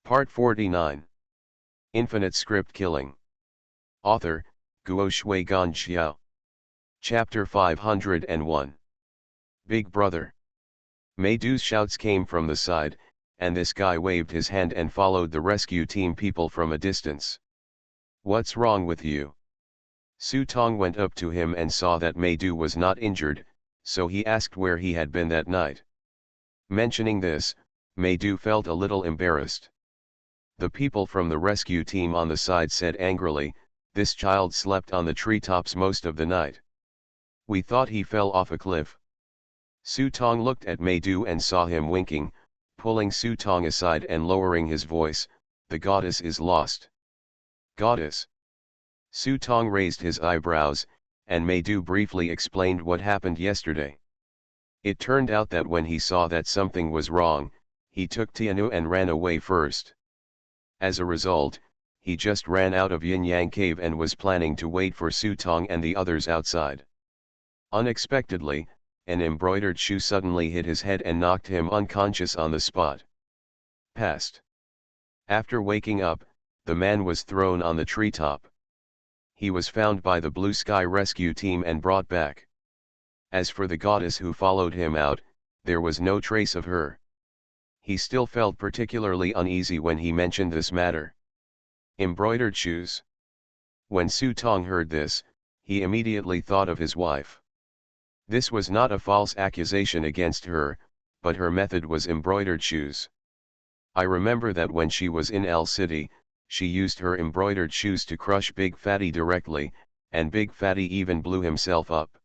Part 49. Infinite Script Killing. Author, Guo Shui Gan Xiao. Chapter 501. Big Brother. Mei Du's shouts came from the side, and this guy waved his hand and followed the rescue team people from a distance. What's wrong with you? Su Tong went up to him and saw that Mei Du was not injured, so he asked where he had been that night. Mentioning this, Mei Du felt a little embarrassed. The people from the rescue team on the side said angrily, "This child slept on the treetops most of the night. We thought he fell off a cliff." Su Tong looked at Mei Du and saw him winking, pulling Su Tong aside and lowering his voice, "The goddess is lost." Goddess? Su Tong raised his eyebrows, and Mei Du briefly explained what happened yesterday. It turned out that when he saw that something was wrong, he took Tianu and ran away first. As a result, he just ran out of Yin Yang Cave and was planning to wait for Su Tong and the others outside. Unexpectedly, an embroidered shoe suddenly hit his head and knocked him unconscious on the spot. Passed. After waking up, the man was thrown on the treetop. He was found by the Blue Sky rescue team and brought back. As for the goddess who followed him out, there was no trace of her. He still felt particularly uneasy when he mentioned this matter. Embroidered shoes. When Su Tong heard this, he immediately thought of his wife. This was not a false accusation against her, but her method was embroidered shoes. I remember that when she was in L City, she used her embroidered shoes to crush Big Fatty directly, and Big Fatty even blew himself up.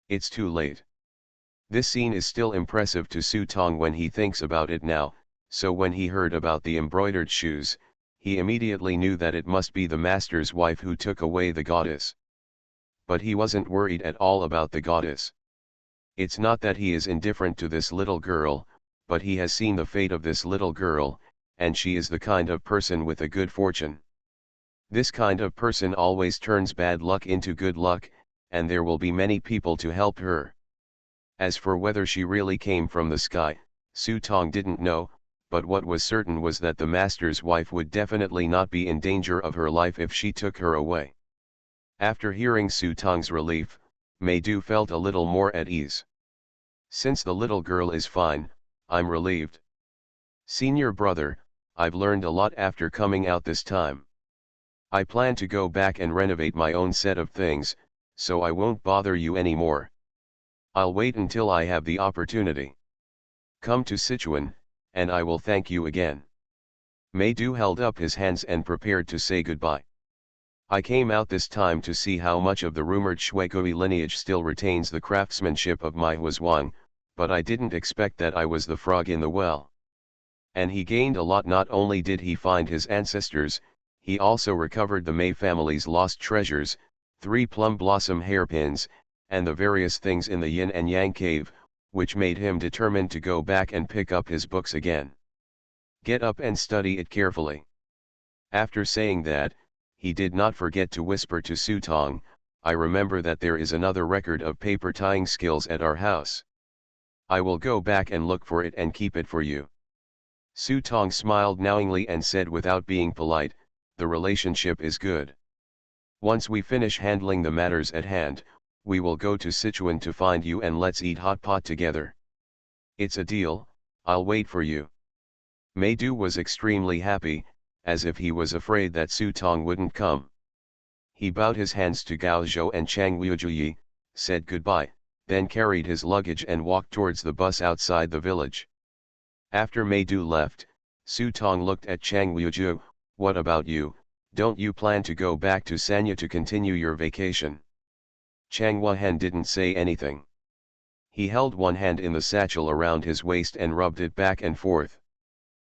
It's too late. This scene is still impressive to Su Tong when he thinks about it now, so when he heard about the embroidered shoes, he immediately knew that it must be the master's wife who took away the goddess. But he wasn't worried at all about the goddess. It's not that he is indifferent to this little girl, but he has seen the fate of this little girl, and she is the kind of person with a good fortune. This kind of person always turns bad luck into good luck, and there will be many people to help her. As for whether she really came from the sky, Su Tong didn't know, but what was certain was that the master's wife would definitely not be in danger of her life if she took her away. After hearing Su Tong's relief, Mei Du felt a little more at ease. Since the little girl is fine, I'm relieved. Senior brother, I've learned a lot after coming out this time. I plan to go back and renovate my own set of things, so I won't bother you anymore. I'll wait until I have the opportunity. Come to Sichuan, and I will thank you again. Mei Du held up his hands and prepared to say goodbye. I came out this time to see how much of the rumored Shuigui lineage still retains the craftsmanship of my Huazhuang, but I didn't expect that I was the frog in the well. And he gained a lot. Not only did he find his ancestors, he also recovered the Mei family's lost treasures, 3 plum blossom hairpins, and the various things in the Yin and Yang cave, which made him determined to go back and pick up his books again. Get up and study it carefully. After saying that, he did not forget to whisper to Su Tong, I remember that there is another record of paper tying skills at our house. I will go back and look for it and keep it for you. Su Tong smiled knowingly and said without being polite, the relationship is good. Once we finish handling the matters at hand, we will go to Sichuan to find you and let's eat hot pot together. It's a deal, I'll wait for you. Mei Du was extremely happy, as if he was afraid that Su Tong wouldn't come. He bowed his hands to Gao Zhou and Chang Wujuyi, said goodbye, then carried his luggage and walked towards the bus outside the village. After Mei Du left, Su Tong looked at Chang Wujuyi, what about you, don't you plan to go back to Sanya to continue your vacation? Chang Wuhen didn't say anything. He held one hand in the satchel around his waist and rubbed it back and forth.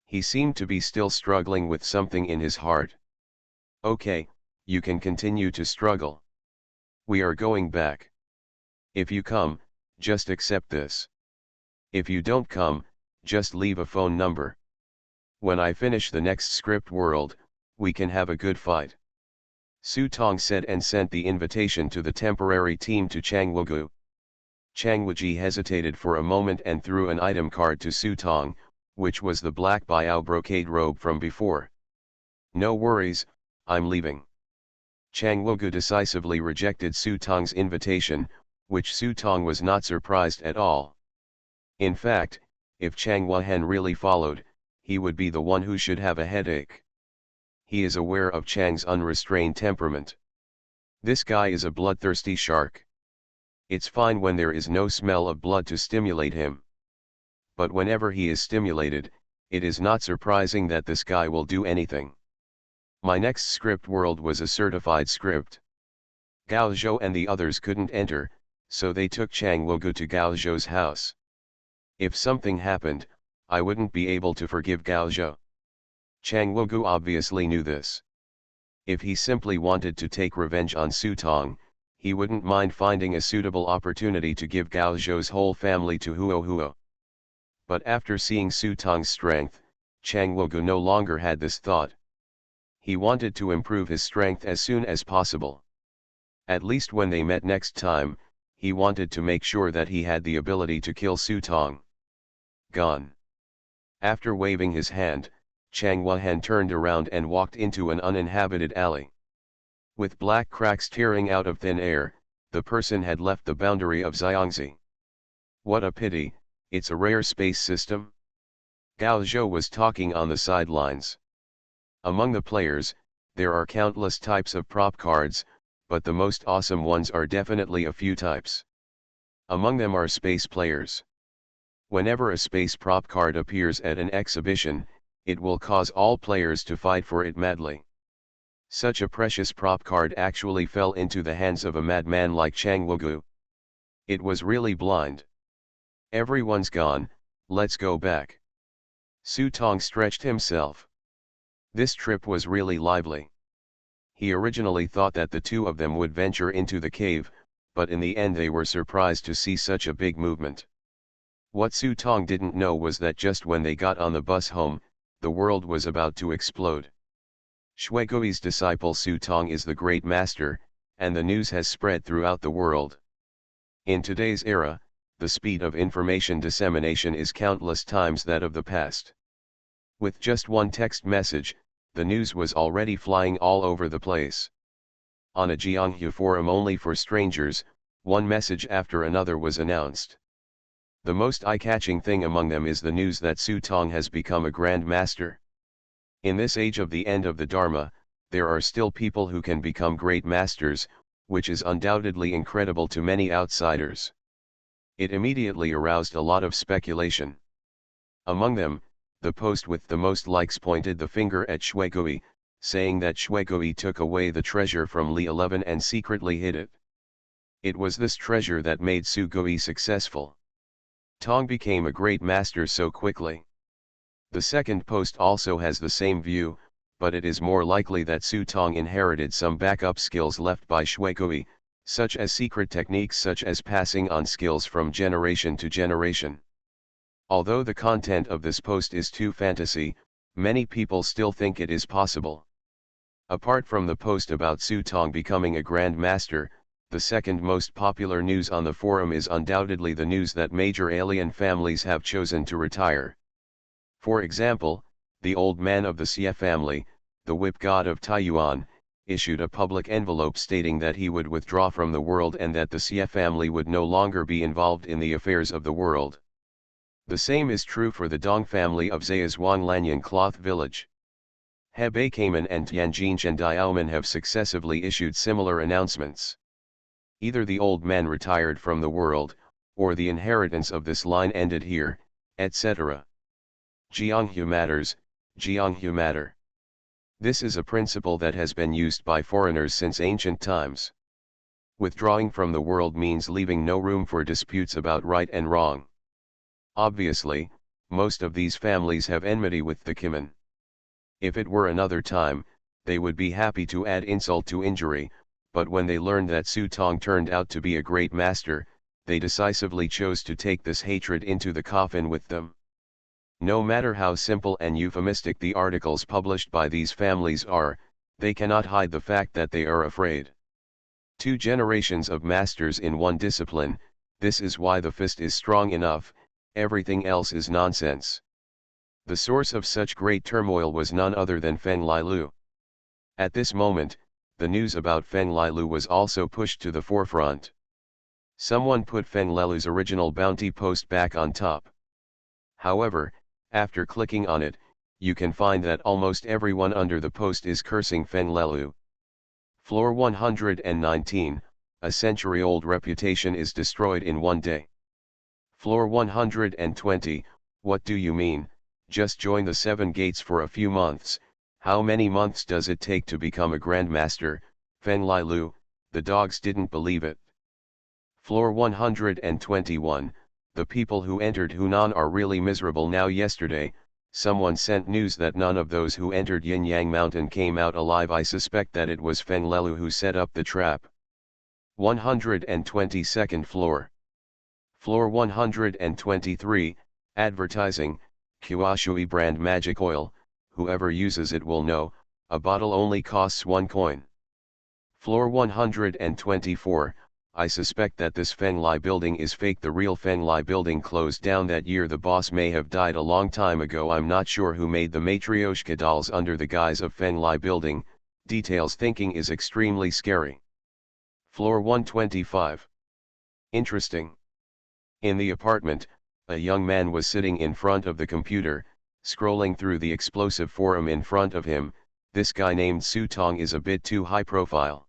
He seemed to be still struggling with something in his heart. Okay, you can continue to struggle. We are going back. If you come, just accept this. If you don't come, just leave a phone number. When I finish the next script world, we can have a good fight. Su Tong said and sent the invitation to the temporary team to Chang Wugu. Chang Wuji hesitated for a moment and threw an item card to Su Tong, which was the black Biao brocade robe from before. "No worries, I'm leaving." Chang Wogu decisively rejected Su Tong's invitation, which Su Tong was not surprised at all. In fact, if Chang Wuhen really followed, he would be the one who should have a headache. He is aware of Chang's unrestrained temperament. This guy is a bloodthirsty shark. It's fine when there is no smell of blood to stimulate him. But whenever he is stimulated, it is not surprising that this guy will do anything. My next script world was a certified script. Gao Zhou and the others couldn't enter, so they took Chang Wogu to Gao Zhou's house. If something happened, I wouldn't be able to forgive Gao Zhou. Chang Wogu obviously knew this. If he simply wanted to take revenge on Su Tong, he wouldn't mind finding a suitable opportunity to give Gao Zhou's whole family to Huo Huo. But after seeing Su Tong's strength, Chang Wogu no longer had this thought. He wanted to improve his strength as soon as possible. At least when they met next time, he wanted to make sure that he had the ability to kill Su Tong. Gone. After waving his hand, Chang Wuhen turned around and walked into an uninhabited alley. With black cracks tearing out of thin air, the person had left the boundary of Xiangzi. What a pity, it's a rare space system. Gao Zhou was talking on the sidelines. Among the players, there are countless types of prop cards, but the most awesome ones are definitely a few types. Among them are space players. Whenever a space prop card appears at an exhibition, it will cause all players to fight for it madly. Such a precious prop card actually fell into the hands of a madman like Chang Wogu. It was really blind. Everyone's gone, let's go back. Su Tong stretched himself. This trip was really lively. He originally thought that the two of them would venture into the cave, but in the end they were surprised to see such a big movement. What Su Tong didn't know was that just when they got on the bus home, the world was about to explode. Shuigui's disciple Su Tong is the great master, and the news has spread throughout the world. In today's era, the speed of information dissemination is countless times that of the past. With just one text message, the news was already flying all over the place. On a Jianghu forum only for strangers, one message after another was announced. The most eye-catching thing among them is the news that Su Tong has become a Grand Master. In this age of the end of the Dharma, there are still people who can become great masters, which is undoubtedly incredible to many outsiders. It immediately aroused a lot of speculation. Among them, the post with the most likes pointed the finger at Shuigui, saying that Shuigui took away the treasure from Li 11 and secretly hid it. It was this treasure that made Su Gui successful. Tong became a great master so quickly. The second post also has the same view, but it is more likely that Su Tong inherited some backup skills left by Shuigui, such as secret techniques such as passing on skills from generation to generation. Although the content of this post is too fantasy, many people still think it is possible. Apart from the post about Su Tong becoming a Grand Master, the second most popular news on the forum is undoubtedly the news that major alien families have chosen to retire. For example, the old man of the Xie family, the whip god of Taiyuan, issued a public envelope stating that he would withdraw from the world and that the Xie family would no longer be involved in the affairs of the world. The same is true for the Dong family of Zaya's Wanglanyan Cloth Village. Hebei Kamen and Tianjin Diaomen have successively issued similar announcements. Either the old man retired from the world, or the inheritance of this line ended here, etc. Jianghu matters, Jianghu matter. This is a principle that has been used by foreigners since ancient times. Withdrawing from the world means leaving no room for disputes about right and wrong. Obviously, most of these families have enmity with the Kimen. If it were another time, they would be happy to add insult to injury, but when they learned that Su Tong turned out to be a great master, they decisively chose to take this hatred into the coffin with them. No matter how simple and euphemistic the articles published by these families are, they cannot hide the fact that they are afraid. 2 generations of masters in one discipline, this is why the fist is strong enough, everything else is nonsense. The source of such great turmoil was none other than Feng Lilu. At this moment, the news about Feng Lilu was also pushed to the forefront. Someone put Feng Lilu's original bounty post back on top. However, after clicking on it, you can find that almost everyone under the post is cursing Feng Lilu. Floor 119, a century-old reputation is destroyed in one day. Floor 120, what do you mean, just join the 7 gates for a few months, how many months does it take to become a grandmaster, Feng Lilu, the dogs didn't believe it. Floor 121, the people who entered Hunan are really miserable now. Yesterday, someone sent news that none of those who entered Yin Yang Mountain came out alive. I suspect that it was Feng Lilu who set up the trap. 122nd floor. Floor 123, advertising, Kuashui brand magic oil, whoever uses it will know, a bottle only costs 1 coin. Floor 124, I suspect that this Feng Lai building is fake. The real Feng Lai building closed down that year. The boss may have died a long time ago. I'm not sure who made the Matryoshka dolls under the guise of Feng Lai building. Details thinking is extremely scary. Floor 125. Interesting. In the apartment, a young man was sitting in front of the computer, scrolling through the explosive forum in front of him. This guy named Su Tong is a bit too high profile.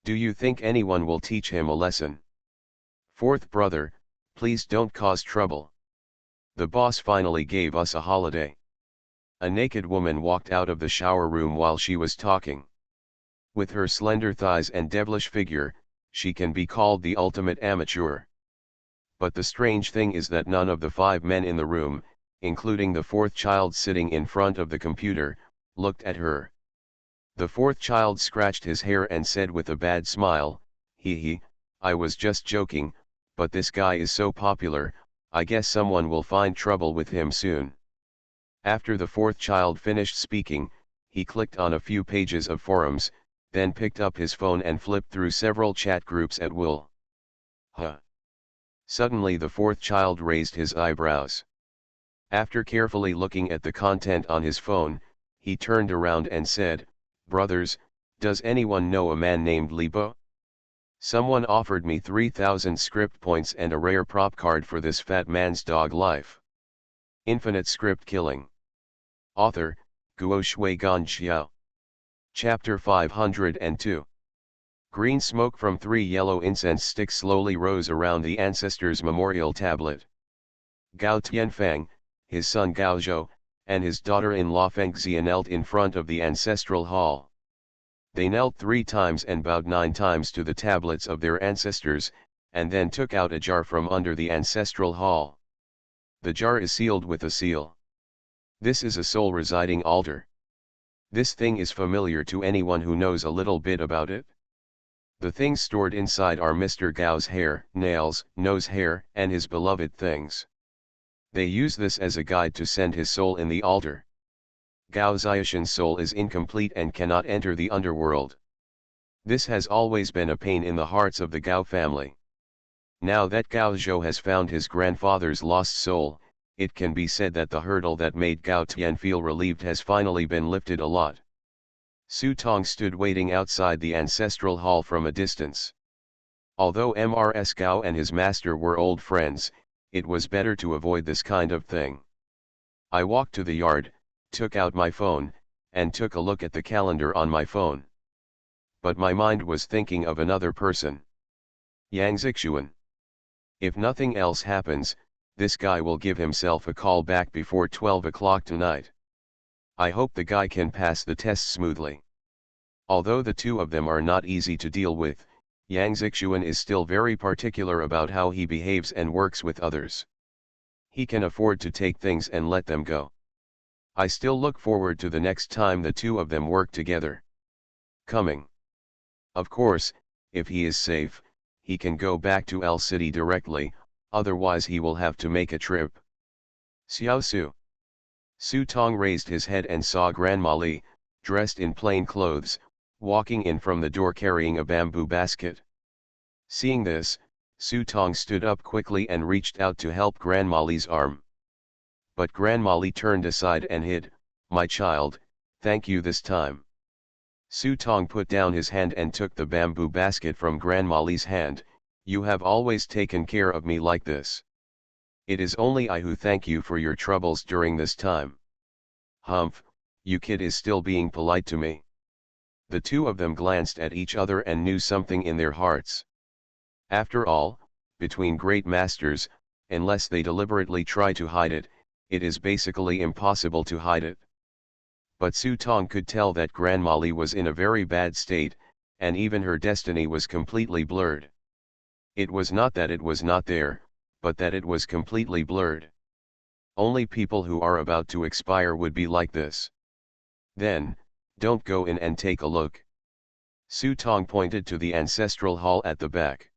Do you think anyone will teach him a lesson? Fourth brother, please don't cause trouble. The boss finally gave us a holiday. A naked woman walked out of the shower room while she was talking. With her slender thighs and devilish figure, she can be called the ultimate amateur. But the strange thing is that none of the 5 men in the room, including the 4th child sitting in front of the computer, looked at her. The 4th child scratched his hair and said with a bad smile, "Hee, I was just joking, but this guy is so popular, I guess someone will find trouble with him soon." After the 4th child finished speaking, he clicked on a few pages of forums, then picked up his phone and flipped through several chat groups at will. Huh. Suddenly the 4th child raised his eyebrows. After carefully looking at the content on his phone, he turned around and said, "Brothers, does anyone know a man named Libo? Someone offered me 3,000 script points and a rare prop card for this fat man's dog life. Infinite script killing." Author, Guo Shui Gan Xiao. Chapter 502. Green smoke from 3 yellow incense sticks slowly rose around the ancestor's memorial tablet. Gao Tianfang, his son Gao Zhou, and his daughter-in-law Feng Xia knelt in front of the ancestral hall. They knelt 3 times and bowed 9 times to the tablets of their ancestors, and then took out a jar from under the ancestral hall. The jar is sealed with a seal. This is a soul residing altar. This thing is familiar to anyone who knows a little bit about it. The things stored inside are Mr. Gao's hair, nails, nose hair, and his beloved things. They use this as a guide to send his soul in the altar. Gao Xiaoshan's soul is incomplete and cannot enter the underworld. This has always been a pain in the hearts of the Gao family. Now that Gao Zhou has found his grandfather's lost soul, it can be said that the hurdle that made Gao Tian feel relieved has finally been lifted a lot. Su Tong stood waiting outside the ancestral hall from a distance. Although Mrs. Gao and his master were old friends, it was better to avoid this kind of thing. I walked to the yard, took out my phone, and took a look at the calendar on my phone. But my mind was thinking of another person. Yang Zixuan. If nothing else happens, this guy will give himself a call back before 12 o'clock tonight. I hope the guy can pass the test smoothly. Although the 2 of them are not easy to deal with, Yang Zixuan is still very particular about how he behaves and works with others. He can afford to take things and let them go. I still look forward to the next time the 2 of them work together. Coming. Of course, if he is safe, he can go back to L City directly, otherwise he will have to make a trip. Xiao Su. Su Tong raised his head and saw Grandma Li, dressed in plain clothes, walking in from the door carrying a bamboo basket. Seeing this, Su Tong stood up quickly and reached out to help Grandma Li's arm. But Grandma Li turned aside and hid. "My child, thank you this time." Su Tong put down his hand and took the bamboo basket from Grandma Li's hand. "You have always taken care of me like this. It is only I who thank you for your troubles during this time." "Humph, you kid is still being polite to me." The two of them glanced at each other and knew something in their hearts. After all, between great masters, unless they deliberately try to hide it, it is basically impossible to hide it. But Su Tong could tell that Grandma Li was in a very bad state, and even her destiny was completely blurred. It was not that it was not there, but that it was completely blurred. Only people who are about to expire would be like this. "Then, don't go in and take a look." Su Tong pointed to the ancestral hall at the back.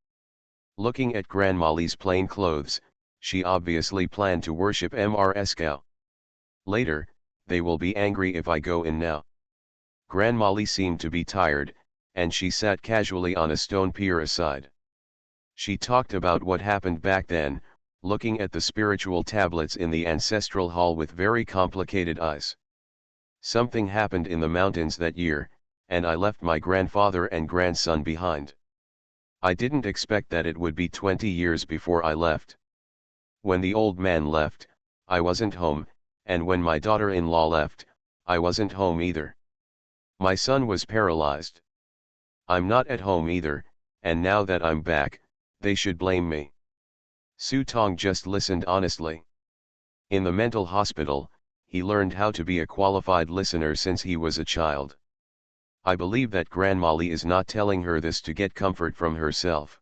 Looking at Grandma Li's plain clothes, she obviously planned to worship Mrscow. "Later, they will be angry if I go in now." Grandma Li seemed to be tired, and she sat casually on a stone pier aside. She talked about what happened back then, looking at the spiritual tablets in the ancestral hall with very complicated eyes. "Something happened in the mountains that year, and I left my grandfather and grandson behind. I didn't expect that it would be 20 years before I left. When the old man left, I wasn't home, and when my daughter-in-law left, I wasn't home either. My son was paralyzed. I'm not at home either, and now that I'm back, they should blame me." Su Tong just listened honestly. In the mental hospital, he learned how to be a qualified listener since he was a child. I believe that Grandma Li is not telling her this to get comfort from herself.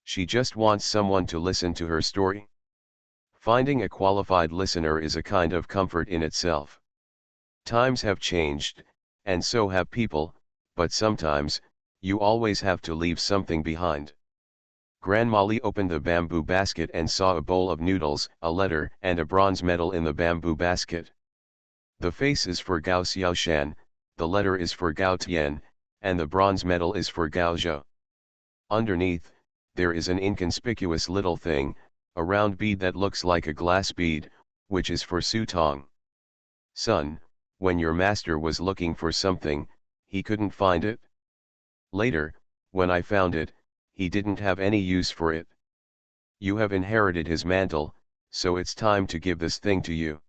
She just wants someone to listen to her story. Finding a qualified listener is a kind of comfort in itself. Times have changed, and so have people, but sometimes, you always have to leave something behind. Grandma Li opened the bamboo basket and saw a bowl of noodles, a letter, and a bronze medal in the bamboo basket. The face is for Gao Xiaoshan, the letter is for Gao Tian, and the bronze medal is for Gao Zhou. Underneath, there is an inconspicuous little thing, a round bead that looks like a glass bead, which is for Su Tong. "Son, when your master was looking for something, he couldn't find it. Later, when I found it, he didn't have any use for it. You have inherited his mantle, so it's time to give this thing to you."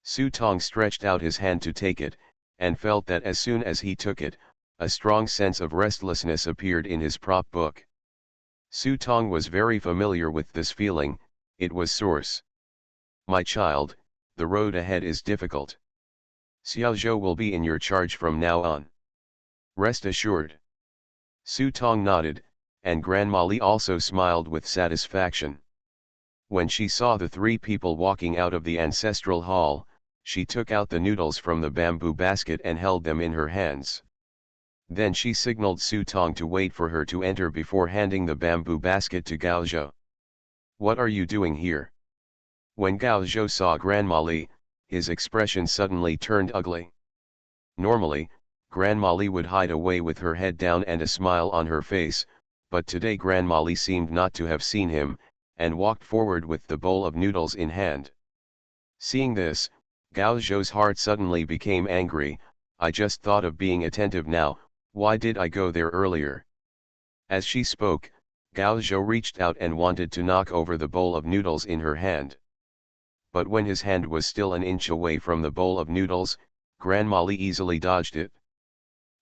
Su Tong stretched out his hand to take it, and felt that as soon as he took it, a strong sense of restlessness appeared in his prop book. Su Tong was very familiar with this feeling. It was source. "My child, the road ahead is difficult. Xiao Zhou will be in your charge from now on. Rest assured." Su Tong nodded, and Grandma Li also smiled with satisfaction. When she saw the three people walking out of the ancestral hall, she took out the noodles from the bamboo basket and held them in her hands. Then she signaled Su Tong to wait for her to enter before handing the bamboo basket to Gao Zhou. "What are you doing here?" When Gao Zhou saw Grandma Li, his expression suddenly turned ugly. Normally, Grandma Li would hide away with her head down and a smile on her face, but today Grandma Li seemed not to have seen him, and walked forward with the bowl of noodles in hand. Seeing this, Gao Zhou's heart suddenly became angry. "I just thought of being attentive now, why did I go there earlier?" As she spoke, Gao Zhou reached out and wanted to knock over the bowl of noodles in her hand. But when his hand was still an inch away from the bowl of noodles, Grandma Li easily dodged it.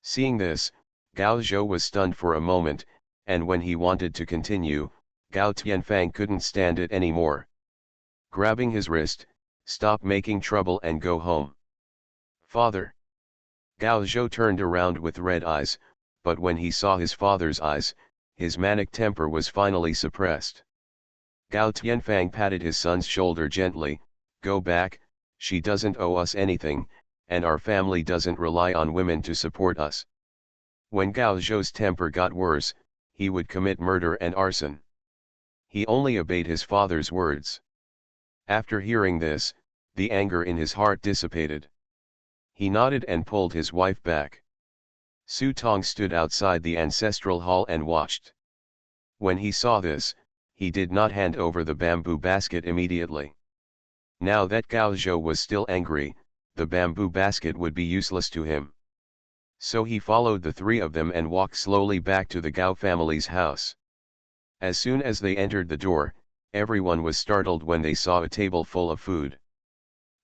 Seeing this, Gao Zhou was stunned for a moment, and when he wanted to continue, Gao Tianfang couldn't stand it anymore. Grabbing his wrist, "Stop making trouble and go home." "Father." Gao Zhou turned around with red eyes, but when he saw his father's eyes, his manic temper was finally suppressed. Gao Tianfang patted his son's shoulder gently. "Go back, she doesn't owe us anything, and our family doesn't rely on women to support us." When Gao Zhou's temper got worse, he would commit murder and arson. He only obeyed his father's words. After hearing this, the anger in his heart dissipated. He nodded and pulled his wife back. Su Tong stood outside the ancestral hall and watched. When he saw this, he did not hand over the bamboo basket immediately. Now that Gao Zhou was still angry, the bamboo basket would be useless to him. So he followed the three of them and walked slowly back to the Gao family's house. As soon as they entered the door, everyone was startled when they saw a table full of food.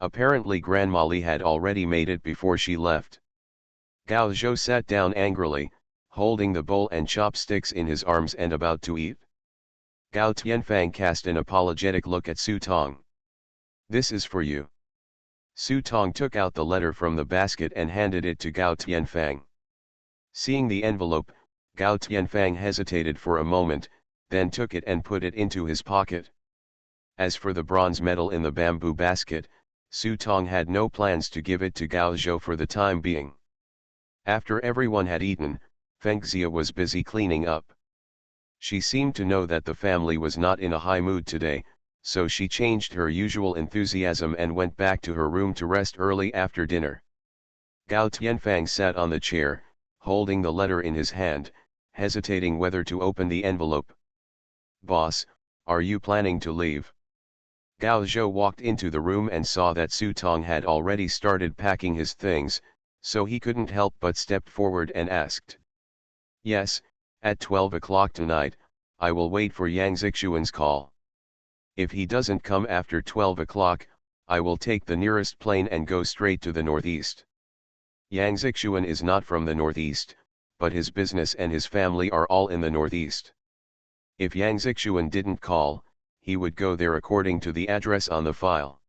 Apparently Grandma Li had already made it before she left. Gao Zhou sat down angrily, holding the bowl and chopsticks in his arms and about to eat. Gao Tianfang cast an apologetic look at Su Tong. "This is for you." Su Tong took out the letter from the basket and handed it to Gao Tianfang. Seeing the envelope, Gao Tianfang hesitated for a moment, then took it and put it into his pocket. As for the bronze medal in the bamboo basket, Su Tong had no plans to give it to Gao Zhou for the time being. After everyone had eaten, Feng Xia was busy cleaning up. She seemed to know that the family was not in a high mood today, so she changed her usual enthusiasm and went back to her room to rest early after dinner. Gao Tianfang sat on the chair, holding the letter in his hand, hesitating whether to open the envelope. "Boss, are you planning to leave?" Gao Zhou walked into the room and saw that Su Tong had already started packing his things, so he couldn't help but step forward and asked. "Yes, at 12 o'clock tonight, I will wait for Yang Zixuan's call. If he doesn't come after 12 o'clock, I will take the nearest plane and go straight to the northeast. Yang Zixuan is not from the northeast, but his business and his family are all in the northeast. If Yang Zixuan didn't call, he would go there according to the address on the file.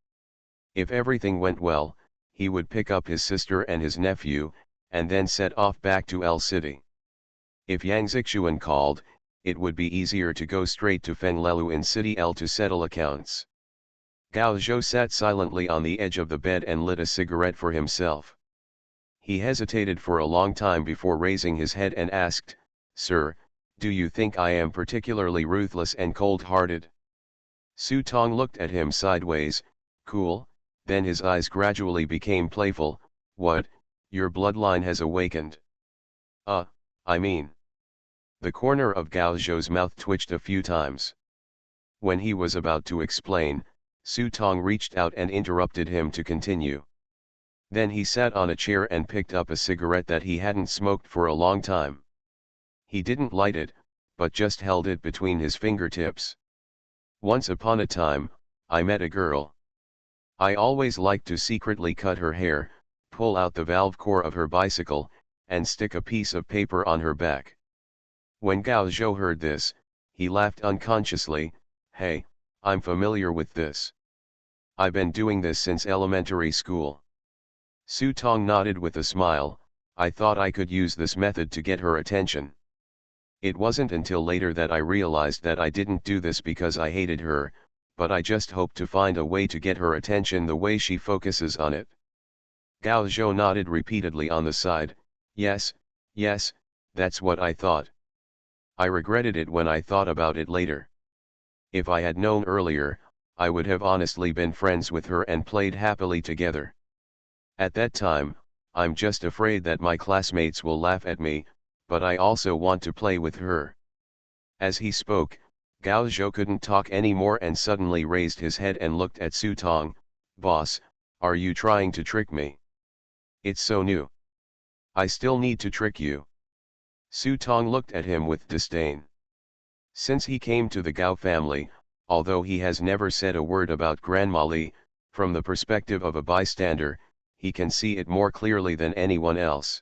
If everything went well, he would pick up his sister and his nephew, and then set off back to L City. If Yang Zixuan called, it would be easier to go straight to Feng Lelu in City L to settle accounts." Gao Zhou sat silently on the edge of the bed and lit a cigarette for himself. He hesitated for a long time before raising his head and asked, "Sir, do you think I am particularly ruthless and cold-hearted?" Su Tong looked at him sideways, cool, then his eyes gradually became playful. "What, your bloodline has awakened?" I mean." The corner of Gao Zhou's mouth twitched a few times. When he was about to explain, Su Tong reached out and interrupted him to continue. Then he sat on a chair and picked up a cigarette that he hadn't smoked for a long time. He didn't light it, but just held it between his fingertips. "Once upon a time, I met a girl. I always liked to secretly cut her hair, pull out the valve core of her bicycle, and stick a piece of paper on her back." When Gao Zhou heard this, he laughed unconsciously. "Hey, I'm familiar with this. I've been doing this since elementary school." Su Tong nodded with a smile. "I thought I could use this method to get her attention. It wasn't until later that I realized that I didn't do this because I hated her, but I just hoped to find a way to get her attention the way she focuses on it." Gao Zhou nodded repeatedly on the side. Yes, that's what I thought. I regretted it when I thought about it later. If I had known earlier, I would have honestly been friends with her and played happily together. At that time, I'm just afraid that my classmates will laugh at me, but I also want to play with her." As he spoke, Gao Zhou couldn't talk anymore and suddenly raised his head and looked at Su Tong. "Boss, are you trying to trick me? It's so new. I still need to trick you." Su Tong looked at him with disdain. Since he came to the Gao family, although he has never said a word about Grandma Li, from the perspective of a bystander, he can see it more clearly than anyone else.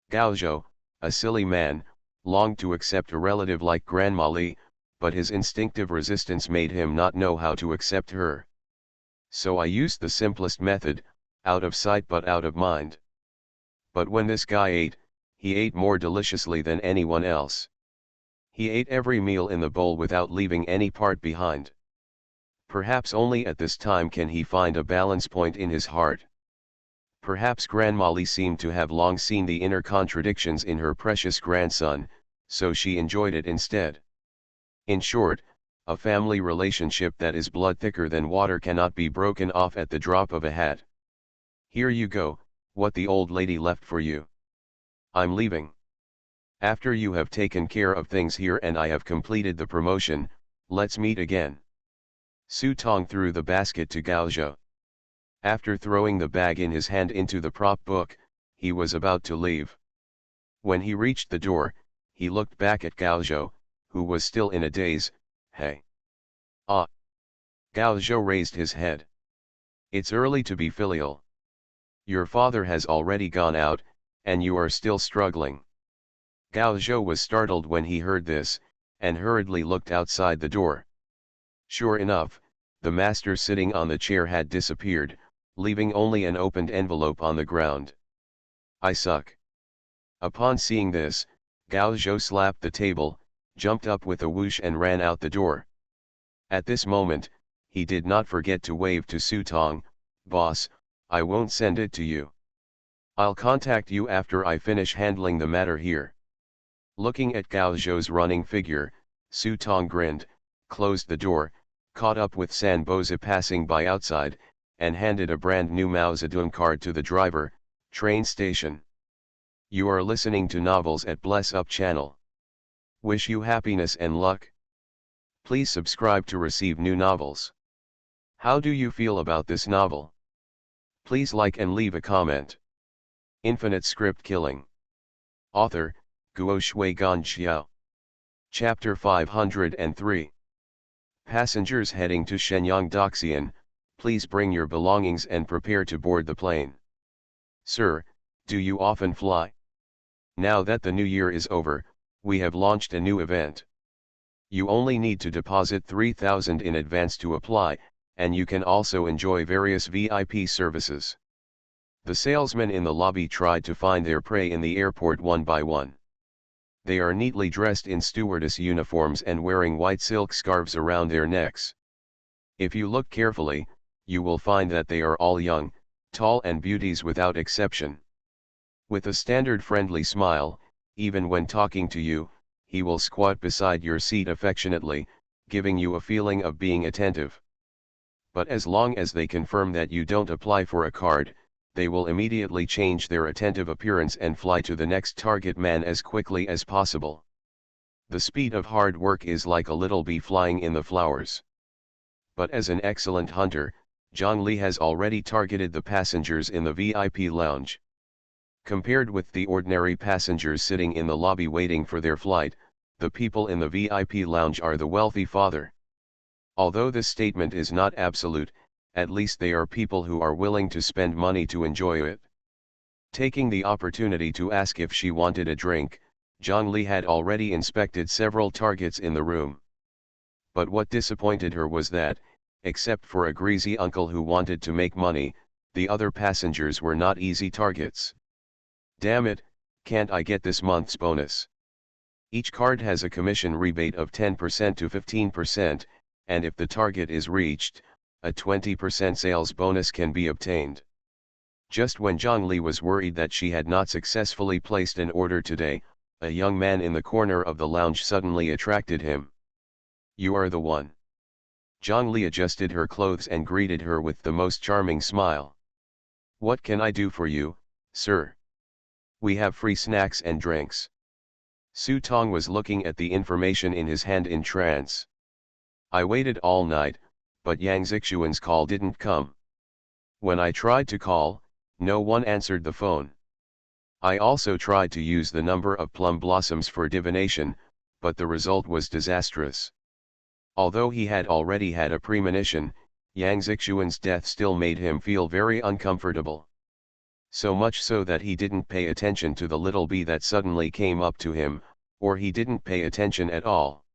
Gao Zhou, a silly man, longed to accept a relative like Grandma Li, but his instinctive resistance made him not know how to accept her. "So I used the simplest method, out of sight but out of mind. But when this guy ate, he ate more deliciously than anyone else. He ate every meal in the bowl without leaving any part behind. Perhaps only at this time can he find a balance point in his heart." Perhaps Grandma Li seemed to have long seen the inner contradictions in her precious grandson, so she enjoyed it instead. In short, a family relationship that is blood thicker than water cannot be broken off at the drop of a hat. "Here you go, what the old lady left for you. I'm leaving. After you have taken care of things here and I have completed the promotion, let's meet again." Su Tong threw the basket to Gao Zhou. After throwing the bag in his hand into the prop book, he was about to leave. When he reached the door, he looked back at Gao Zhou, who was still in a daze. Hey! Ah! Gao Zhou raised his head. It's early to be filial. Your father has already gone out, and you are still struggling. Gao Zhou was startled when he heard this, and hurriedly looked outside the door. Sure enough, the master sitting on the chair had disappeared, leaving only an opened envelope on the ground. I suck. Upon seeing this, Gao Zhou slapped the table, jumped up with a whoosh and ran out the door. At this moment, he did not forget to wave to Su Tong, "Boss, I won't send it to you. I'll contact you after I finish handling the matter here." Looking at Gao Zhou's running figure, Su Tong grinned, closed the door, caught up with San Boze passing by outside, and handed a brand new Mao Zedong card to the driver. Train station. You are listening to Novels at Bless Up channel. Wish you happiness and luck. Please subscribe to receive new novels. How do you feel about this novel? Please like and leave a comment. Infinite Script Killing. Author, Guo Shui Gan Xiao. Chapter 503. Passengers heading to Shenyang Doxian, please bring your belongings and prepare to board the plane. Sir, do you often fly? Now that the new year is over, we have launched a new event. You only need to deposit 3,000 in advance to apply, and you can also enjoy various VIP services. The salesmen in the lobby tried to find their prey in the airport one by one. They are neatly dressed in stewardess uniforms and wearing white silk scarves around their necks. If you look carefully, you will find that they are all young, tall and beauties without exception. With a standard friendly smile, even when talking to you, he will squat beside your seat affectionately, giving you a feeling of being attentive. But as long as they confirm that you don't apply for a card, they will immediately change their attentive appearance and fly to the next target man as quickly as possible. The speed of hard work is like a little bee flying in the flowers. But as an excellent hunter, Zhang Li has already targeted the passengers in the VIP lounge. Compared with the ordinary passengers sitting in the lobby waiting for their flight, the people in the VIP lounge are the wealthy father. Although this statement is not absolute, at least they are people who are willing to spend money to enjoy it. Taking the opportunity to ask if she wanted a drink, Zhang Li had already inspected several targets in the room. But what disappointed her was that, except for a greasy uncle who wanted to make money, the other passengers were not easy targets. Damn it, can't I get this month's bonus? Each card has a commission rebate of 10% to 15%, and if the target is reached, a 20% sales bonus can be obtained. Just when Zhang Li was worried that she had not successfully placed an order today, a young man in the corner of the lounge suddenly attracted him. You are the one. Zhang Li adjusted her clothes and greeted her with the most charming smile. What can I do for you, sir? We have free snacks and drinks. Su Tong was looking at the information in his hand in trance. I waited all night, but Yang Zixuan's call didn't come. When I tried to call, no one answered the phone. I also tried to use the number of plum blossoms for divination, but the result was disastrous. Although he had already had a premonition, Yang Zixuan's death still made him feel very uncomfortable. So much so that he didn't pay attention to the little bee that suddenly came up to him, or he didn't pay attention at all.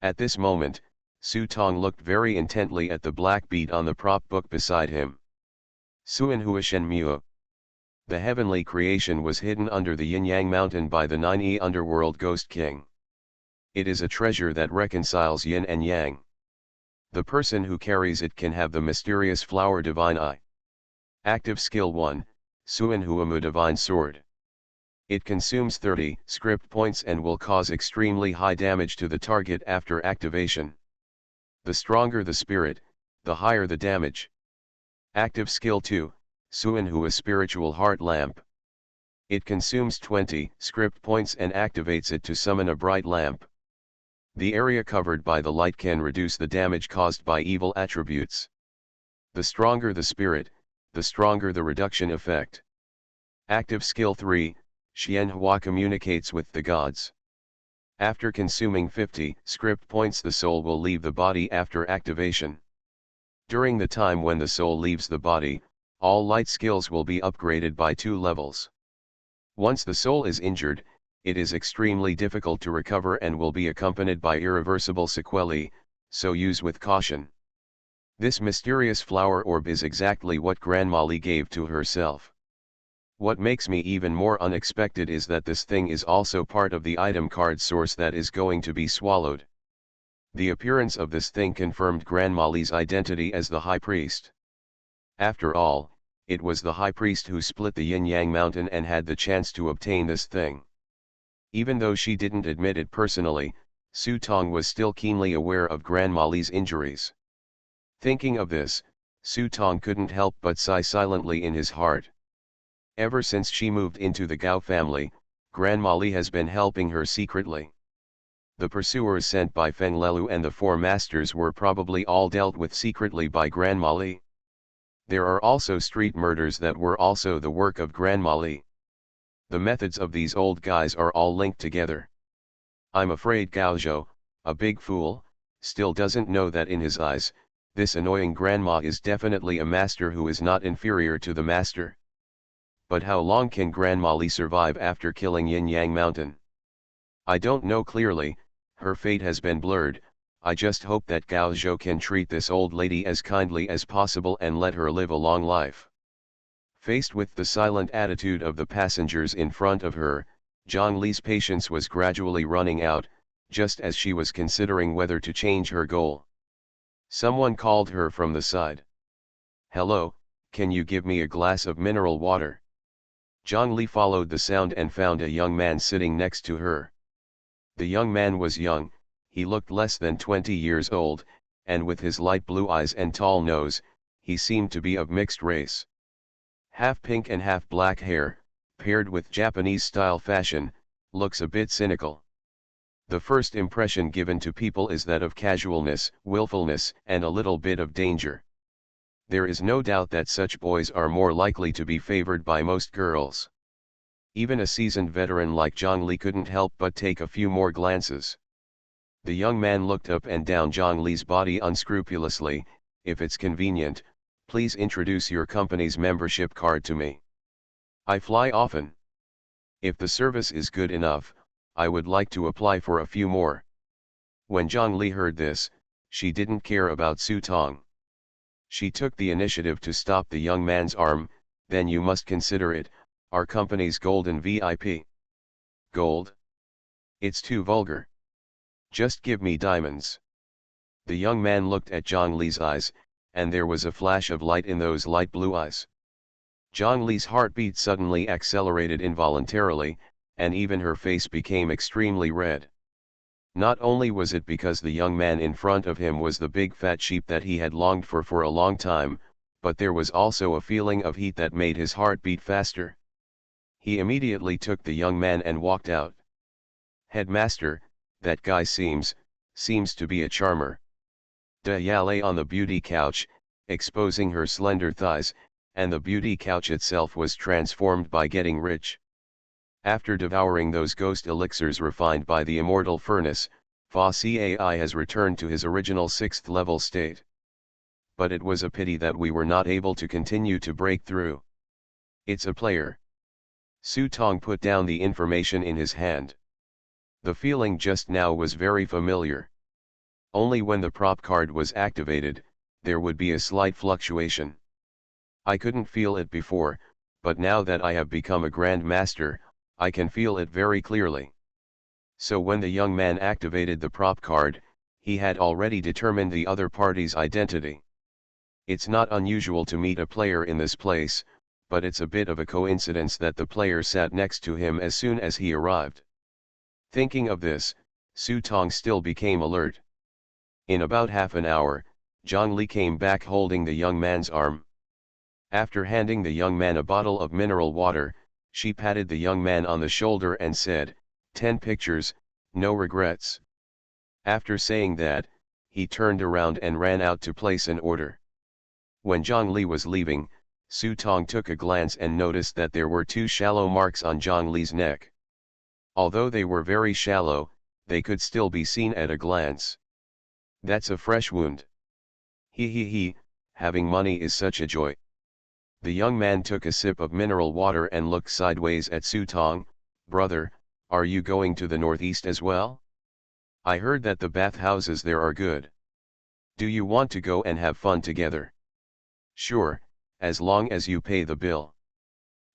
At this moment, Su Tong looked very intently at the black bead on the prop book beside him. Suan Huashen Mu. The heavenly creation was hidden under the Yin-Yang mountain by the 9E underworld ghost king. It is a treasure that reconciles yin and yang. The person who carries it can have the mysterious flower divine eye. Active skill 1, Suan Huamu divine sword. It consumes 30 script points and will cause extremely high damage to the target after activation. The stronger the spirit, the higher the damage. Active skill 2, Suan Hua spiritual heart lamp. It consumes 20 script points and activates it to summon a bright lamp. The area covered by the light can reduce the damage caused by evil attributes. The stronger the spirit, the stronger the reduction effect. Active Skill 3, Xianhua communicates with the gods. After consuming 50 script points, the soul will leave the body after activation. During the time when the soul leaves the body, all light skills will be upgraded by 2 levels. Once the soul is injured, it is extremely difficult to recover and will be accompanied by irreversible sequelae, so use with caution. This mysterious flower orb is exactly what Grandma Li gave to herself. What makes me even more unexpected is that this thing is also part of the item card source that is going to be swallowed. The appearance of this thing confirmed Grandma Li's identity as the High Priest. After all, it was the High Priest who split the Yin-Yang Mountain and had the chance to obtain this thing. Even though she didn't admit it personally, Su Tong was still keenly aware of Grandma Li's injuries. Thinking of this, Su Tong couldn't help but sigh silently in his heart. Ever since she moved into the Gao family, Grandma Li has been helping her secretly. The pursuers sent by Feng Lelu and the 4 masters were probably all dealt with secretly by Grandma Li. There are also street murders that were also the work of Grandma Li. The methods of these old guys are all linked together. I'm afraid Gao Zhou, a big fool, still doesn't know that in his eyes, this annoying grandma is definitely a master who is not inferior to the master. But how long can Grandma Li survive after killing Yin Yang Mountain? I don't know clearly, her fate has been blurred. I just hope that Gao Zhou can treat this old lady as kindly as possible and let her live a long life. Faced with the silent attitude of the passengers in front of her, Zhang Li's patience was gradually running out, just as she was considering whether to change her goal. Someone called her from the side. "Hello, can you give me a glass of mineral water?" Zhang Li followed the sound and found a young man sitting next to her. The young man was young, he looked less than 20 years old, and with his light blue eyes and tall nose, he seemed to be of mixed race. Half pink and half black hair, paired with Japanese-style fashion, looks a bit cynical. The first impression given to people is that of casualness, willfulness, and a little bit of danger. There is no doubt that such boys are more likely to be favored by most girls. Even a seasoned veteran like Zhang Li couldn't help but take a few more glances. The young man looked up and down Zhang Li's body unscrupulously. "If it's convenient, please introduce your company's membership card to me. I fly often. If the service is good enough, I would like to apply for a few more." When Zhang Li heard this, she didn't care about Su Tong. She took the initiative to stop the young man's arm. "Then you must consider it, our company's golden VIP. Gold? It's too vulgar. Just give me diamonds." The young man looked at Zhang Li's eyes, and there was a flash of light in those light blue eyes. Zhang Li's heartbeat suddenly accelerated involuntarily, and even her face became extremely red. Not only was it because the young man in front of him was the big fat sheep that he had longed for a long time, but there was also a feeling of heat that made his heart beat faster. He immediately took the young man and walked out. "Headmaster, that guy seems to be a charmer." Ya lay on the beauty couch, exposing her slender thighs, and the beauty couch itself was transformed by getting rich. After devouring those ghost elixirs refined by the immortal furnace, Fa Cai has returned to his original 6th level state. But it was a pity that we were not able to continue to break through. "It's a player." Su Tong put down the information in his hand. The feeling just now was very familiar. Only when the prop card was activated, there would be a slight fluctuation. I couldn't feel it before, but now that I have become a Grand Master, I can feel it very clearly. So when the young man activated the prop card, he had already determined the other party's identity. It's not unusual to meet a player in this place, but it's a bit of a coincidence that the player sat next to him as soon as he arrived. Thinking of this, Su Tong still became alert. In about half an hour, Zhang Li came back holding the young man's arm. After handing the young man a bottle of mineral water, she patted the young man on the shoulder and said, 10 pictures, no regrets." After saying that, he turned around and ran out to place an order. When Zhang Li was leaving, Su Tong took a glance and noticed that there were two shallow marks on Zhang Li's neck. Although they were very shallow, they could still be seen at a glance. That's a fresh wound. He, having money is such a joy. The young man took a sip of mineral water and looked sideways at Su Tong. Brother, are you going to the northeast as well? I heard that the bathhouses there are good. Do you want to go and have fun together? Sure, as long as you pay the bill.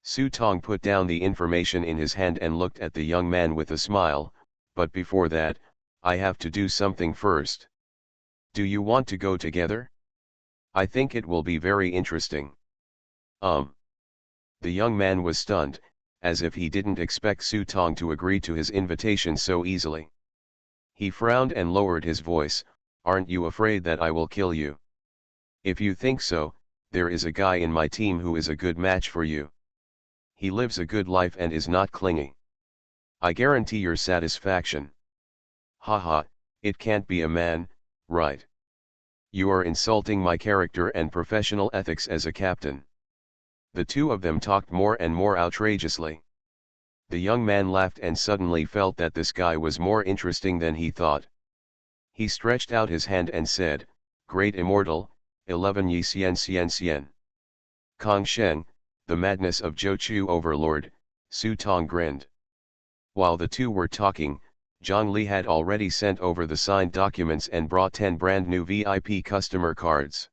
Su Tong put down the information in his hand and looked at the young man with a smile, but before that, I have to do something first. Do you want to go together? I think it will be very interesting. The young man was stunned, as if he didn't expect Su Tong to agree to his invitation so easily. He frowned and lowered his voice. Aren't you afraid that I will kill you? If you think so, there is a guy in my team who is a good match for you. He lives a good life and is not clingy. I guarantee your satisfaction. Haha, it can't be a man, right? You are insulting my character and professional ethics as a captain. The two of them talked more and more outrageously. The young man laughed and suddenly felt that this guy was more interesting than he thought. He stretched out his hand and said, Great Immortal, 11 Yi Xian. Kong Sheng, the madness of Zhou Overlord, Su Tong grinned. While the two were talking, Zhang Li had already sent over the signed documents and brought 10 brand new VIP customer cards.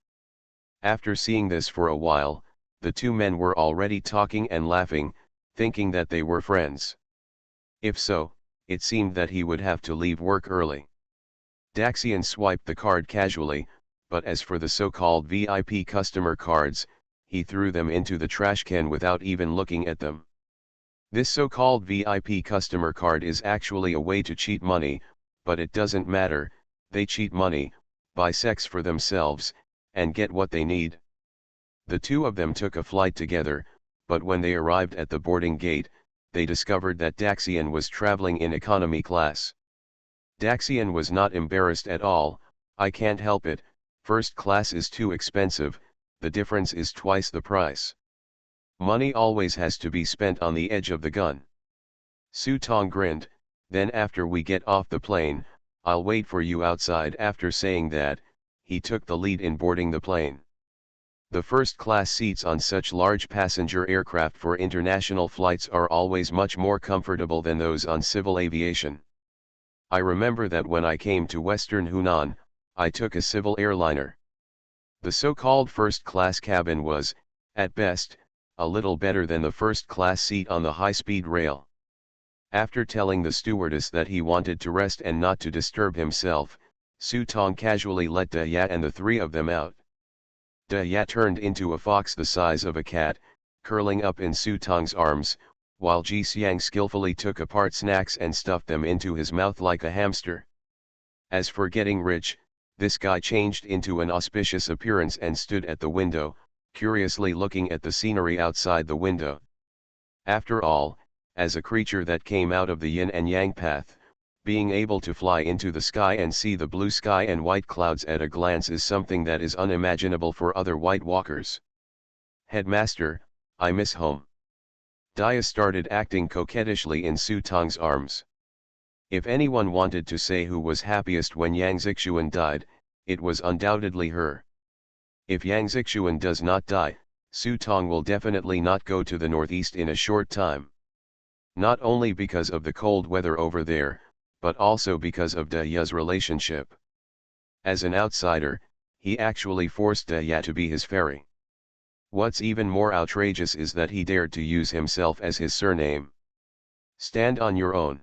After seeing this for a while, the two men were already talking and laughing, thinking that they were friends. If so, it seemed that he would have to leave work early. Daxian swiped the card casually, but as for the so-called VIP customer cards, he threw them into the trash can without even looking at them. This so-called VIP customer card is actually a way to cheat money, but it doesn't matter, they cheat money, buy sex for themselves, and get what they need. The two of them took a flight together, but when they arrived at the boarding gate, they discovered that Daxian was traveling in economy class. Daxian was not embarrassed at all. I can't help it, first class is too expensive, the difference is twice the price. Money always has to be spent on the edge of the gun. Su Tong grinned, then after we get off the plane, I'll wait for you outside. After saying that, he took the lead in boarding the plane. The first-class seats on such large passenger aircraft for international flights are always much more comfortable than those on civil aviation. I remember that when I came to Western Hunan, I took a civil airliner. The so-called first-class cabin was, at best, a little better than the first-class seat on the high-speed rail. After telling the stewardess that he wanted to rest and not to disturb himself, Su Tong casually let De Ya and the three of them out. De Ya turned into a fox the size of a cat, curling up in Su Tong's arms, while Ji Xiang skillfully took apart snacks and stuffed them into his mouth like a hamster. As for getting rich, this guy changed into an auspicious appearance and stood at the window, curiously looking at the scenery outside the window. After all, as a creature that came out of the yin and yang path, being able to fly into the sky and see the blue sky and white clouds at a glance is something that is unimaginable for other White Walkers. Headmaster, I miss home. Dia started acting coquettishly in Su Tong's arms. If anyone wanted to say who was happiest when Yang Zixuan died, it was undoubtedly her. If Yang Zixuan does not die, Su Tong will definitely not go to the northeast in a short time. Not only because of the cold weather over there, but also because of De Ya's relationship. As an outsider, he actually forced De Ya to be his ferry. What's even more outrageous is that he dared to use himself as his surname. Stand on your own.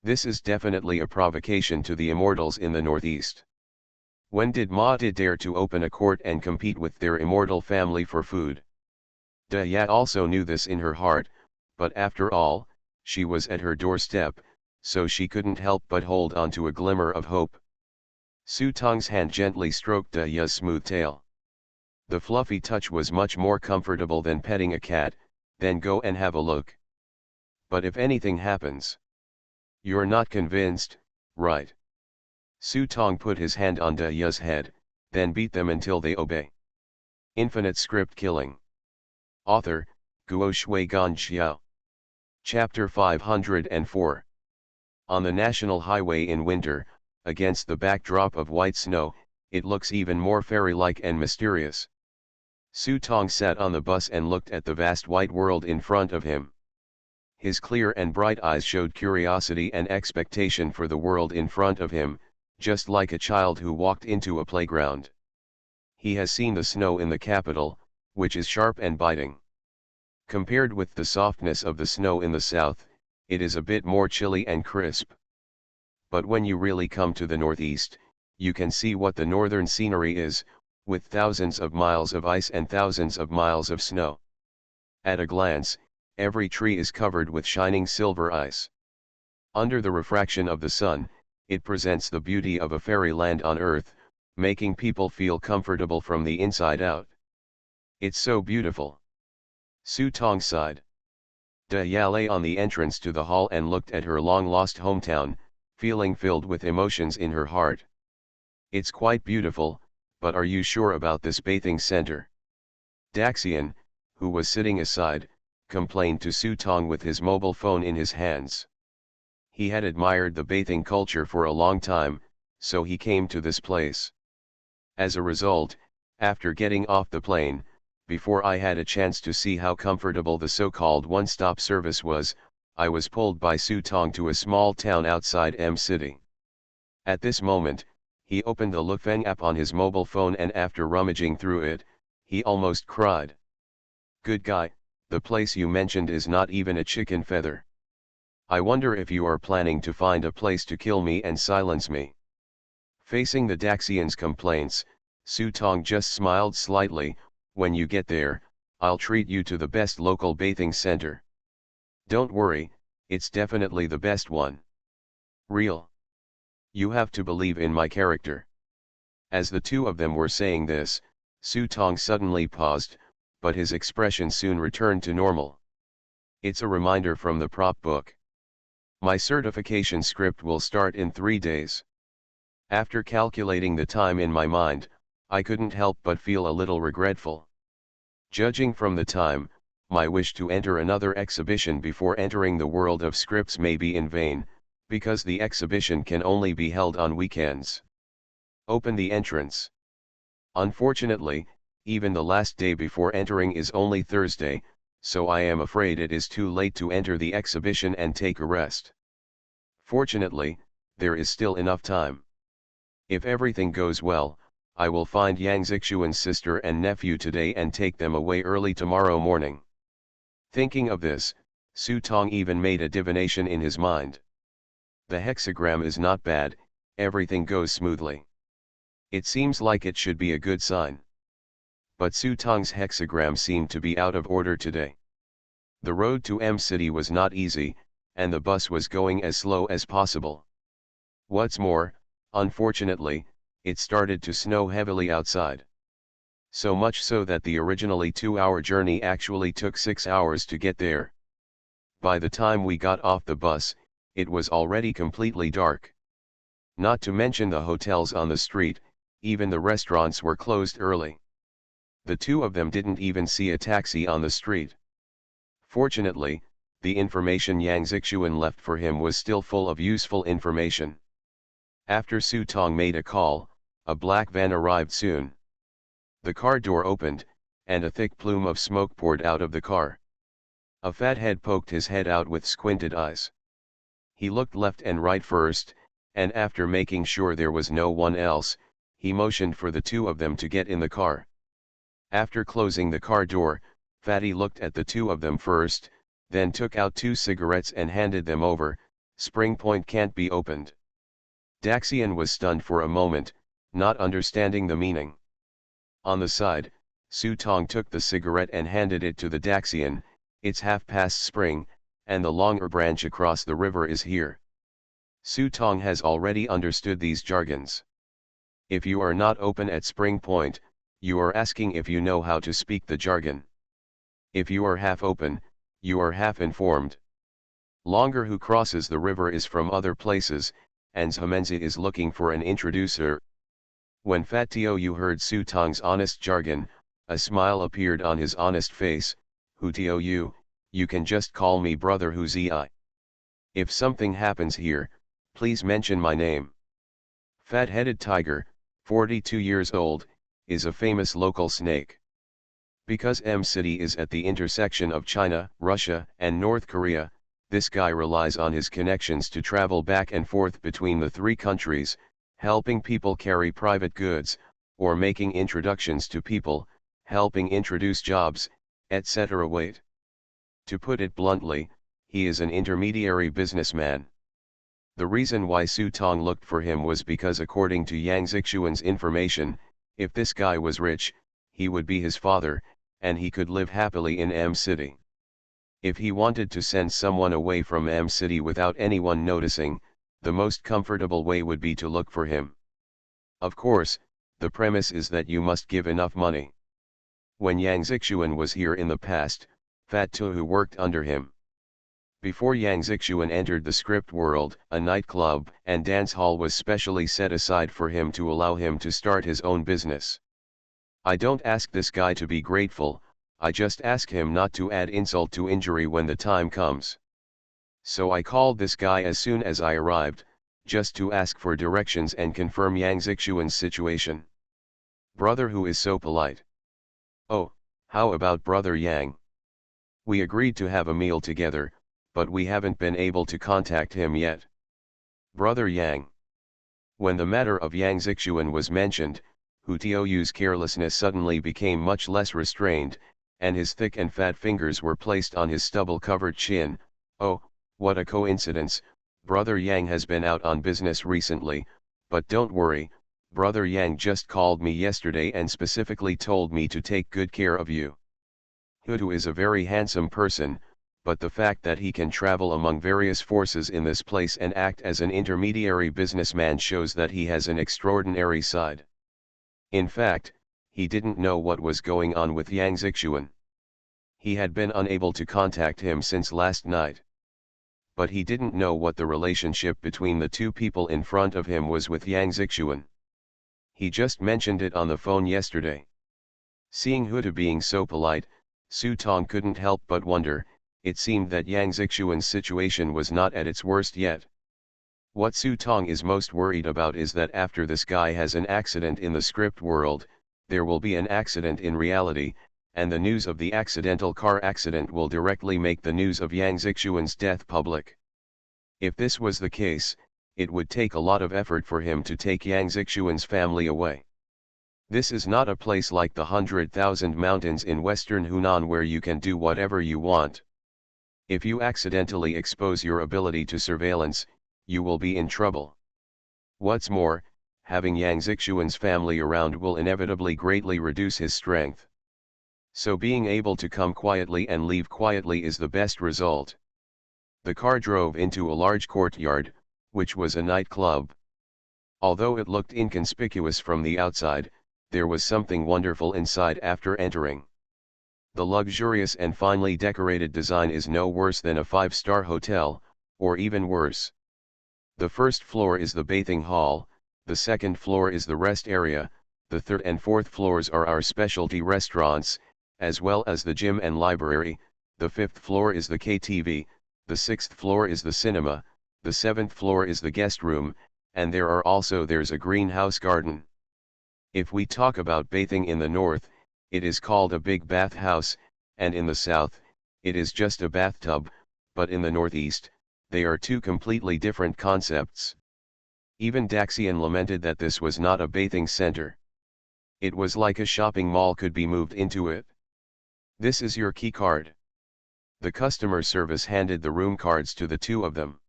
This is definitely a provocation to the immortals in the Northeast. When did Ma De dare to open a court and compete with their immortal family for food? De Ya also knew this in her heart, but after all, she was at her doorstep, so she couldn't help but hold on to a glimmer of hope. Su Tong's hand gently stroked De Ya's smooth tail. The fluffy touch was much more comfortable than petting a cat. Then go and have a look. But if anything happens, you're not convinced, right? Su Tong put his hand on Da Ya's head, then beat them until they obey. Infinite Script Killing. Author, Guo Shui Gan Xiao. Chapter 504. On the national highway in winter, against the backdrop of white snow, it looks even more fairy-like and mysterious. Su Tong sat on the bus and looked at the vast white world in front of him. His clear and bright eyes showed curiosity and expectation for the world in front of him, just like a child who walked into a playground. He has seen the snow in the capital, which is sharp and biting. Compared with the softness of the snow in the south, it is a bit more chilly and crisp. But when you really come to the northeast, you can see what the northern scenery is, with thousands of miles of ice and thousands of miles of snow. At a glance, every tree is covered with shining silver ice. Under the refraction of the sun, it presents the beauty of a fairyland on earth, making people feel comfortable from the inside out. It's so beautiful. Su Tong sighed. Da Ya lay on the entrance to the hall and looked at her long-lost hometown, feeling filled with emotions in her heart. It's quite beautiful, but are you sure about this bathing center? Daxian, who was sitting aside, complained to Su Tong with his mobile phone in his hands. He had admired the bathing culture for a long time, so he came to this place. As a result, after getting off the plane, before I had a chance to see how comfortable the so-called one-stop service was, I was pulled by Su Tong to a small town outside M City. At this moment, he opened the Lufeng app on his mobile phone and after rummaging through it, he almost cried. Good guy, the place you mentioned is not even a chicken feather. I wonder if you are planning to find a place to kill me and silence me. Facing the Daxian's complaints, Su Tong just smiled slightly. When you get there, I'll treat you to the best local bathing center. Don't worry, it's definitely the best one. Real. You have to believe in my character. As the two of them were saying this, Su Tong suddenly paused, but his expression soon returned to normal. It's a reminder from the prop book. My certification script will start in 3 days. After calculating the time in my mind, I couldn't help but feel a little regretful. Judging from the time, my wish to enter another exhibition before entering the world of scripts may be in vain, because the exhibition can only be held on weekends. Open the entrance. Unfortunately, even the last day before entering is only Thursday, so I am afraid it is too late to enter the exhibition and take a rest. Fortunately, there is still enough time. If everything goes well, I will find Yang Zixuan's sister and nephew today and take them away early tomorrow morning. Thinking of this, Su Tong even made a divination in his mind. The hexagram is not bad, everything goes smoothly. It seems like it should be a good sign. But Su Tong's hexagram seemed to be out of order today. The road to M City was not easy, and the bus was going as slow as possible. What's more, unfortunately, it started to snow heavily outside. So much so that the originally 2-hour journey actually took 6 hours to get there. By the time we got off the bus, it was already completely dark. Not to mention the hotels on the street, even the restaurants were closed early. The two of them didn't even see a taxi on the street. Fortunately, the information Yang Zixuan left for him was still full of useful information. After Su Tong made a call, a black van arrived soon. The car door opened, and a thick plume of smoke poured out of the car. A fathead poked his head out with squinted eyes. He looked left and right first, and after making sure there was no one else, he motioned for the two of them to get in the car. After closing the car door, Fatty looked at the two of them first, then took out 2 cigarettes and handed them over. Spring point can't be opened. Daxian was stunned for a moment, not understanding the meaning. On the side, Su Tong took the cigarette and handed it to the Daxian. It's half past spring, and the longer branch across the river is here. Su Tong has already understood these jargons. If you are not open at spring point, you are asking if you know how to speak the jargon. If you are half open, you are half informed. Longer who crosses the river is from other places, and Zhamenzi is looking for an introducer. When Fat Tiu heard Su Tong's honest jargon, a smile appeared on his honest face. Hu Tiu, you can just call me brother Hu Zi. If something happens here, please mention my name. Fat-headed tiger, 42 years old, is a famous local snake. Because M City is at the intersection of China, Russia, and North Korea, this guy relies on his connections to travel back and forth between the three countries, helping people carry private goods, or making introductions to people, helping introduce jobs, etc. Wait. To put it bluntly, he is an intermediary businessman. The reason why Su Tong looked for him was because according to Yang Zixuan's information, if this guy was rich, he would be his father, and he could live happily in M City. If he wanted to send someone away from M City without anyone noticing, the most comfortable way would be to look for him. Of course, the premise is that you must give enough money. When Yang Zixuan was here in the past, Fat Tuhu worked under him. Before Yang Zixuan entered the script world, a nightclub and dance hall was specially set aside for him to allow him to start his own business. I don't ask this guy to be grateful, I just ask him not to add insult to injury when the time comes. So I called this guy as soon as I arrived, just to ask for directions and confirm Yang Zixuan's situation. Brother Hu is so polite. Oh, how about Brother Yang? We agreed to have a meal together, but we haven't been able to contact him yet. Brother Yang. When the matter of Yang Zixuan was mentioned, Hu Tiou's carelessness suddenly became much less restrained, and his thick and fat fingers were placed on his stubble-covered chin. Oh, what a coincidence, Brother Yang has been out on business recently, but don't worry, Brother Yang just called me yesterday and specifically told me to take good care of you. Hutu is a very handsome person, but the fact that he can travel among various forces in this place and act as an intermediary businessman shows that he has an extraordinary side. In fact, he didn't know what was going on with Yang Zixuan. He had been unable to contact him since last night. But he didn't know what the relationship between the two people in front of him was with Yang Zixuan. He just mentioned it on the phone yesterday. Seeing Hutu being so polite, Su Tong couldn't help but wonder. It seemed that Yang Zixuan's situation was not at its worst yet. What Su Tong is most worried about is that after this guy has an accident in the script world, there will be an accident in reality, and the news of the accidental car accident will directly make the news of Yang Zixuan's death public. If this was the case, it would take a lot of effort for him to take Yang Zixuan's family away. This is not a place like the 100,000 mountains in western Hunan where you can do whatever you want. If you accidentally expose your ability to surveillance, you will be in trouble. What's more, having Yang Zixuan's family around will inevitably greatly reduce his strength. So being able to come quietly and leave quietly is the best result. The car drove into a large courtyard, which was a nightclub. Although it looked inconspicuous from the outside, there was something wonderful inside after entering. The luxurious and finely decorated design is no worse than a 5-star hotel, or even worse. The first floor is the bathing hall, the second floor is the rest area, the third and fourth floors are our specialty restaurants, as well as the gym and library, the fifth floor is the KTV, the sixth floor is the cinema, the seventh floor is the guest room, and there's a greenhouse garden. If we talk about bathing in the north, it is called a big bath house, and in the south, it is just a bathtub, but in the northeast, they are two completely different concepts. Even Daxian lamented that this was not a bathing center. It was like a shopping mall could be moved into it. This is your key card. The customer service handed the room cards to the two of them.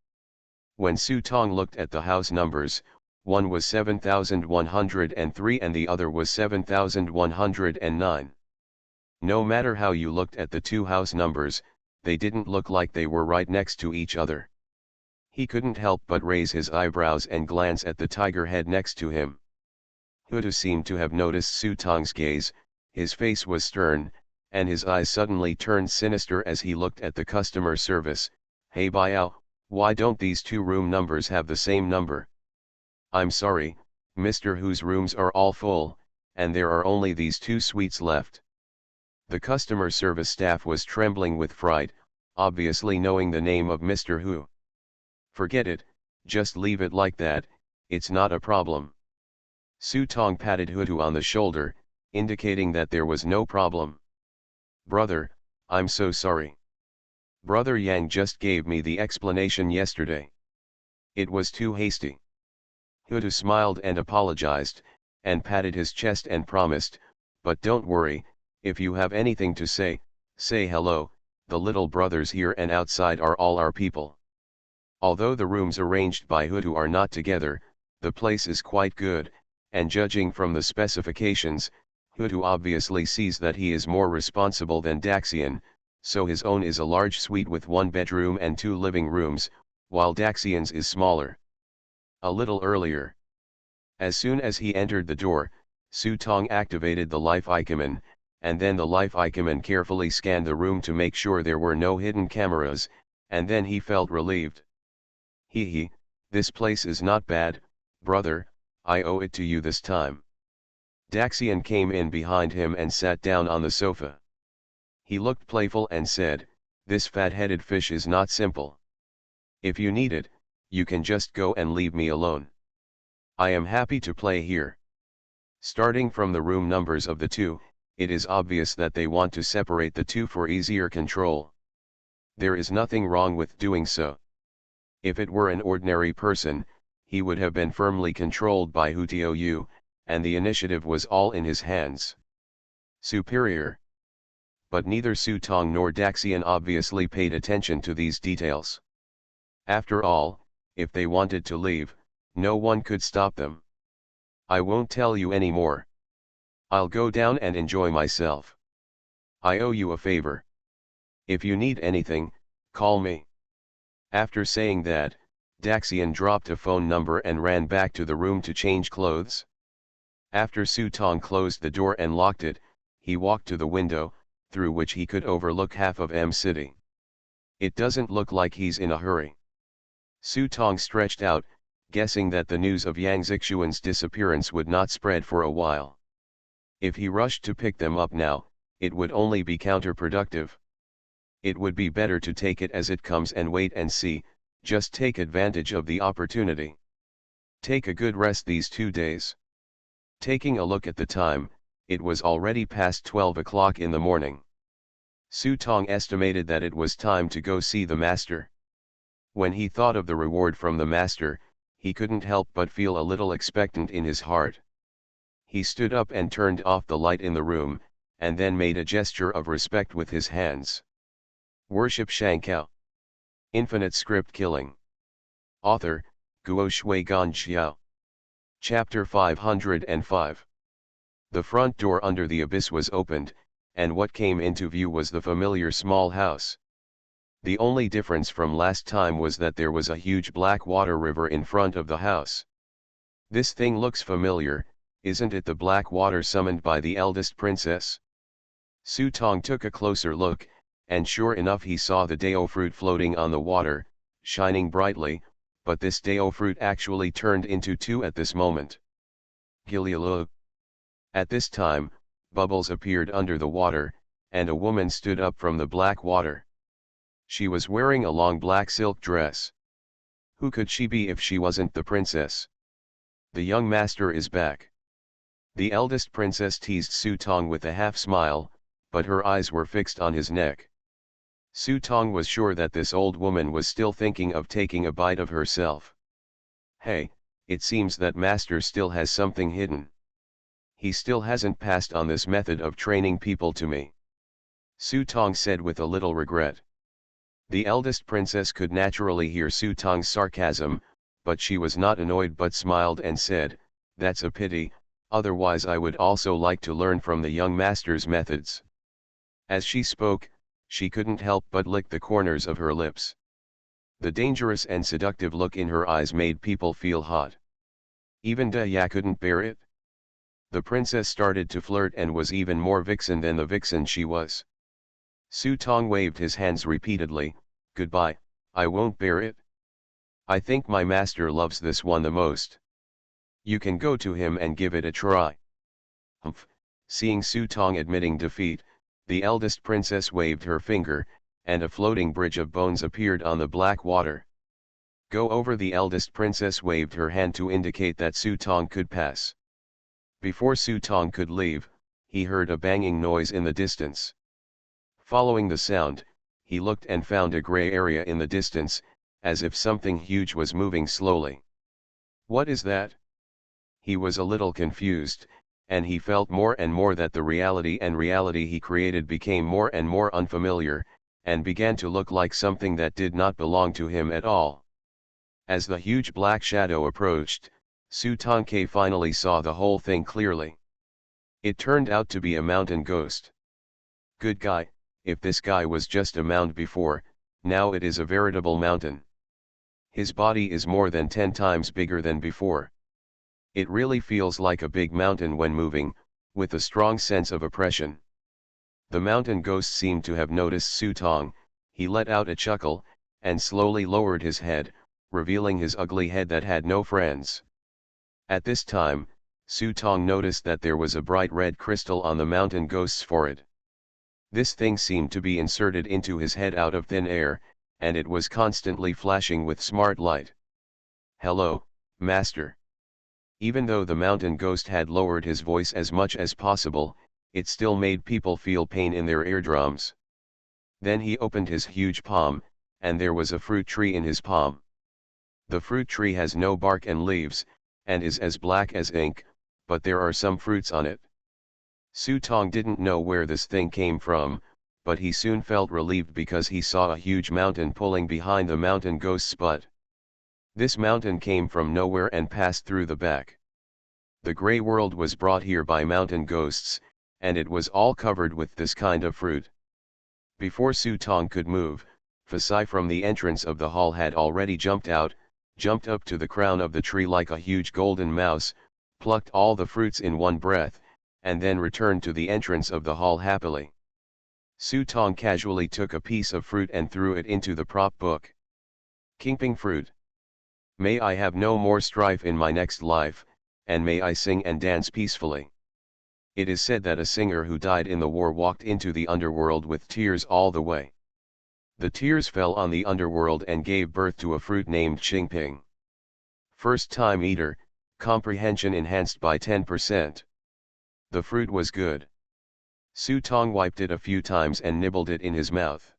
When Su Tong looked at the house numbers, one was 7103 and the other was 7109. No matter how you looked at the two house numbers, they didn't look like they were right next to each other. He couldn't help but raise his eyebrows and glance at the tiger head next to him. Hutu seemed to have noticed Su Tong's gaze, his face was stern, and his eyes suddenly turned sinister as he looked at the customer service. Hey Biao, why don't these two room numbers have the same number? I'm sorry, Mr. Hu's rooms are all full, and there are only these 2 suites left. The customer service staff was trembling with fright, obviously knowing the name of Mr. Hu. Forget it, just leave it like that, it's not a problem. Su Tong patted Hutu on the shoulder, indicating that there was no problem. Brother, I'm so sorry. Brother Yang just gave me the explanation yesterday. It was too hasty. Hutu smiled and apologized, and patted his chest and promised, but don't worry, if you have anything to say, say hello, the little brothers here and outside are all our people. Although the rooms arranged by Hutu are not together, the place is quite good, and judging from the specifications, Hutu obviously sees that he is more responsible than Daxian, so his own is a large suite with 1 bedroom and 2 living rooms, while Daxian's is smaller. A little earlier. As soon as he entered the door, Su Tong activated the life icon, and then the life icon carefully scanned the room to make sure there were no hidden cameras, and then he felt relieved. Hee, this place is not bad, brother, I owe it to you this time. Daxian came in behind him and sat down on the sofa. He looked playful and said, this fat-headed fish is not simple. If you need it, you can just go and leave me alone. I am happy to play here. Starting from the room numbers of the 2, it is obvious that they want to separate the 2 for easier control. There is nothing wrong with doing so. If it were an ordinary person, he would have been firmly controlled by Hutiu, and the initiative was all in his hands. Superior. But neither Su Tong nor Daxian obviously paid attention to these details. After all, if they wanted to leave, no one could stop them. I won't tell you any more. I'll go down and enjoy myself. I owe you a favor. If you need anything, call me. After saying that, Daxian dropped a phone number and ran back to the room to change clothes. After Su Tong closed the door and locked it, he walked to the window, through which he could overlook half of M City. It doesn't look like he's in a hurry. Su Tong stretched out, guessing that the news of Yang Zixuan's disappearance would not spread for a while. If he rushed to pick them up now, it would only be counterproductive. It would be better to take it as it comes and wait and see, just take advantage of the opportunity. Take a good rest these 2 days. Taking a look at the time, it was already past 12 o'clock in the morning. Su Tong estimated that it was time to go see the master. When he thought of the reward from the master, he couldn't help but feel a little expectant in his heart. He stood up and turned off the light in the room, and then made a gesture of respect with his hands. Worship Shankao. Infinite Script Killing. Author, Guo Shui Gan Xiao. Chapter 505. The front door under the abyss was opened, and what came into view was the familiar small house. The only difference from last time was that there was a huge black water river in front of the house. This thing looks familiar, isn't it the black water summoned by the eldest princess? Su Tong took a closer look, and sure enough he saw the Dao fruit floating on the water, shining brightly, but this Dao fruit actually turned into 2 at this moment. Gilialo. At this time, bubbles appeared under the water, and a woman stood up from the black water. She was wearing a long black silk dress. Who could she be if she wasn't the princess? The young master is back. The eldest princess teased Su Tong with a half-smile, but her eyes were fixed on his neck. Su Tong was sure that this old woman was still thinking of taking a bite of herself. Hey, it seems that master still has something hidden. He still hasn't passed on this method of training people to me. Su Tong said with a little regret. The eldest princess could naturally hear Su Tong's sarcasm, but she was not annoyed but smiled and said, that's a pity, otherwise I would also like to learn from the young master's methods. As she spoke, she couldn't help but lick the corners of her lips. The dangerous and seductive look in her eyes made people feel hot. Even Da Ya couldn't bear it. The princess started to flirt and was even more vixen than the vixen she was. Su Tong waved his hands repeatedly, goodbye, I won't bear it. I think my master loves this one the most. You can go to him and give it a try. Humph. Seeing Su Tong admitting defeat, the eldest princess waved her finger, and a floating bridge of bones appeared on the black water. Go over. The eldest princess waved her hand to indicate that Su Tong could pass. Before Su Tong could leave, he heard a banging noise in the distance. Following the sound, he looked and found a gray area in the distance, as if something huge was moving slowly. What is that? He was a little confused, and he felt more and more that the reality he created became more and more unfamiliar, and began to look like something that did not belong to him at all. As the huge black shadow approached, Su Tongke finally saw the whole thing clearly. It turned out to be a mountain ghost. Good guy, if this guy was just a mound before, now it is a veritable mountain. His body is more than 10 times bigger than before. It really feels like a big mountain when moving, with a strong sense of oppression. The mountain ghost seemed to have noticed Su Tong. He let out a chuckle, and slowly lowered his head, revealing his ugly head that had no friends. At this time, Su Tong noticed that there was a bright red crystal on the mountain ghost's forehead. This thing seemed to be inserted into his head out of thin air, and it was constantly flashing with smart light. Hello, Master. Even though the mountain ghost had lowered his voice as much as possible, it still made people feel pain in their eardrums. Then he opened his huge palm, and there was a fruit tree in his palm. The fruit tree has no bark and leaves, and is as black as ink, but there are some fruits on it. Su Tong didn't know where this thing came from, but he soon felt relieved because he saw a huge mountain pulling behind the mountain ghost's butt. This mountain came from nowhere and passed through the back. The gray world was brought here by mountain ghosts, and it was all covered with this kind of fruit. Before Su Tong could move, Fasai from the entrance of the hall had already jumped out, jumped up to the crown of the tree like a huge golden mouse, plucked all the fruits in one breath, and then returned to the entrance of the hall happily. Su Tong casually took a piece of fruit and threw it into the prop book. Kingping fruit. May I have no more strife in my next life, and may I sing and dance peacefully. It is said that a singer who died in the war walked into the underworld with tears all the way. The tears fell on the underworld and gave birth to a fruit named Qingping. First time eater, comprehension enhanced by 10%. The fruit was good. Su Tong wiped it a few times and nibbled it in his mouth.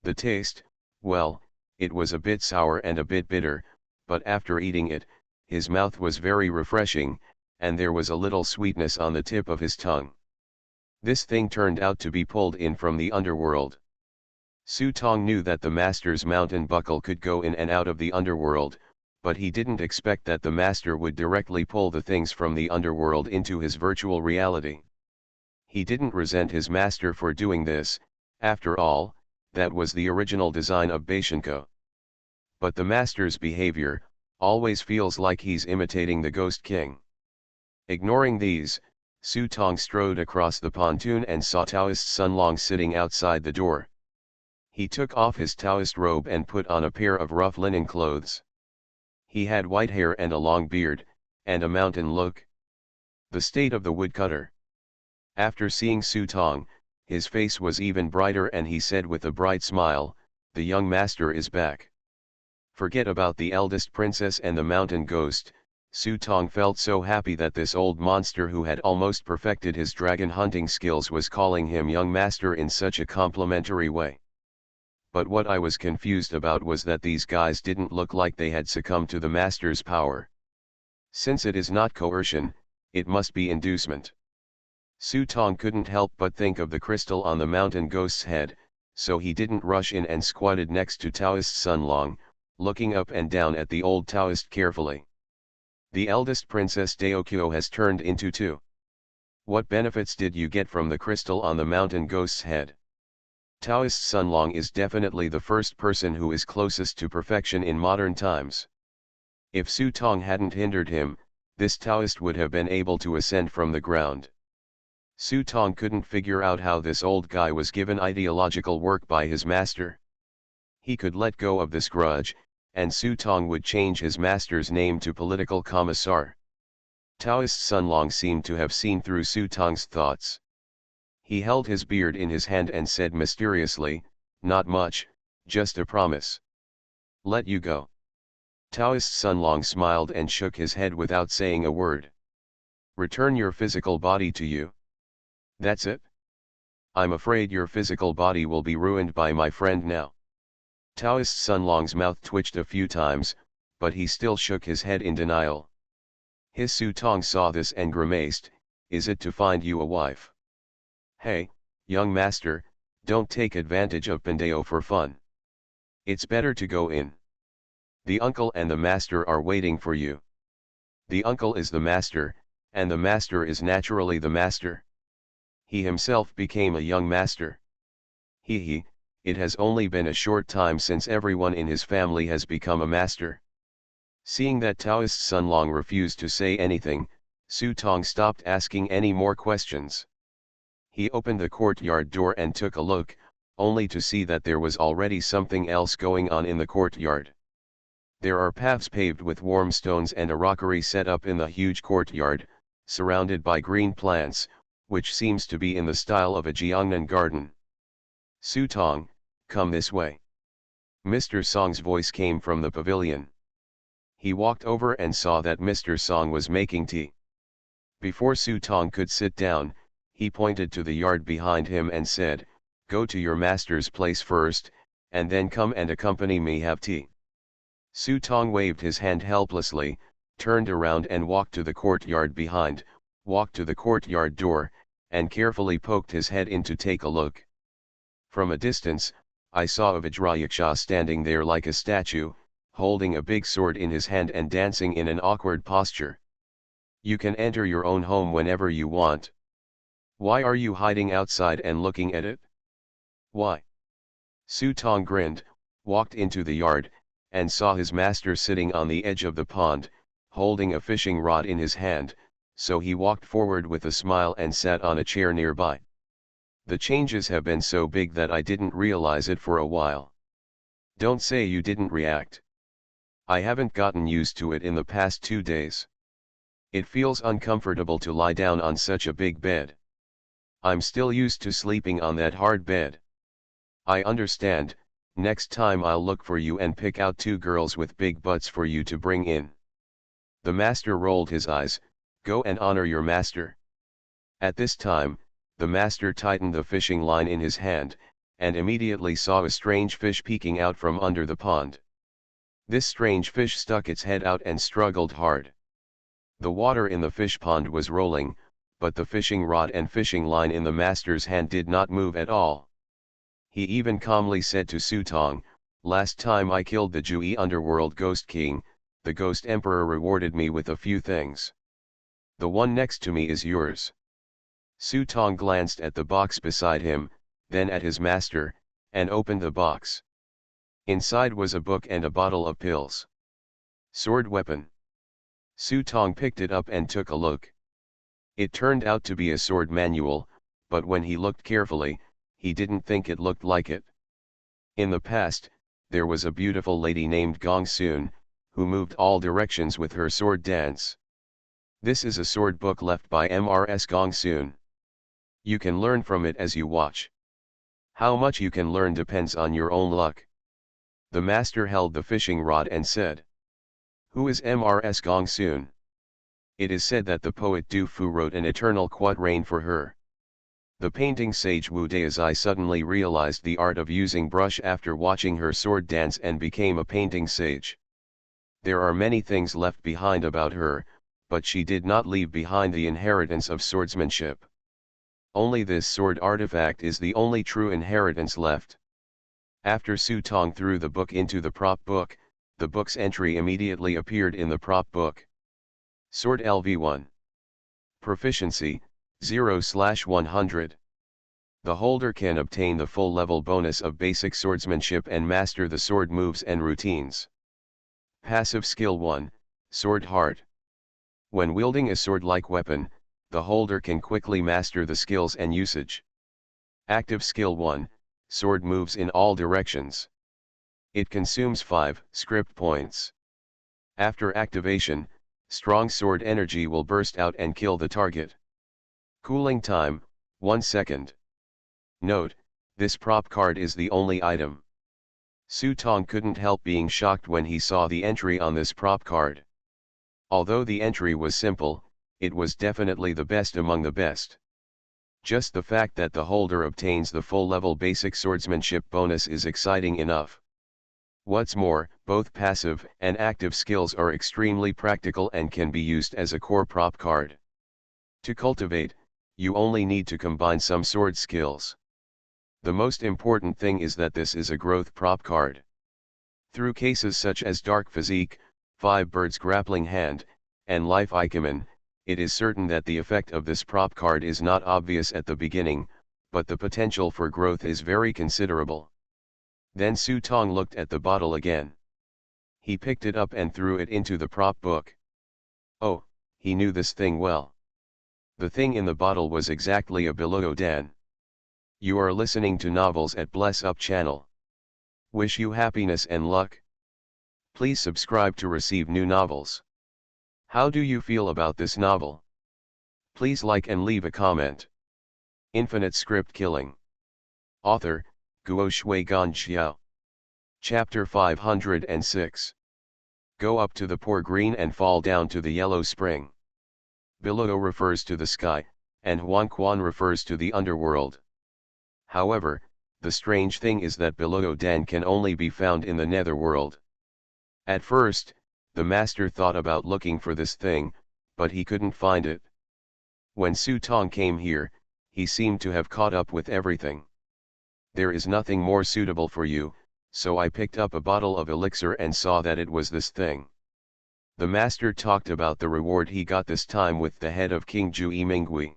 The taste, well, it was a bit sour and a bit bitter, but after eating it, his mouth was very refreshing, and there was a little sweetness on the tip of his tongue. This thing turned out to be pulled in from the underworld. Su Tong knew that the master's mountain buckle could go in and out of the underworld, but he didn't expect that the master would directly pull the things from the underworld into his virtual reality. He didn't resent his master for doing this, after all, that was the original design of Beishinko. But the master's behavior always feels like he's imitating the Ghost King. Ignoring these, Su Tong strode across the pontoon and saw Taoist Sun Long sitting outside the door. He took off his Taoist robe and put on a pair of rough linen clothes. He had white hair and a long beard, and a mountain look. The state of the woodcutter. After seeing Su Tong, his face was even brighter and he said with a bright smile, "The young master is back." Forget about the eldest princess and the mountain ghost. Su Tong felt so happy that this old monster who had almost perfected his dragon hunting skills was calling him young master in such a complimentary way. But what I was confused about was that these guys didn't look like they had succumbed to the master's power. Since it is not coercion, it must be inducement. Su Tong couldn't help but think of the crystal on the mountain ghost's head, so he didn't rush in and squatted next to Taoist Sun Long, looking up and down at the old Taoist carefully. The eldest princess Daokyo has turned into two. What benefits did you get from the crystal on the mountain ghost's head? Taoist Sun Long is definitely the first person who is closest to perfection in modern times. If Su Tong hadn't hindered him, this Taoist would have been able to ascend from the ground. Su Tong couldn't figure out how this old guy was given ideological work by his master. He could let go of this grudge, and Su Tong would change his master's name to political commissar. Taoist Sunlong seemed to have seen through Su Tong's thoughts. He held his beard in his hand and said mysteriously, "Not much, just a promise. Let you go." Taoist Sunlong smiled and shook his head without saying a word. "Return your physical body to you. That's it? I'm afraid your physical body will be ruined by my friend now." Taoist Sunlong's mouth twitched a few times, but he still shook his head in denial. His Su Tong saw this and grimaced, "Is it to find you a wife? Hey, young master, don't take advantage of Pandeo for fun. It's better to go in. The uncle and the master are waiting for you. The uncle is the master, and the master is naturally the master. He himself became a young master. It has only been a short time since everyone in his family has become a master." Seeing that Taoist Sunlong refused to say anything, Su Tong stopped asking any more questions. He opened the courtyard door and took a look, only to see that there was already something else going on in the courtyard. There are paths paved with warm stones and a rockery set up in the huge courtyard, surrounded by green plants, which seems to be in the style of a Jiangnan garden. "Su Tong, come this way." Mr. Song's voice came from the pavilion. He walked over and saw that Mr. Song was making tea. Before Su Tong could sit down, he pointed to the yard behind him and said, "Go to your master's place first, and then come and accompany me have tea." Su Tong waved his hand helplessly, turned around and walked to the courtyard behind, walked to the courtyard door, and carefully poked his head in to take a look. From a distance, I saw a Vajrayaksha standing there like a statue, holding a big sword in his hand and dancing in an awkward posture. "You can enter your own home whenever you want. Why are you hiding outside and looking at it?" "Why?" Su Tong grinned, walked into the yard, and saw his master sitting on the edge of the pond, holding a fishing rod in his hand, so he walked forward with a smile and sat on a chair nearby. "The changes have been so big that I didn't realize it for a while." "Don't say you didn't react. I haven't gotten used to it in the past 2 days. It feels uncomfortable to lie down on such a big bed. I'm still used to sleeping on that hard bed." "I understand, next time I'll look for you and pick out 2 girls with big butts for you to bring in." The master rolled his eyes, "Go and honor your master." At this time, the master tightened the fishing line in his hand, and immediately saw a strange fish peeking out from under the pond. This strange fish stuck its head out and struggled hard. The water in the fish pond was rolling, but the fishing rod and fishing line in the master's hand did not move at all. He even calmly said to Su Tong, "Last time I killed the Jui underworld ghost king, the ghost emperor rewarded me with a few things. The one next to me is yours." Su Tong glanced at the box beside him, then at his master, and opened the box. Inside was a book and a bottle of pills. "Sword weapon." Su Tong picked it up and took a look. It turned out to be a sword manual, but when he looked carefully, he didn't think it looked like it. In the past, there was a beautiful lady named Gong Soon, who moved all directions with her sword dance. This is a sword book left by Ms. Gong Soon. You can learn from it as you watch. How much you can learn depends on your own luck. The master held the fishing rod and said, "Who is Ms. Gong Soon?" It is said that the poet Du Fu wrote an eternal quatrain for her. The painting sage Wu Daizai suddenly realized the art of using brush after watching her sword dance and became a painting sage. There are many things left behind about her, but she did not leave behind the inheritance of swordsmanship. Only this sword artifact is the only true inheritance left. After Su Tong threw the book into the prop book, the book's entry immediately appeared in the prop book. Sword LV1. Proficiency, 0/100. The holder can obtain the full level bonus of basic swordsmanship and master the sword moves and routines. Passive skill 1, Sword Heart. When wielding a sword-like weapon, the holder can quickly master the skills and usage. Active skill 1, Sword moves in all directions. It consumes 5 script points. After activation, Strong sword energy will burst out and kill the target. Cooling time, 1 second. Note, this prop card is the only item. Su Tong couldn't help being shocked when he saw the entry on this prop card. Although the entry was simple, it was definitely the best among the best. Just the fact that the holder obtains the full level basic swordsmanship bonus is exciting enough. What's more, both passive and active skills are extremely practical and can be used as a core prop card. To cultivate, you only need to combine some sword skills. The most important thing is that this is a growth prop card. Through cases such as Dark Physique, 5 Birds Grappling Hand, and Life Ikemen, it is certain that the effect of this prop card is not obvious at the beginning, but the potential for growth is very considerable. Then Su Tong looked at the bottle again. He picked it up and threw it into the prop book. Oh, he knew this thing well. The thing in the bottle was exactly a Bilodo Dan. You are listening to Novels at Bless Up channel. Wish you happiness and luck. Please subscribe to receive new novels. How do you feel about this novel? Please like and leave a comment. Infinite Script Killing. Author, Guo Shui Gan Xiao. Chapter 506. Go up to the poor green and fall down to the yellow spring. Bilodo refers to the sky, and Huan Quan refers to the underworld. However, the strange thing is that Bilodo Dan can only be found in the netherworld. At first, the master thought about looking for this thing, but he couldn't find it. When Su Tong came here, he seemed to have caught up with everything. There is nothing more suitable for you, so I picked up a bottle of elixir and saw that it was this thing. The master talked about the reward he got this time with the head of King Ju Mingui.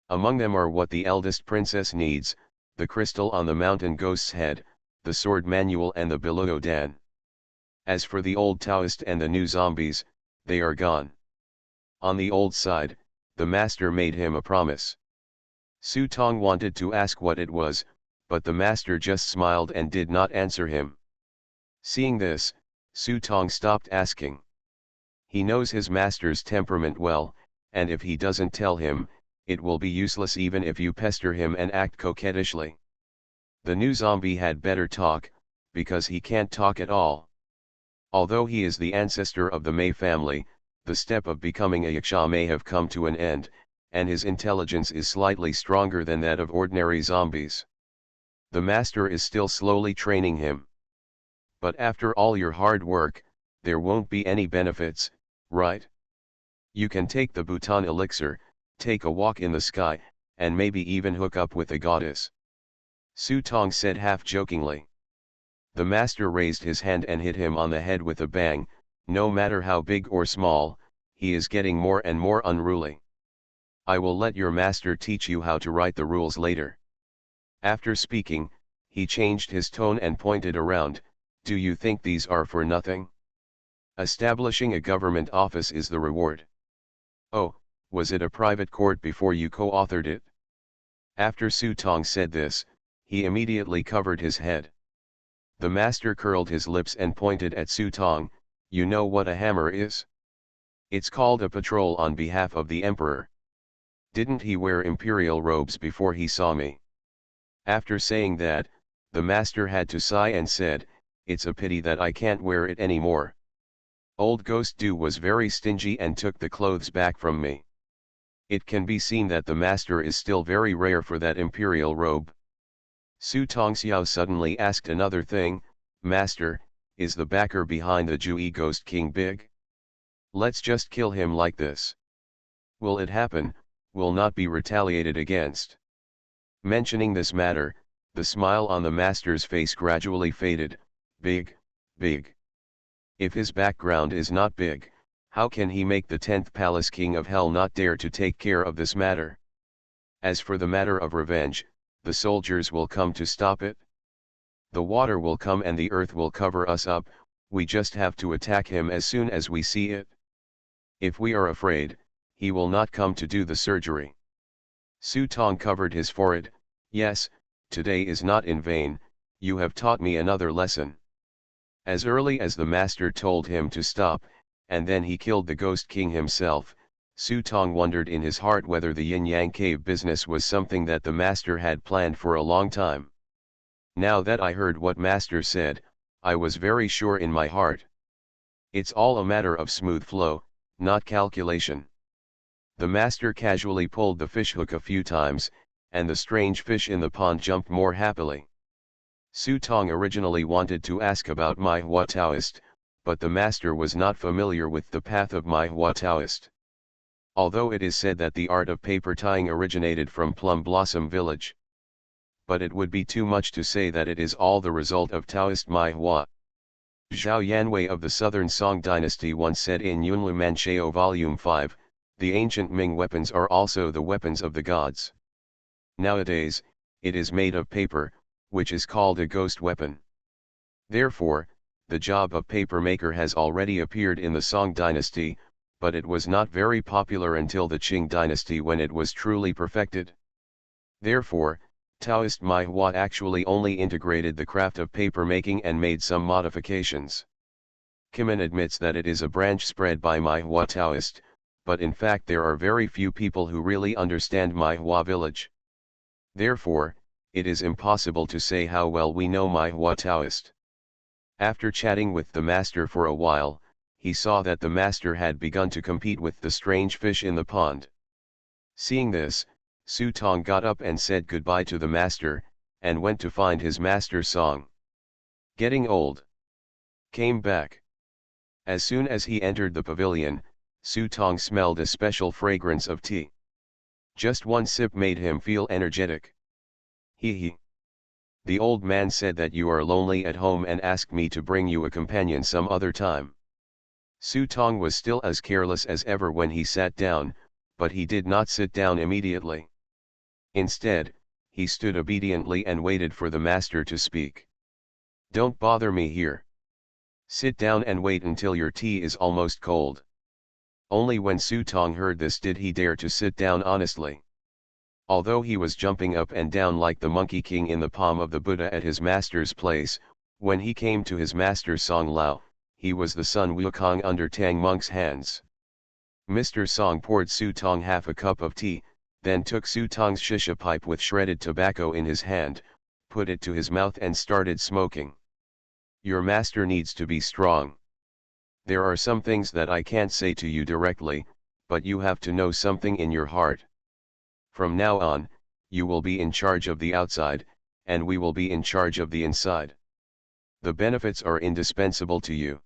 Among them are what the eldest princess needs, the crystal on the mountain ghost's head, the sword manual and the Bilodo Dan. As for the old Taoist and the new zombies, they are gone. On the old side, the master made him a promise. Su Tong wanted to ask what it was, but the master just smiled and did not answer him. Seeing this, Su Tong stopped asking. He knows his master's temperament well, and if he doesn't tell him, it will be useless even if you pester him and act coquettishly. The new zombie had better talk, because he can't talk at all. Although he is the ancestor of the Mei family, the step of becoming a yaksha may have come to an end, and his intelligence is slightly stronger than that of ordinary zombies. The master is still slowly training him. But after all your hard work, there won't be any benefits, right? You can take the Bhutan elixir, take a walk in the sky, and maybe even hook up with a goddess. Su Tong said half-jokingly. The master raised his hand and hit him on the head with a bang. No matter how big or small, he is getting more and more unruly. I will let your master teach you how to write the rules later. After speaking, he changed his tone and pointed around. Do you think these are for nothing? Establishing a government office is the reward. Oh, was it a private court before you co-authored it? After Su Tong said this, he immediately covered his head. The master curled his lips and pointed at Su Tong. You know what a hammer is? It's called a patrol on behalf of the emperor. Didn't he wear imperial robes before he saw me? After saying that, the master had to sigh and said, it's a pity that I can't wear it anymore. Old Ghost Du was very stingy and took the clothes back from me. It can be seen that the master is still very rare for that imperial robe. Su Tongxiao suddenly asked another thing. Master, is the backer behind the Jui Ghost King big? Let's just kill him like this. Will it happen? Will not be retaliated against? Mentioning this matter, the smile on the master's face gradually faded. Big, big. If his background is not big, how can he make the 10th Palace King of Hell not dare to take care of this matter? As for the matter of revenge, the soldiers will come to stop it. The water will come and the earth will cover us up, we just have to attack him as soon as we see it. If we are afraid, he will not come to do the surgery. Su Tong covered his forehead. Yes, today is not in vain, you have taught me another lesson. As early as the master told him to stop, and then he killed the Ghost King himself. Su Tong wondered in his heart whether the yin-yang cave business was something that the master had planned for a long time. Now that I heard what master said, I was very sure in my heart. It's all a matter of smooth flow, not calculation. The master casually pulled the fishhook a few times, and the strange fish in the pond jumped more happily. Su Tong originally wanted to ask about Mai Hua Taoist, but the master was not familiar with the path of Mai Hua Taoist. Although it is said that the art of paper tying originated from Plum Blossom Village. But it would be too much to say that it is all the result of Taoist Mai Hua. Zhao Yanwei of the Southern Song Dynasty once said in UnlimitedFlow Volume 5, the ancient Ming weapons are also the weapons of the gods. Nowadays, it is made of paper, which is called a ghost weapon. Therefore, the job of paper maker has already appeared in the Song Dynasty, but it was not very popular until the Qing Dynasty when it was truly perfected. Therefore, Taoist Mai Hua actually only integrated the craft of paper making and made some modifications. Kimen admits that it is a branch spread by Mai Hua Taoist, but in fact there are very few people who really understand Mai Hua village. Therefore, it is impossible to say how well we know Mai Hua Taoist. After chatting with the master for a while, he saw that the master had begun to compete with the strange fish in the pond. Seeing this, Su Tong got up and said goodbye to the master, and went to find his master's song. Getting old. Came back. As soon as he entered the pavilion, Su Tong smelled a special fragrance of tea. Just one sip made him feel energetic. He. The old man said that you are lonely at home and asked me to bring you a companion some other time. Su Tong was still as careless as ever when he sat down, but he did not sit down immediately. Instead, he stood obediently and waited for the master to speak. Don't bother me here. Sit down and wait until your tea is almost cold. Only when Su Tong heard this did he dare to sit down honestly. Although he was jumping up and down like the Monkey King in the palm of the Buddha at his master's place, when he came to his master Song Lao, he was the Sun Wukong under Tang Monk's hands. Mr. Song poured Su Tong half a cup of tea, then took Su Tong's shisha pipe with shredded tobacco in his hand, put it to his mouth and started smoking. Your master needs to be strong. There are some things that I can't say to you directly, but you have to know something in your heart. From now on, you will be in charge of the outside, and we will be in charge of the inside. The benefits are indispensable to you.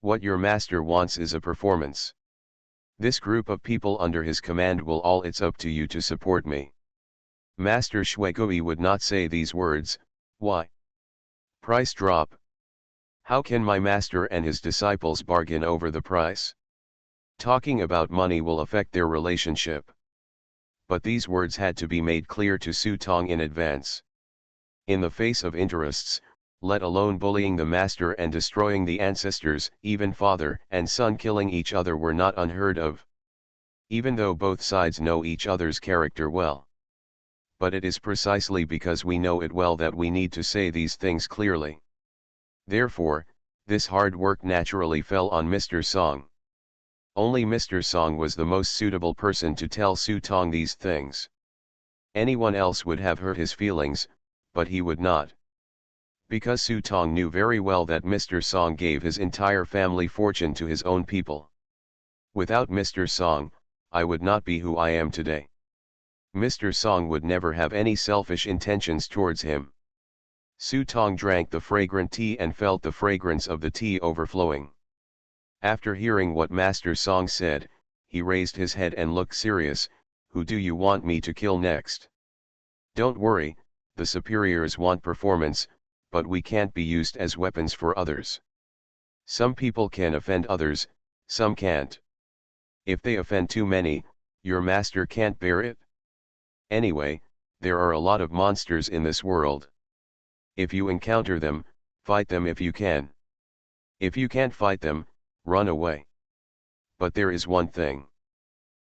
What your master wants is a performance. This group of people under his command will all it's up to you to support me. Master Shuigui would not say these words. Why? Price drop. How can my master and his disciples bargain over the price? Talking about money will affect their relationship. But these words had to be made clear to Su Tong in advance. In the face of interests, let alone bullying the master and destroying the ancestors, even father and son killing each other were not unheard of. Even though both sides know each other's character well. But it is precisely because we know it well that we need to say these things clearly. Therefore, this hard work naturally fell on Mr. Song. Only Mr. Song was the most suitable person to tell Su Tong these things. Anyone else would have hurt his feelings, but he would not. Because Su Tong knew very well that Mr. Song gave his entire family fortune to his own people. Without Mr. Song, I would not be who I am today. Mr. Song would never have any selfish intentions towards him. Su Tong drank the fragrant tea and felt the fragrance of the tea overflowing. After hearing what Master Song said, he raised his head and looked serious. Who do you want me to kill next? Don't worry, the superiors want performance, but we can't be used as weapons for others. Some people can offend others, some can't. If they offend too many, your master can't bear it. Anyway, there are a lot of monsters in this world. If you encounter them, fight them if you can. If you can't fight them, run away. But there is one thing.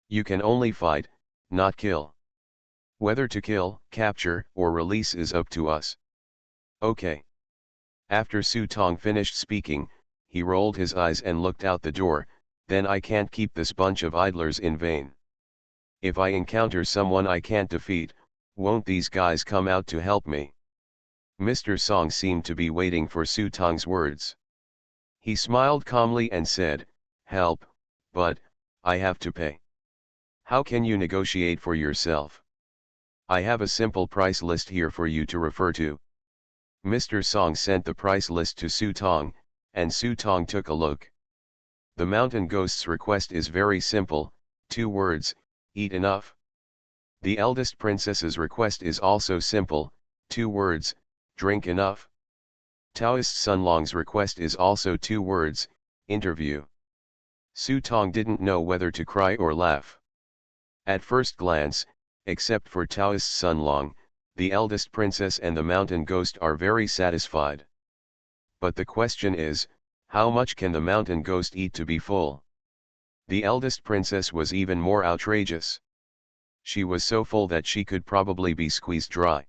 You can only fight, not kill. Whether to kill, capture, or release is up to us. Okay. After Su Tong finished speaking, He rolled his eyes and looked out the door. Then I can't keep this bunch of idlers in vain. If I encounter someone I can't defeat, won't these guys come out to help me? Mr. Song seemed to be waiting for Su Tong's words. He smiled calmly and said, "Help, but I have to pay." "How can you negotiate for yourself?" "I have a simple price list here for you to refer to." Mr. Song sent the price list to Su Tong, and Su Tong took a look. The mountain ghost's request is very simple, 2 words, eat enough. The eldest princess's request is also simple, 2 words, drink enough. Taoist Sun Long's request is also 2 words, interview. Su Tong didn't know whether to cry or laugh. At first glance, except for Taoist Sun Long, the eldest princess and the mountain ghost are very satisfied. But the question is, how much can the mountain ghost eat to be full? The eldest princess was even more outrageous. She was so full that she could probably be squeezed dry.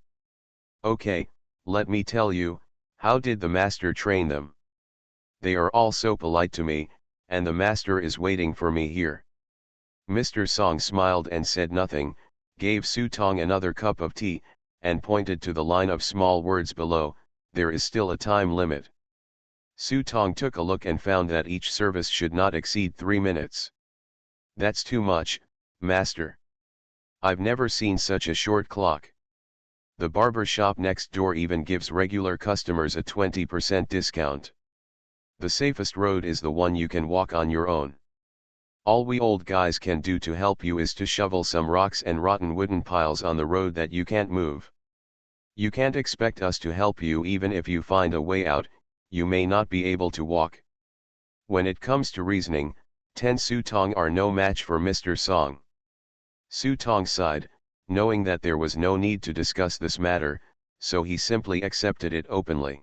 "Okay, let me tell you, how did the master train them? They are all so polite to me, and the master is waiting for me here." Mr. Song smiled and said nothing, gave Su Tong another cup of tea, and pointed to the line of small words below, "There is still a time limit." Su Tong took a look and found that each service should not exceed 3 minutes. "That's too much, master. I've never seen such a short clock. The barber shop next door even gives regular customers a 20% discount. The safest road is the one you can walk on your own. All we old guys can do to help you is to shovel some rocks and rotten wooden piles on the road that you can't move. You can't expect us to help you even if you find a way out. You may not be able to walk." When it comes to reasoning, 10 Su Tong are no match for Mr. Song. Su Tong sighed, knowing that there was no need to discuss this matter, so he simply accepted it openly.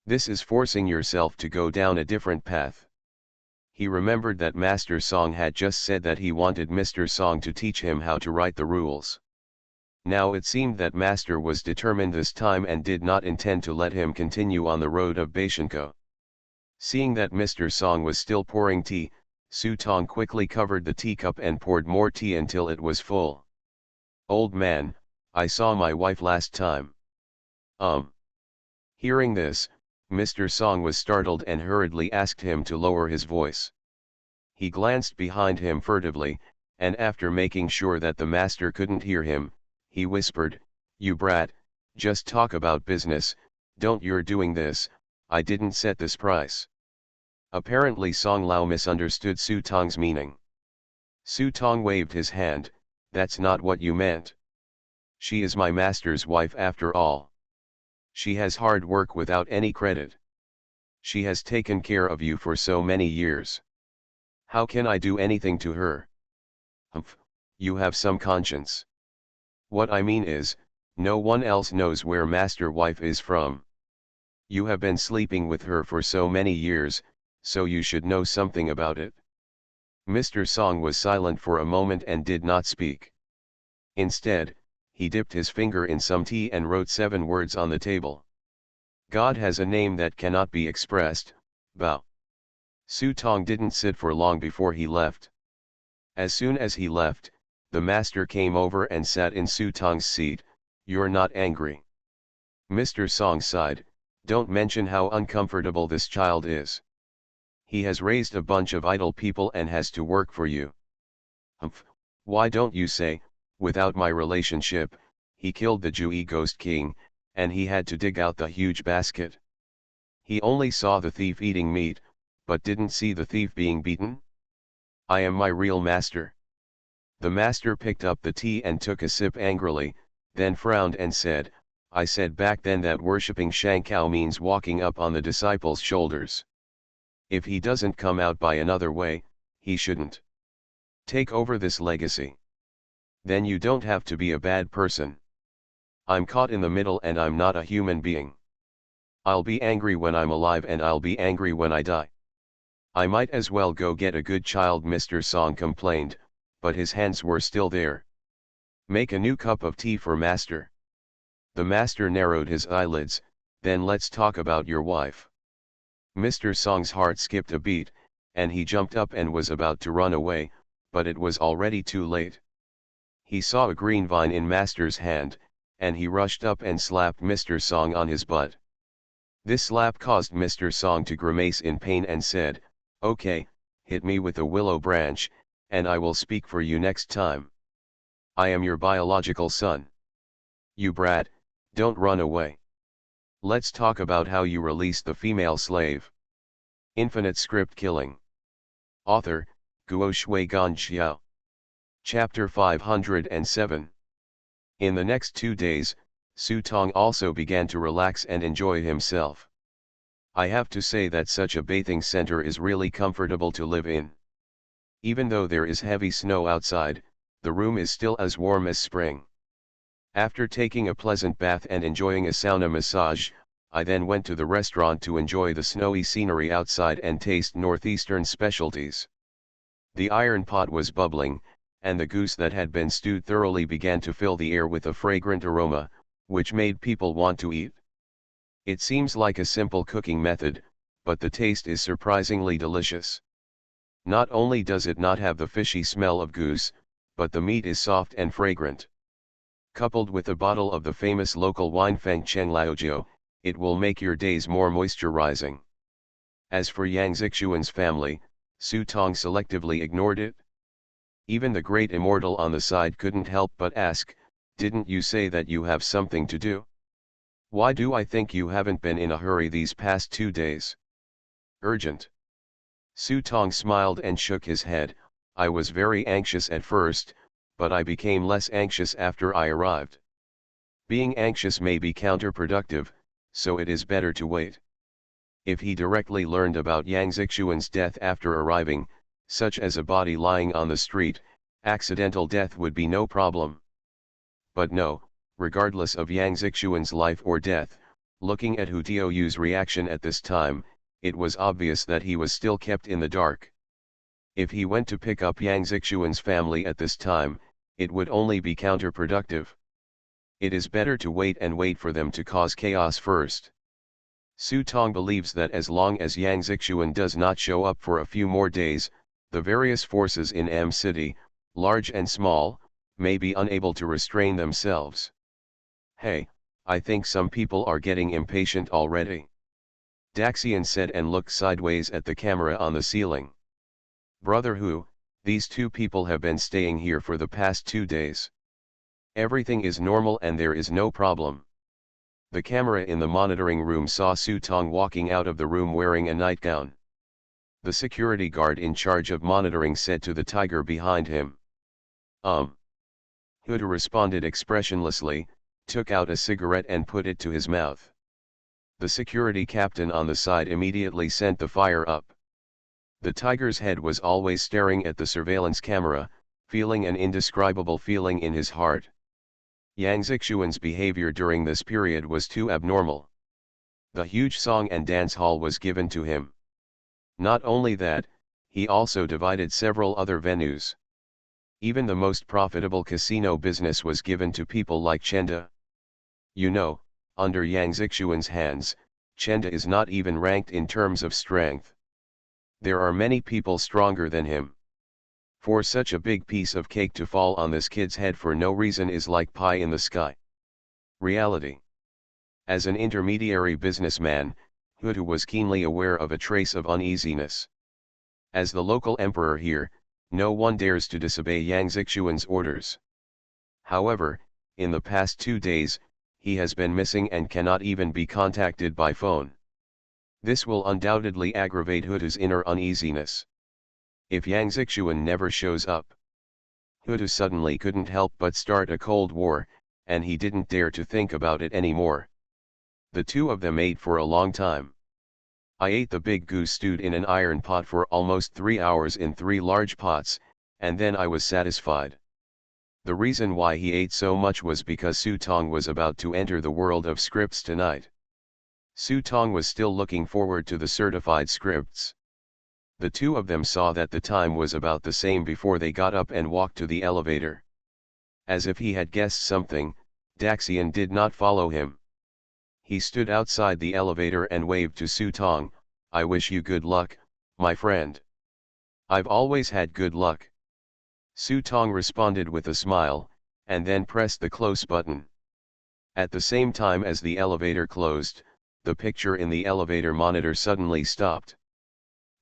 "This is forcing yourself to go down a different path." He remembered that Master Song had just said that he wanted Mr. Song to teach him how to write the rules. Now it seemed that Master was determined this time and did not intend to let him continue on the road of Beishinko. Seeing that Mr. Song was still pouring tea, Su Tong quickly covered the teacup and poured more tea until it was full. "Old man, I saw my wife last time." Hearing this, Mr. Song was startled and hurriedly asked him to lower his voice. He glanced behind him furtively, and after making sure that the master couldn't hear him, he whispered, "You brat, just talk about business, don't you're doing this, I didn't set this price." Apparently Song Lao misunderstood Su Tong's meaning. Su Tong waved his hand, "That's not what you meant. She is my master's wife after all. She has hard work without any credit. She has taken care of you for so many years. How can I do anything to her?" "Humph, you have some conscience. What I mean is, no one else knows where master wife is from. You have been sleeping with her for so many years, so you should know something about it." Mr. Song was silent for a moment and did not speak. Instead, he dipped his finger in some tea and wrote 7 words on the table. "God has a name that cannot be expressed, Bao." Su Tong didn't sit for long before he left. As soon as he left, the master came over and sat in Su Tong's seat. "You're not angry?" Mr. Song sighed, "Don't mention how uncomfortable this child is. He has raised a bunch of idle people and has to work for you." "Humph, why don't you say, without my relationship, he killed the Jui Ghost King, and he had to dig out the huge basket. He only saw the thief eating meat, but didn't see the thief being beaten? I am my real master." The master picked up the tea and took a sip angrily, then frowned and said, "I said back then that worshipping Shankao means walking up on the disciples' shoulders. If he doesn't come out by another way, he shouldn't take over this legacy. Then you don't have to be a bad person. I'm caught in the middle and I'm not a human being. I'll be angry when I'm alive and I'll be angry when I die. I might as well go get a good child." Mr. Song complained, but his hands were still there. "Make a new cup of tea for master." The master narrowed his eyelids, "Then let's talk about your wife. Mr. Song's heart skipped a beat, and he jumped up and was about to run away, but it was already too late. He saw a green vine in Master's hand, and he rushed up and slapped Mr. Song on his butt. This slap caused Mr. Song to grimace in pain and said, "Okay, hit me with a willow branch, and I will speak for you next time. I am your biological son. You brat, don't run away. Let's talk about how you released the female slave." Infinite Script Killing. Author, Guo Shuigan Xiao. Chapter 507. In the next 2 days, Su Tong also began to relax and enjoy himself. I have to say that such a bathing center is really comfortable to live in. Even though there is heavy snow outside, the room is still as warm as spring. After taking a pleasant bath and enjoying a sauna massage, I then went to the restaurant to enjoy the snowy scenery outside and taste northeastern specialties. The iron pot was bubbling, and the goose that had been stewed thoroughly began to fill the air with a fragrant aroma, which made people want to eat. It seems like a simple cooking method, but the taste is surprisingly delicious. Not only does it not have the fishy smell of goose, but the meat is soft and fragrant. Coupled with a bottle of the famous local wine Feng Cheng Laojiu, it will make your days more moisturizing. As for Yang Zixuan's family, Su Tong selectively ignored it. Even the great immortal on the side couldn't help but ask, "Didn't you say that you have something to do? Why do I think you haven't been in a hurry these past 2 days? Urgent." Su Tong smiled and shook his head. "I was very anxious at first, but I became less anxious after I arrived. Being anxious may be counterproductive, so it is better to wait." If he directly learned about Yang Zixuan's death after arriving, such as a body lying on the street, accidental death would be no problem. But no, regardless of Yang Zixuan's life or death, looking at Hu Tiaoyu's reaction at this time, it was obvious that he was still kept in the dark. If he went to pick up Yang Zixuan's family at this time, it would only be counterproductive. It is better to wait and wait for them to cause chaos first. Su Tong believes that as long as Yang Zixuan does not show up for a few more days, the various forces in M City, large and small, may be unable to restrain themselves. "Hey, I think some people are getting impatient already," Daxian said and looked sideways at the camera on the ceiling. "Brother Hu, these 2 people have been staying here for the past 2 days. Everything is normal and there is no problem." The camera in the monitoring room saw Su Tong walking out of the room wearing a nightgown. The security guard in charge of monitoring said to the tiger behind him. Huda responded expressionlessly, took out a cigarette and put it to his mouth. The security captain on the side immediately sent the fire up. The tiger's head was always staring at the surveillance camera, feeling an indescribable feeling in his heart. Yang Zixuan's behavior during this period was too abnormal. The huge song and dance hall was given to him. Not only that, he also divided several other venues. Even the most profitable casino business was given to people like Chenda. You know, under Yang Zixuan's hands, Chenda is not even ranked in terms of strength. There are many people stronger than him. For such a big piece of cake to fall on this kid's head for no reason is like pie in the sky. Reality. As an intermediary businessman, Hutu was keenly aware of a trace of uneasiness. As the local emperor here, no one dares to disobey Yang Zixuan's orders. However, in the past 2 days, he has been missing and cannot even be contacted by phone. This will undoubtedly aggravate Hutu's inner uneasiness. If Yang Zixuan never shows up, Hutu suddenly couldn't help but start a cold war, and he didn't dare to think about it anymore. The 2 of them ate for a long time. I ate the big goose stewed in an iron pot for almost 3 hours in 3 large pots, and then I was satisfied. The reason why he ate so much was because Su Tong was about to enter the world of scripts tonight. Su Tong was still looking forward to the certified scripts. The 2 of them saw that the time was about the same before they got up and walked to the elevator. As if he had guessed something, Daxian did not follow him. He stood outside the elevator and waved to Su Tong, I wish you good luck, my friend. I've always had good luck. Su Tong responded with a smile, and then pressed the close button. At the same time as the elevator closed, the picture in the elevator monitor suddenly stopped.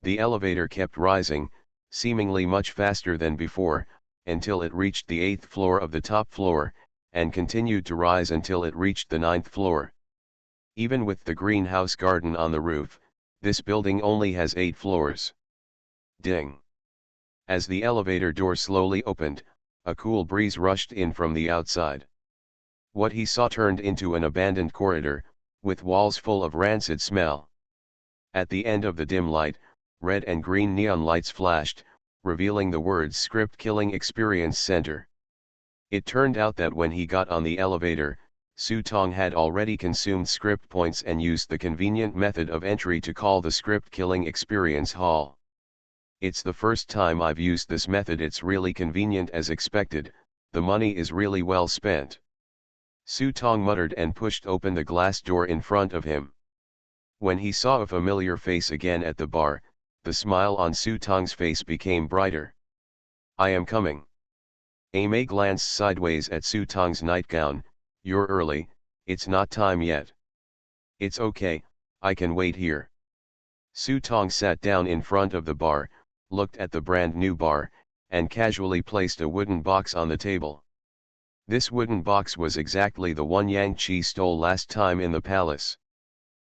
The elevator kept rising, seemingly much faster than before, until it reached the 8th floor of the top floor, and continued to rise until it reached the 9th floor. Even with the greenhouse garden on the roof, this building only has 8 floors. Ding! As the elevator door slowly opened, a cool breeze rushed in from the outside. What he saw turned into an abandoned corridor, with walls full of rancid smell. At the end of the dim light, red and green neon lights flashed, revealing the words Script Killing Experience Center. It turned out that when he got on the elevator, Su Tong had already consumed script points and used the convenient method of entry to call the Script Killing Experience Hall. It's the first time I've used this method. It's really convenient as expected, the money is really well spent. Su Tong muttered and pushed open the glass door in front of him. When he saw a familiar face again at the bar, the smile on Su Tong's face became brighter. I am coming. Aimee glanced sideways at Su Tong's nightgown. You're early, it's not time yet. It's okay, I can wait here. Su Tong sat down in front of the bar, looked at the brand new bar, and casually placed a wooden box on the table. This wooden box was exactly the one Yang Qi stole last time in the palace.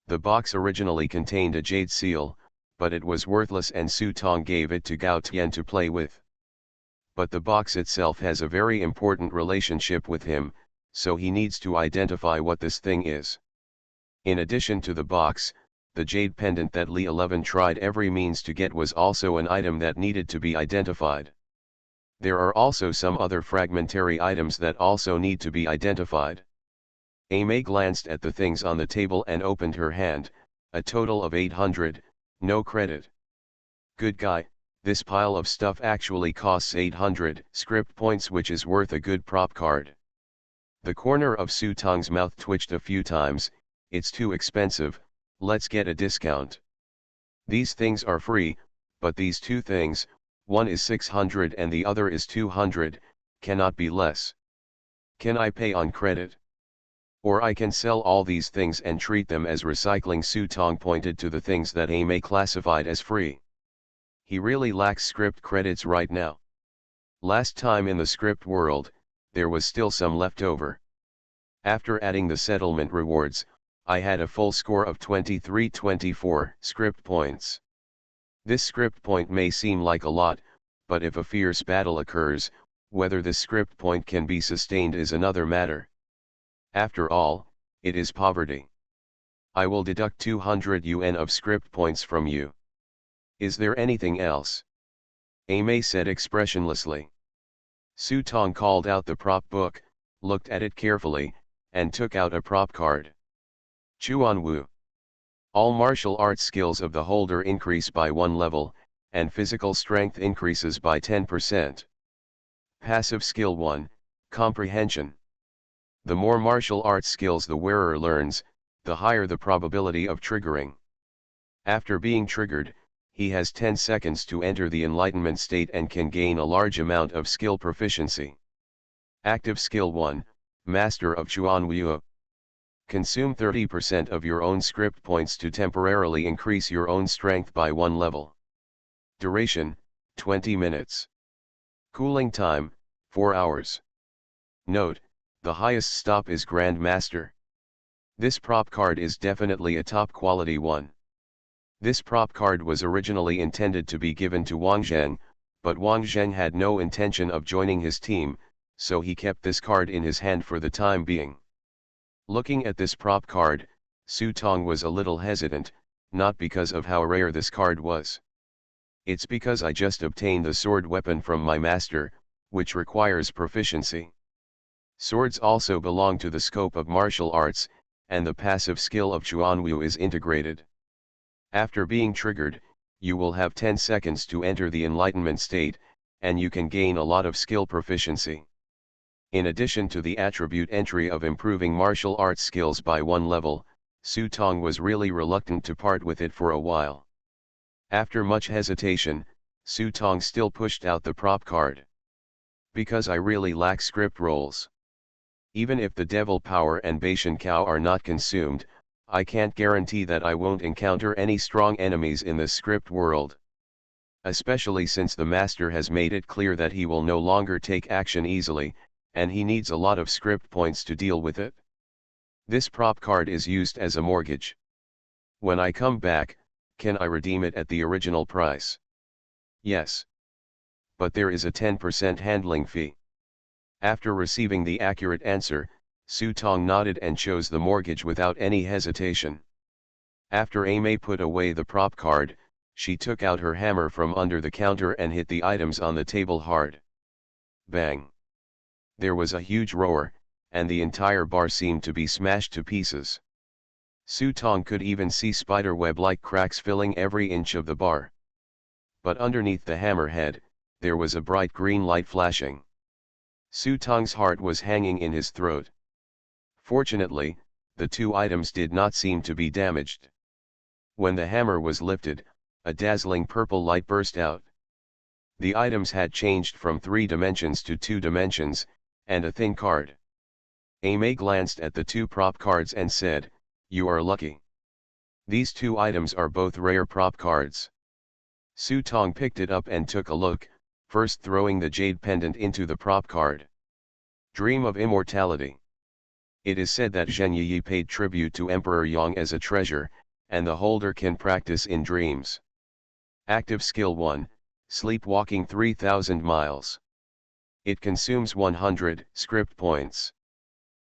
The box originally contained a jade seal, but it was worthless and Su Tong gave it to Gao Tian to play with. But the box itself has a very important relationship with him, so he needs to identify what this thing is. In addition to the box, the jade pendant that Li 11 tried every means to get was also an item that needed to be identified. There are also some other fragmentary items that also need to be identified. Aimee glanced at the things on the table and opened her hand, a total of 800, no credit. Good guy, this pile of stuff actually costs 800 script points, which is worth a good prop card. The corner of Su Tong's mouth twitched a few times. It's too expensive, let's get a discount. These things are free, but these two things, one is 600 and the other is 200, cannot be less. Can I pay on credit? Or I can sell all these things and treat them as recycling. Su Tong pointed to the things that Aimee classified as free. He really lacks script credits right now. Last time in the script world, there was still some left over. After adding the settlement rewards, I had a full score of 2324 script points. This script point may seem like a lot, but if a fierce battle occurs, whether this script point can be sustained is another matter. After all, it is poverty. I will deduct 200 yuan of script points from you. Is there anything else? Aimee said expressionlessly. Su Tong called out the prop book, looked at it carefully, and took out a prop card. Chuan Wu. All martial arts skills of the holder increase by 1 level, and physical strength increases by 10%. Passive skill 1, Comprehension. The more martial arts skills the wearer learns, the higher the probability of triggering. After being triggered, he has 10 seconds to enter the enlightenment state and can gain a large amount of skill proficiency. Active skill 1, Master of Chuan Wu. Consume 30% of your own script points to temporarily increase your own strength by 1 level. Duration, 20 minutes. Cooling time, 4 hours. Note, the highest stop is Grand Master. This prop card is definitely a top quality one. This prop card was originally intended to be given to Wang Zheng, but Wang Zheng had no intention of joining his team, so he kept this card in his hand for the time being. Looking at this prop card, Su Tong was a little hesitant, not because of how rare this card was. It's because I just obtained the sword weapon from my master, which requires proficiency. Swords also belong to the scope of martial arts, and the passive skill of Chuan Wu is integrated. After being triggered, you will have 10 seconds to enter the enlightenment state, and you can gain a lot of skill proficiency. In addition to the attribute entry of improving martial arts skills by 1 level, Su Tong was really reluctant to part with it for a while. After much hesitation, Su Tong still pushed out the prop card. Because I really lack script rolls. Even if the Devil Power and Bashan Cow are not consumed, I can't guarantee that I won't encounter any strong enemies in the script world. Especially since the master has made it clear that he will no longer take action easily, and he needs a lot of script points to deal with it. This prop card is used as a mortgage. When I come back, can I redeem it at the original price? Yes. But there is a 10% handling fee. After receiving the accurate answer, Su Tong nodded and chose the mortgage without any hesitation. After Ame put away the prop card, she took out her hammer from under the counter and hit the items on the table hard. Bang! There was a huge roar, and the entire bar seemed to be smashed to pieces. Su Tong could even see spiderweb-like cracks filling every inch of the bar. But underneath the hammerhead, there was a bright green light flashing. Su Tong's heart was hanging in his throat. Fortunately, the two items did not seem to be damaged. When the hammer was lifted, a dazzling purple light burst out. The items had changed from 3 dimensions to 2 dimensions, and a thin card. Ame glanced at the 2 prop cards and said, "You are lucky. These 2 items are both rare prop cards." Su Tong picked it up and took a look, first throwing the jade pendant into the prop card. Dream of Immortality. It is said that Zheng Yi paid tribute to Emperor Yang as a treasure, and the holder can practice in dreams. Active Skill 1, Sleepwalking 3000 miles. It consumes 100 script points.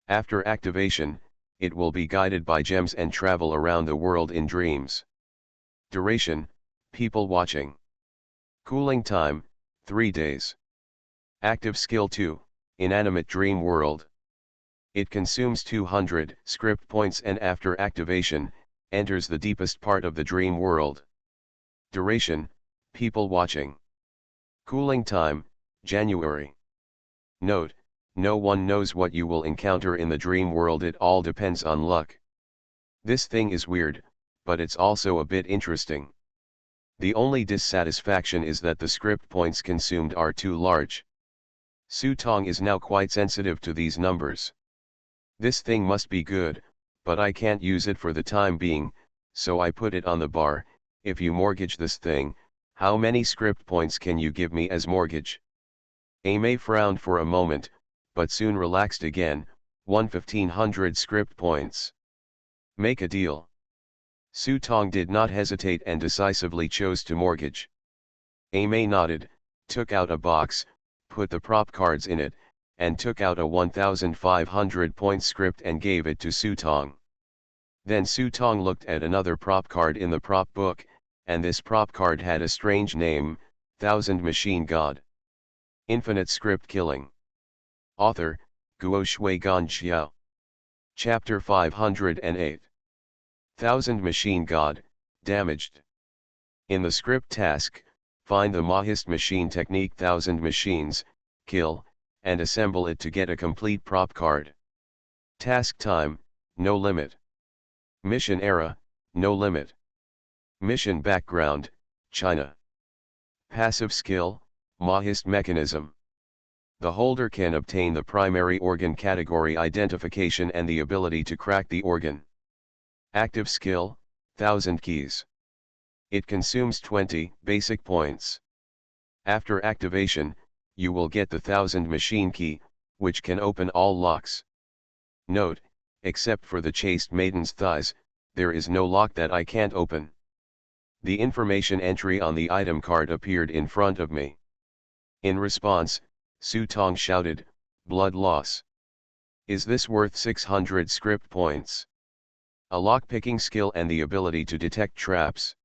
After activation, it will be guided by gems and travel around the world in dreams. Duration, people watching. Cooling time, 3 days. Active Skill 2, Inanimate Dream World. It consumes 200 script points and after activation, enters the deepest part of the dream world. Duration, people watching. Cooling time, January. Note, no one knows what you will encounter in the dream world, it all depends on luck. This thing is weird, but it's also a bit interesting. The only dissatisfaction is that the script points consumed are too large. Su Tong is now quite sensitive to these numbers. This thing must be good, but I can't use it for the time being, so I put it on the bar. If you mortgage this thing, how many script points can you give me as mortgage? Ame frowned for a moment, but soon relaxed again. 1,500 script points. Make a deal. Su Tong did not hesitate and decisively chose to mortgage. Ame nodded, took out a box, put the prop cards in it, and took out a 1,500 point script and gave it to Su Tong. Then Su Tong looked at another prop card in the prop book, and this prop card had a strange name, Thousand Machine God. Infinite Script Killing. Author, Guo Shui Gan Xiao. Chapter 508. Thousand Machine God, Damaged. In the script task, find the Mahist machine technique 1000 machines, kill, and assemble it to get a complete prop card. Task time, no limit. Mission era, no limit. Mission background, China. Passive skill, Mahist mechanism. The holder can obtain the primary organ category identification and the ability to crack the organ. Active skill, 1000 keys. It consumes 20 basic points. After activation, you will get the 1000 machine key, which can open all locks. Note, except for the chaste maiden's thighs, there is no lock that I can't open. The information entry on the item card appeared in front of me. In response, Su Tong shouted, "Blood loss. Is this worth 600 script points?" A lock-picking skill and the ability to detect traps.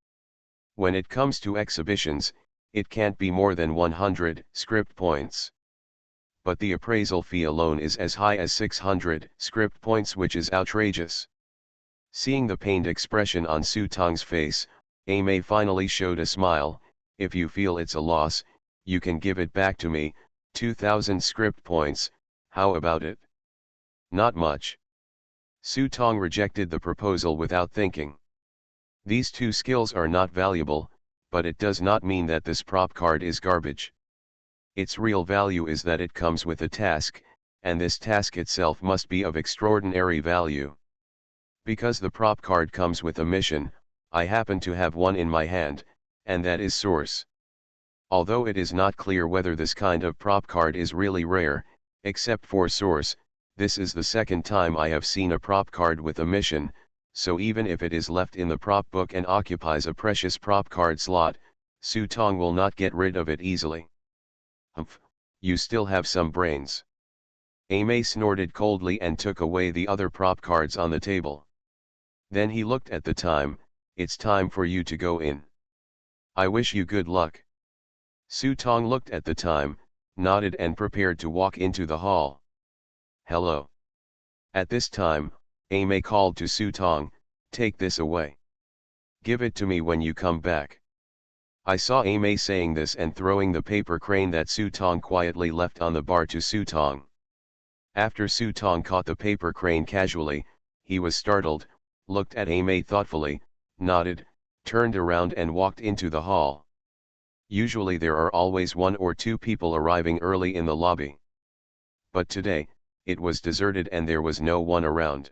When it comes to exhibitions, it can't be more than 100 script points. But the appraisal fee alone is as high as 600 script points, which is outrageous. Seeing the pained expression on Su Tong's face, Ame finally showed a smile. "If you feel it's a loss, you can give it back to me, 2000 script points, how about it?" "Not much." Su Tong rejected the proposal without thinking. These two skills are not valuable, but it does not mean that this prop card is garbage. Its real value is that it comes with a task, and this task itself must be of extraordinary value. Because the prop card comes with a mission, I happen to have one in my hand, and that is Source. Although it is not clear whether this kind of prop card is really rare, except for Source, this is the second time I have seen a prop card with a mission, so even if it is left in the prop book and occupies a precious prop card slot, Su Tong will not get rid of it easily. Humph, you still have some brains. Aimee snorted coldly and took away the other prop cards on the table. Then he looked at the time. It's time for you to go in. I wish you good luck. Su Tong looked at the time, nodded and prepared to walk into the hall. Hello. At this time, Aimee called to Su Tong, take this away. Give it to me when you come back. I saw Aimee saying this and throwing the paper crane that Su Tong quietly left on the bar to Su Tong. After Su Tong caught the paper crane casually, he was startled, looked at Aimee thoughtfully, nodded, turned around and walked into the hall. Usually there are always one or two people arriving early in the lobby. But today, it was deserted and there was no one around.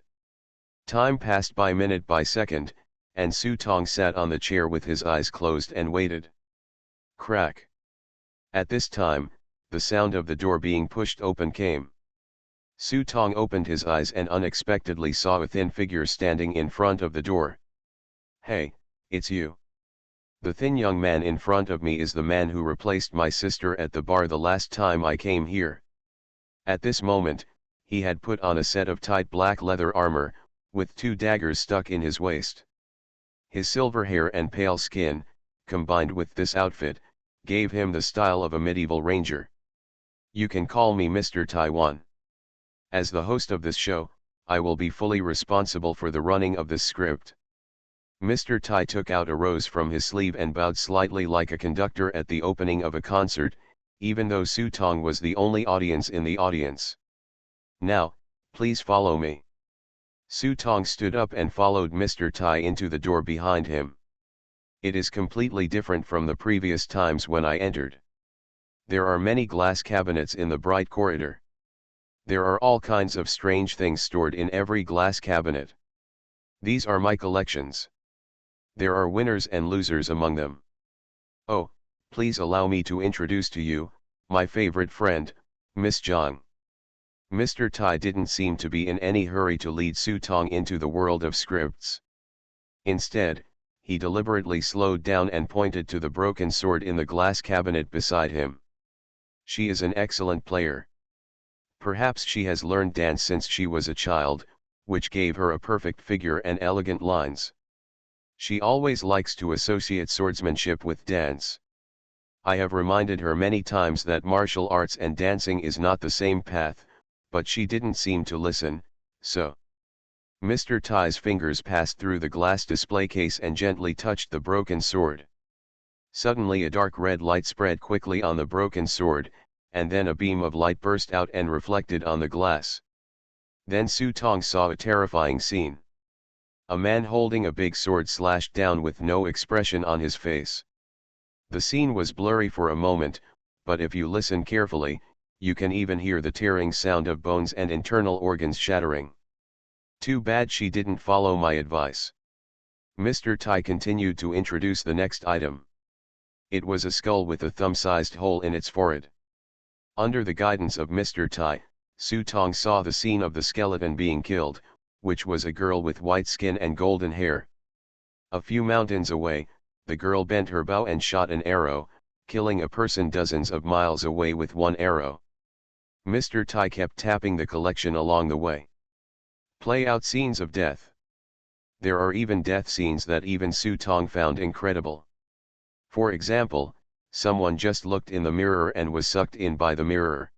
Time passed by minute by second, and Su Tong sat on the chair with his eyes closed and waited. Crack. At this time, the sound of the door being pushed open came. Su Tong opened his eyes and unexpectedly saw a thin figure standing in front of the door. Hey, it's you. The thin young man in front of me is the man who replaced my sister at the bar the last time I came here. At this moment, he had put on a set of tight black leather armor, with 2 daggers stuck in his waist. His silver hair and pale skin, combined with this outfit, gave him the style of a medieval ranger. You can call me Mr. Taiwan. As the host of this show, I will be fully responsible for the running of this script. Mr. Tai took out a rose from his sleeve and bowed slightly like a conductor at the opening of a concert, even though Su Tong was the only audience in the audience. Now, please follow me. Su Tong stood up and followed Mr. Tai into the door behind him. It is completely different from the previous times when I entered. There are many glass cabinets in the bright corridor. There are all kinds of strange things stored in every glass cabinet. These are my collections. There are winners and losers among them. Oh, please allow me to introduce to you, my favorite friend, Miss Zhang. Mr. Tai didn't seem to be in any hurry to lead Su Tong into the world of scripts. Instead, he deliberately slowed down and pointed to the broken sword in the glass cabinet beside him. She is an excellent player. Perhaps she has learned dance since she was a child, which gave her a perfect figure and elegant lines. She always likes to associate swordsmanship with dance. I have reminded her many times that martial arts and dancing is not the same path, but she didn't seem to listen, so. Mr. Tai's fingers passed through the glass display case and gently touched the broken sword. Suddenly a dark red light spread quickly on the broken sword, and then a beam of light burst out and reflected on the glass. Then Su Tong saw a terrifying scene. A man holding a big sword slashed down with no expression on his face. The scene was blurry for a moment, but if you listen carefully, you can even hear the tearing sound of bones and internal organs shattering. Too bad she didn't follow my advice. Mr. Tai continued to introduce the next item. It was a skull with a thumb-sized hole in its forehead. Under the guidance of Mr. Tai, Su Tong saw the scene of the skeleton being killed, which was a girl with white skin and golden hair. A few mountains away, the girl bent her bow and shot an arrow, killing a person dozens of miles away with one arrow. Mr. Tai kept tapping the collection along the way. Play out scenes of death. There are even death scenes that even Su Tong found incredible. For example, someone just looked in the mirror and was sucked in by the mirror.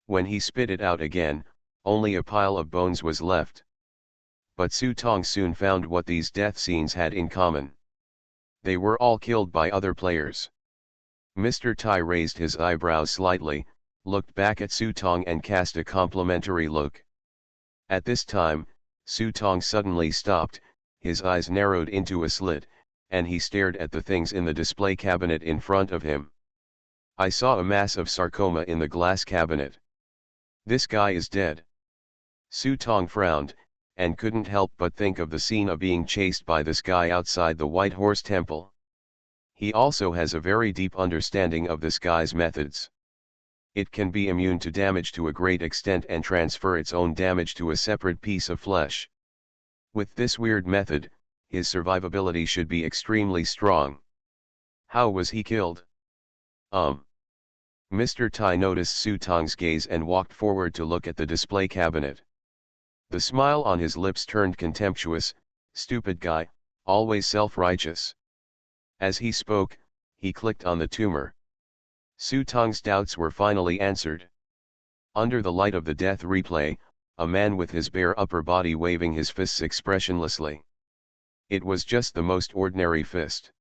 When he spit it out again, only a pile of bones was left. But Su Tong soon found what these death scenes had in common. They were all killed by other players. Mr. Tai raised his eyebrows slightly, looked back at Su Tong and cast a complimentary look. At this time, Su Tong suddenly stopped, his eyes narrowed into a slit, and he stared at the things in the display cabinet in front of him. I saw a mass of sarcoma in the glass cabinet. This guy is dead. Su Tong frowned, and couldn't help but think of the scene of being chased by this guy outside the White Horse Temple. He also has a very deep understanding of this guy's methods. It can be immune to damage to a great extent and transfer its own damage to a separate piece of flesh. With this weird method, his survivability should be extremely strong. How was he killed? Mr. Tai noticed Su Tong's gaze and walked forward to look at the display cabinet. The smile on his lips turned contemptuous. Stupid guy, always self-righteous. As he spoke, he clicked on the tumor. Su Tong's doubts were finally answered. Under the light of the death replay, a man with his bare upper body waving his fists expressionlessly. It was just the most ordinary fist.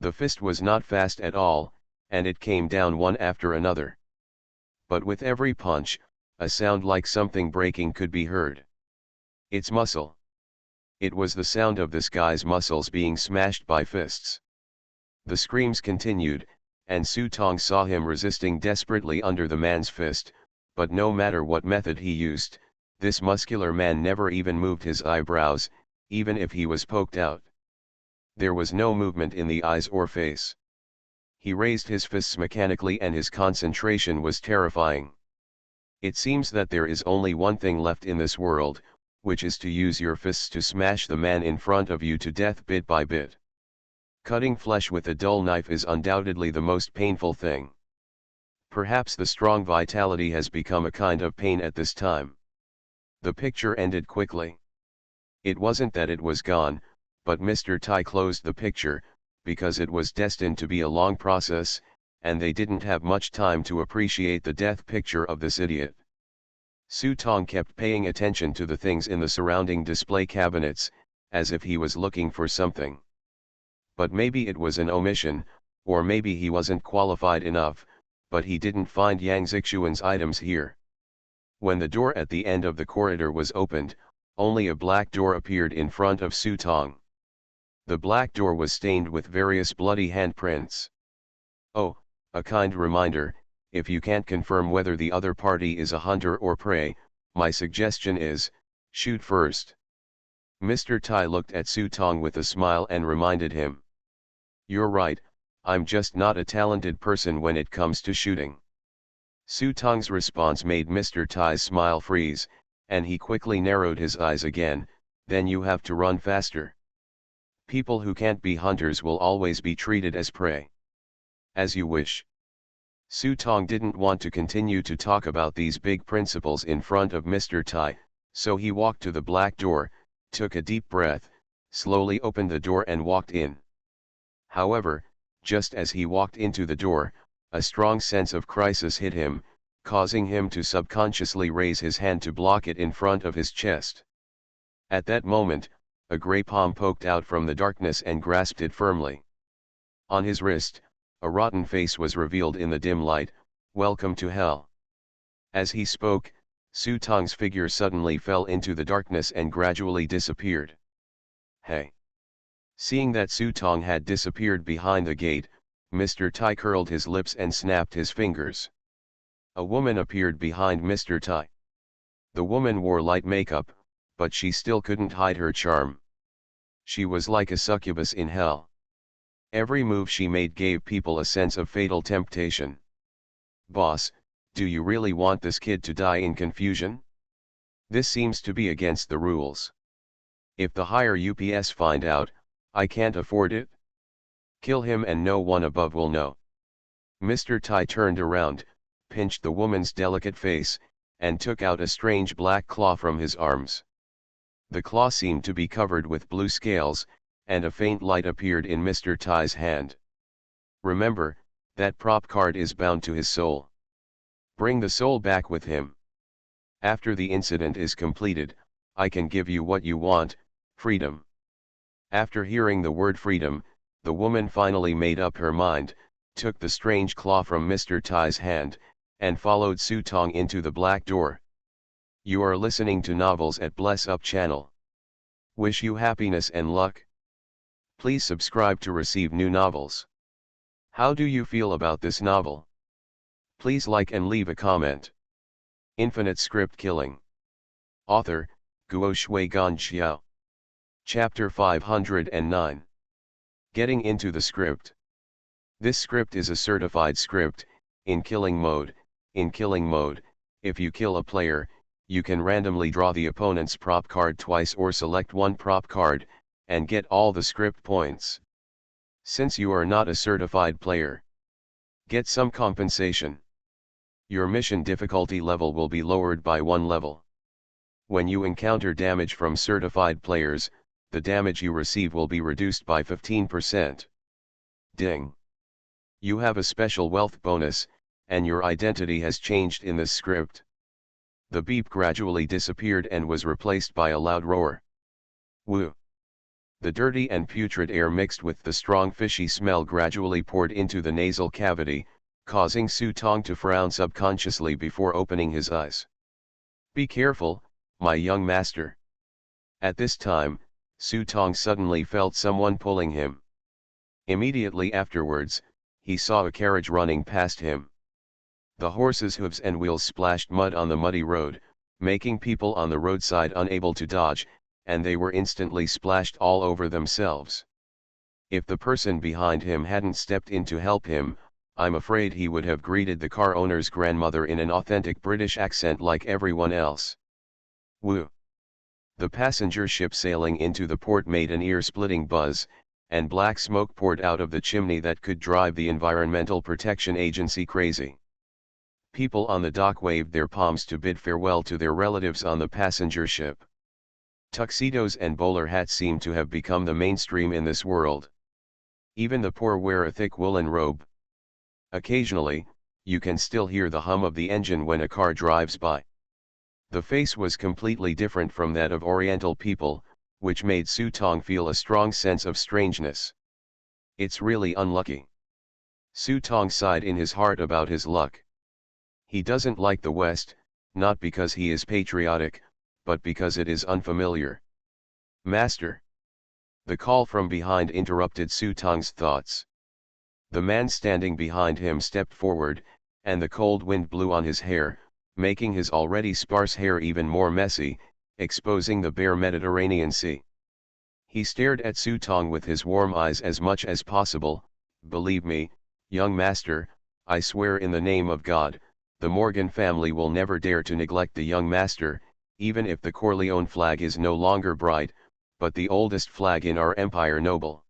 The fist was not fast at all, and it came down one after another. But with every punch, a sound like something breaking could be heard. It's muscle. It was the sound of this guy's muscles being smashed by fists. The screams continued, and Su Tong saw him resisting desperately under the man's fist, but no matter what method he used, this muscular man never even moved his eyebrows, even if he was poked out. There was no movement in the eyes or face. He raised his fists mechanically and his concentration was terrifying. It seems that there is only one thing left in this world, which is to use your fists to smash the man in front of you to death bit by bit. Cutting flesh with a dull knife is undoubtedly the most painful thing. Perhaps the strong vitality has become a kind of pain at this time. The picture ended quickly. It wasn't that it was gone, but Mr. Tai closed the picture, because it was destined to be a long process, and they didn't have much time to appreciate the death picture of this idiot. Su Tong kept paying attention to the things in the surrounding display cabinets, as if he was looking for something. But maybe it was an omission, or maybe he wasn't qualified enough, but he didn't find Yang Zixuan's items here. When the door at the end of the corridor was opened, only a black door appeared in front of Su Tong. The black door was stained with various bloody handprints. Oh, a kind reminder, if you can't confirm whether the other party is a hunter or prey, my suggestion is, shoot first. Mr. Tai looked at Su Tong with a smile and reminded him. You're right, I'm just not a talented person when it comes to shooting. Su Tong's response made Mr. Tai's smile freeze, and he quickly narrowed his eyes again. Then you have to run faster. People who can't be hunters will always be treated as prey. As you wish. Su Tong didn't want to continue to talk about these big principles in front of Mr. Tai, so he walked to the black door, took a deep breath, slowly opened the door and walked in. However, just as he walked into the door, a strong sense of crisis hit him, causing him to subconsciously raise his hand to block it in front of his chest. At that moment, a grey palm poked out from the darkness and grasped it firmly. On his wrist, a rotten face was revealed in the dim light. Welcome to hell. As he spoke, Su Tong's figure suddenly fell into the darkness and gradually disappeared. Hey! Seeing that Su Tong had disappeared behind the gate, Mr. Tai curled his lips and snapped his fingers. A woman appeared behind Mr. Tai. The woman wore light makeup, but she still couldn't hide her charm. She was like a succubus in hell. Every move she made gave people a sense of fatal temptation. Boss, do you really want this kid to die in confusion? This seems to be against the rules. If the higher UPS find out, I can't afford it. Kill him and no one above will know. Mr. Tai turned around, pinched the woman's delicate face, and took out a strange black claw from his arms. The claw seemed to be covered with blue scales, and a faint light appeared in Mr. Tai's hand. Remember, that prop card is bound to his soul. Bring the soul back with him. After the incident is completed, I can give you what you want, freedom. After hearing the word freedom, the woman finally made up her mind, took the strange claw from Mr. Tai's hand, and followed Su Tong into the black door. You are listening to Novels at Bless Up channel. Wish you happiness and luck. Please subscribe to receive new novels. How do you feel about this novel? Please like and leave a comment. Infinite Script Killing. Author, Guo Shui Gan Xiao. Chapter 509. Getting into the script. This script is a certified script. In killing mode, if you kill a player, you can randomly draw the opponent's prop card twice or select one prop card, and get all the script points. Since you are not a certified player, get some compensation. Your mission difficulty level will be lowered by 1 level. When you encounter damage from certified players, the damage you receive will be reduced by 15%. Ding! You have a special wealth bonus, and your identity has changed in this script. The beep gradually disappeared and was replaced by a loud roar. Woo! The dirty and putrid air mixed with the strong fishy smell gradually poured into the nasal cavity, causing Su Tong to frown subconsciously before opening his eyes. Be careful, my young master. At this time, Su Tong suddenly felt someone pulling him. Immediately afterwards, he saw a carriage running past him. The horse's hooves and wheels splashed mud on the muddy road, making people on the roadside unable to dodge, and they were instantly splashed all over themselves. If the person behind him hadn't stepped in to help him, I'm afraid he would have greeted the car owner's grandmother in an authentic British accent like everyone else. Woo! The passenger ship sailing into the port made an ear-splitting buzz, and black smoke poured out of the chimney that could drive the Environmental Protection Agency crazy. People on the dock waved their palms to bid farewell to their relatives on the passenger ship. Tuxedos and bowler hats seem to have become the mainstream in this world. Even the poor wear a thick woolen robe. Occasionally, you can still hear the hum of the engine when a car drives by. The face was completely different from that of Oriental people, which made Su Tong feel a strong sense of strangeness. It's really unlucky. Su Tong sighed in his heart about his luck. He doesn't like the West, not because he is patriotic, but because it is unfamiliar. Master! The call from behind interrupted Su Tong's thoughts. The man standing behind him stepped forward, and the cold wind blew on his hair, making his already sparse hair even more messy, exposing the bare Mediterranean Sea. He stared at Su Tong with his warm eyes as much as possible. Believe me, young master, I swear in the name of God, the Morgan family will never dare to neglect the young master, even if the Corleone flag is no longer bright, but the oldest flag in our empire noble.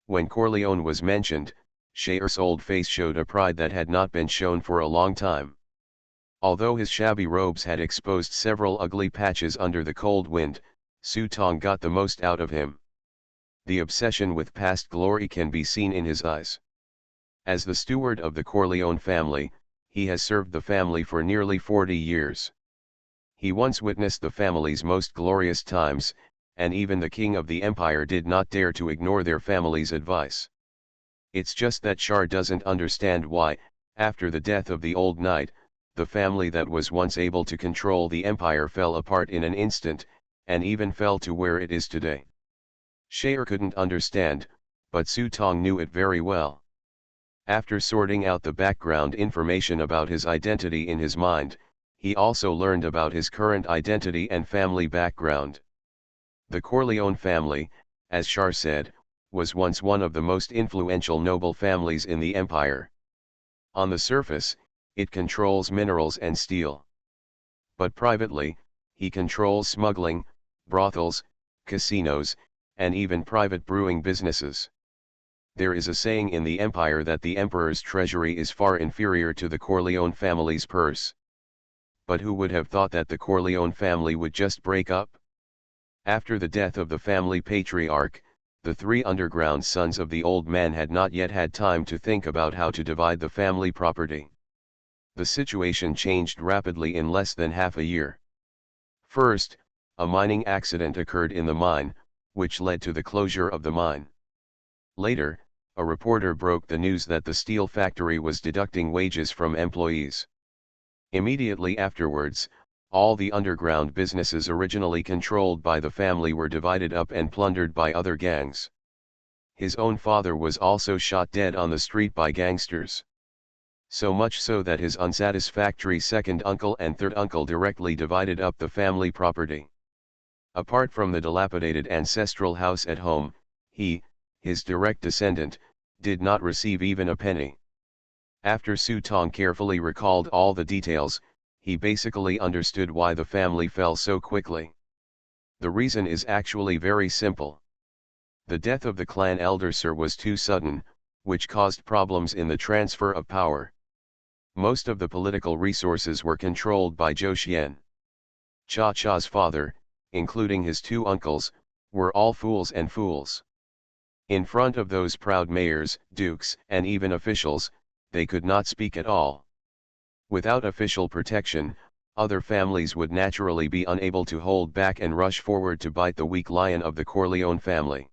When Corleone was mentioned, Shayer's old face showed a pride that had not been shown for a long time. Although his shabby robes had exposed several ugly patches under the cold wind, Su Tong got the most out of him. The obsession with past glory can be seen in his eyes. As the steward of the Corleone family, he has served the family for nearly 40 years. He once witnessed the family's most glorious times, and even the king of the empire did not dare to ignore their family's advice. It's just that Shar doesn't understand why, after the death of the old knight, the family that was once able to control the empire fell apart in an instant, and even fell to where it is today. Shayer couldn't understand, but Su Tong knew it very well. After sorting out the background information about his identity in his mind, he also learned about his current identity and family background. The Corleone family, as Shar said, was once one of the most influential noble families in the empire. On the surface, it controls minerals and steel. But privately, he controls smuggling, brothels, casinos, and even private brewing businesses. There is a saying in the empire that the emperor's treasury is far inferior to the Corleone family's purse. But who would have thought that the Corleone family would just break up? After the death of the family patriarch, the 3 underground sons of the old man had not yet had time to think about how to divide the family property. The situation changed rapidly in less than half a year. First, a mining accident occurred in the mine, which led to the closure of the mine. Later, a reporter broke the news that the steel factory was deducting wages from employees. Immediately afterwards, All the underground businesses originally controlled by the family were divided up and plundered by other gangs. His own father was also shot dead on the street by gangsters. So much so that his unsatisfactory second uncle and third uncle directly divided up the family property. Apart from the dilapidated ancestral house at home, he, his direct descendant, did not receive even a penny. After Su Tong carefully recalled all the details, he basically understood why the family fell so quickly. The reason is actually very simple. The death of the clan elder Sir was too sudden, which caused problems in the transfer of power. Most of the political resources were controlled by Zhou Xian. Cha Cha's father, including his two uncles, were all fools and fools. In front of those proud mayors, dukes, and even officials, they could not speak at all. Without official protection, other families would naturally be unable to hold back and rush forward to bite the weak lion of the Corleone family.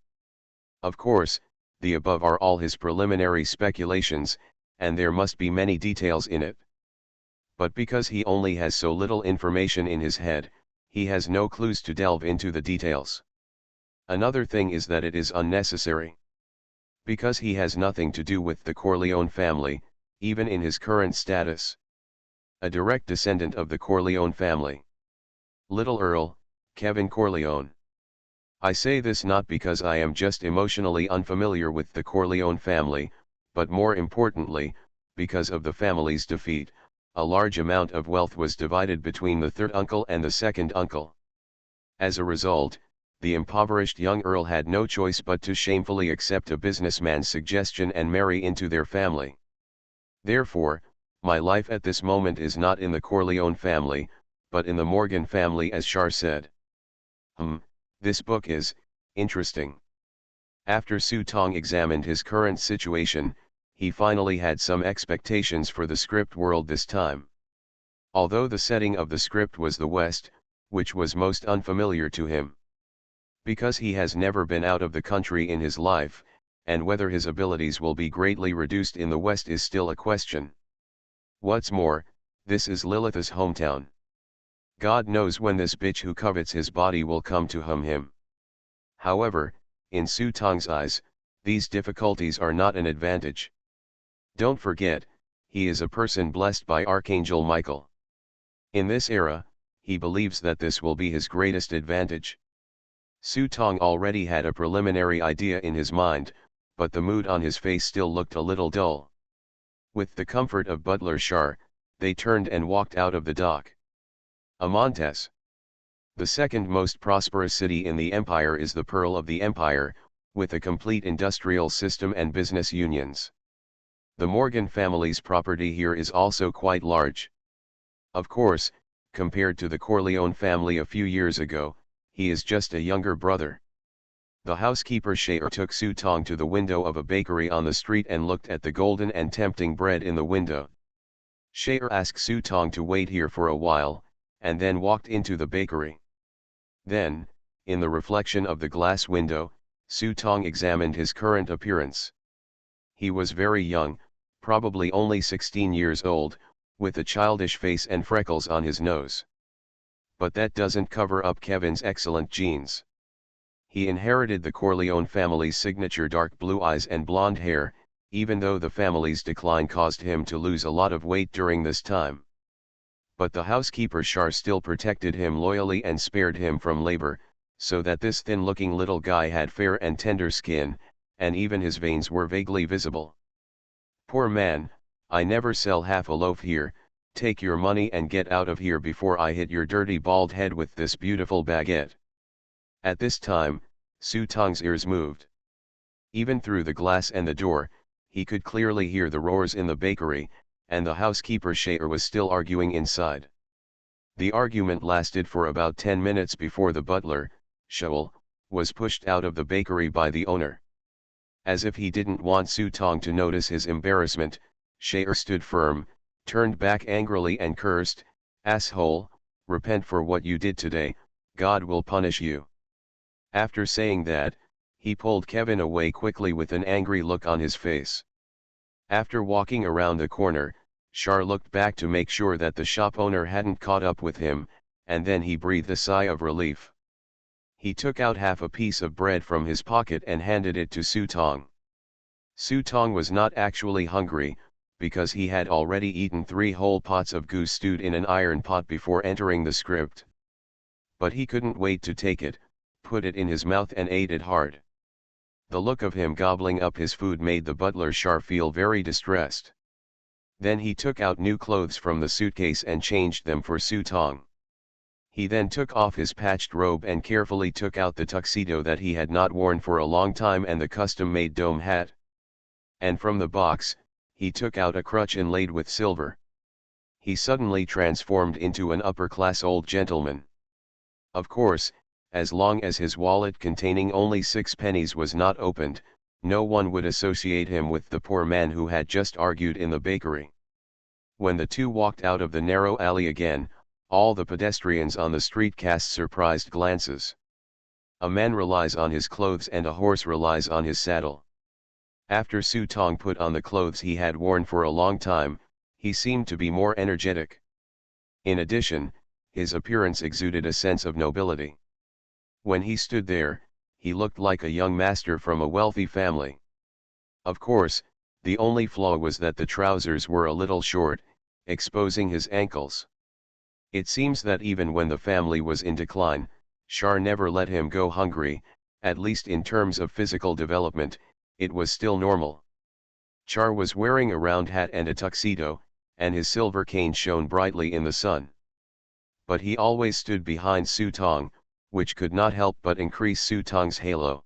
Of course, the above are all his preliminary speculations, and there must be many details in it. But because he only has so little information in his head, he has no clues to delve into the details. Another thing is that it is unnecessary. Because he has nothing to do with the Corleone family, even in his current status. A direct descendant of the Corleone family. Little Earl, Kevin Corleone. I say this not because I am just emotionally unfamiliar with the Corleone family, but more importantly, because of the family's defeat, a large amount of wealth was divided between the third uncle and the second uncle. As a result, the impoverished young Earl had no choice but to shamefully accept a businessman's suggestion and marry into their family. Therefore, my life at this moment is not in the Corleone family, but in the Morgan family, as Shar said. This book is interesting. After Su Tong examined his current situation, he finally had some expectations for the script world this time. Although the setting of the script was the West, which was most unfamiliar to him. Because he has never been out of the country in his life, and whether his abilities will be greatly reduced in the West is still a question. What's more, this is Lilith's hometown. God knows when this bitch who covets his body will come to him. However, in Su Tong's eyes, these difficulties are not an advantage. Don't forget, he is a person blessed by Archangel Michael. In this era, he believes that this will be his greatest advantage. Su Tong already had a preliminary idea in his mind, but the mood on his face still looked a little dull. With the comfort of Butler Shar, they turned and walked out of the dock. Amontes. The second most prosperous city in the empire is the Pearl of the Empire, with a complete industrial system and business unions. The Morgan family's property here is also quite large. Of course, compared to the Corleone family a few years ago, he is just a younger brother. The housekeeper Shaer took Su Tong to the window of a bakery on the street and looked at the golden and tempting bread in the window. Shaer asked Su Tong to wait here for a while, and then walked into the bakery. Then, in the reflection of the glass window, Su Tong examined his current appearance. He was very young, probably only 16 years old, with a childish face and freckles on his nose. But that doesn't cover up Kevin's excellent genes. He inherited the Corleone family's signature dark blue eyes and blonde hair, even though the family's decline caused him to lose a lot of weight during this time. But the housekeeper Shar still protected him loyally and spared him from labor, so that this thin-looking little guy had fair and tender skin, and even his veins were vaguely visible. Poor man, I never sell half a loaf here, take your money and get out of here before I hit your dirty bald head with this beautiful baguette. At this time, Su Tong's ears moved. Even through the glass and the door, he could clearly hear the roars in the bakery, and the housekeeper Shaer was still arguing inside. The argument lasted for about 10 minutes before the butler, Shoal, was pushed out of the bakery by the owner. As if he didn't want Su Tong to notice his embarrassment, Shaer stood firm, turned back angrily and cursed, "Asshole, repent for what you did today, God will punish you." After saying that, he pulled Kevin away quickly with an angry look on his face. After walking around the corner, Shar looked back to make sure that the shop owner hadn't caught up with him, and then he breathed a sigh of relief. He took out half a piece of bread from his pocket and handed it to Su Tong. Su Tong was not actually hungry, because he had already eaten 3 whole pots of goose stewed in an iron pot before entering the script. But he couldn't wait to take it, put it in his mouth and ate it hard. The look of him gobbling up his food made the butler Shar feel very distressed. Then he took out new clothes from the suitcase and changed them for Su Tong. He then took off his patched robe and carefully took out the tuxedo that he had not worn for a long time and the custom-made dome hat. And from the box, he took out a crutch inlaid with silver. He suddenly transformed into an upper-class old gentleman. Of course, as long as his wallet containing only 6 pennies was not opened, no one would associate him with the poor man who had just argued in the bakery. When the two walked out of the narrow alley again, all the pedestrians on the street cast surprised glances. A man relies on his clothes and a horse relies on his saddle. After Su Tong put on the clothes he had worn for a long time, he seemed to be more energetic. In addition, his appearance exuded a sense of nobility. When he stood there, he looked like a young master from a wealthy family. Of course, the only flaw was that the trousers were a little short, exposing his ankles. It seems that even when the family was in decline, Shar never let him go hungry, at least in terms of physical development, it was still normal. Char was wearing a round hat and a tuxedo, and his silver cane shone brightly in the sun. But he always stood behind Su Tong, which could not help but increase Su Tong's halo.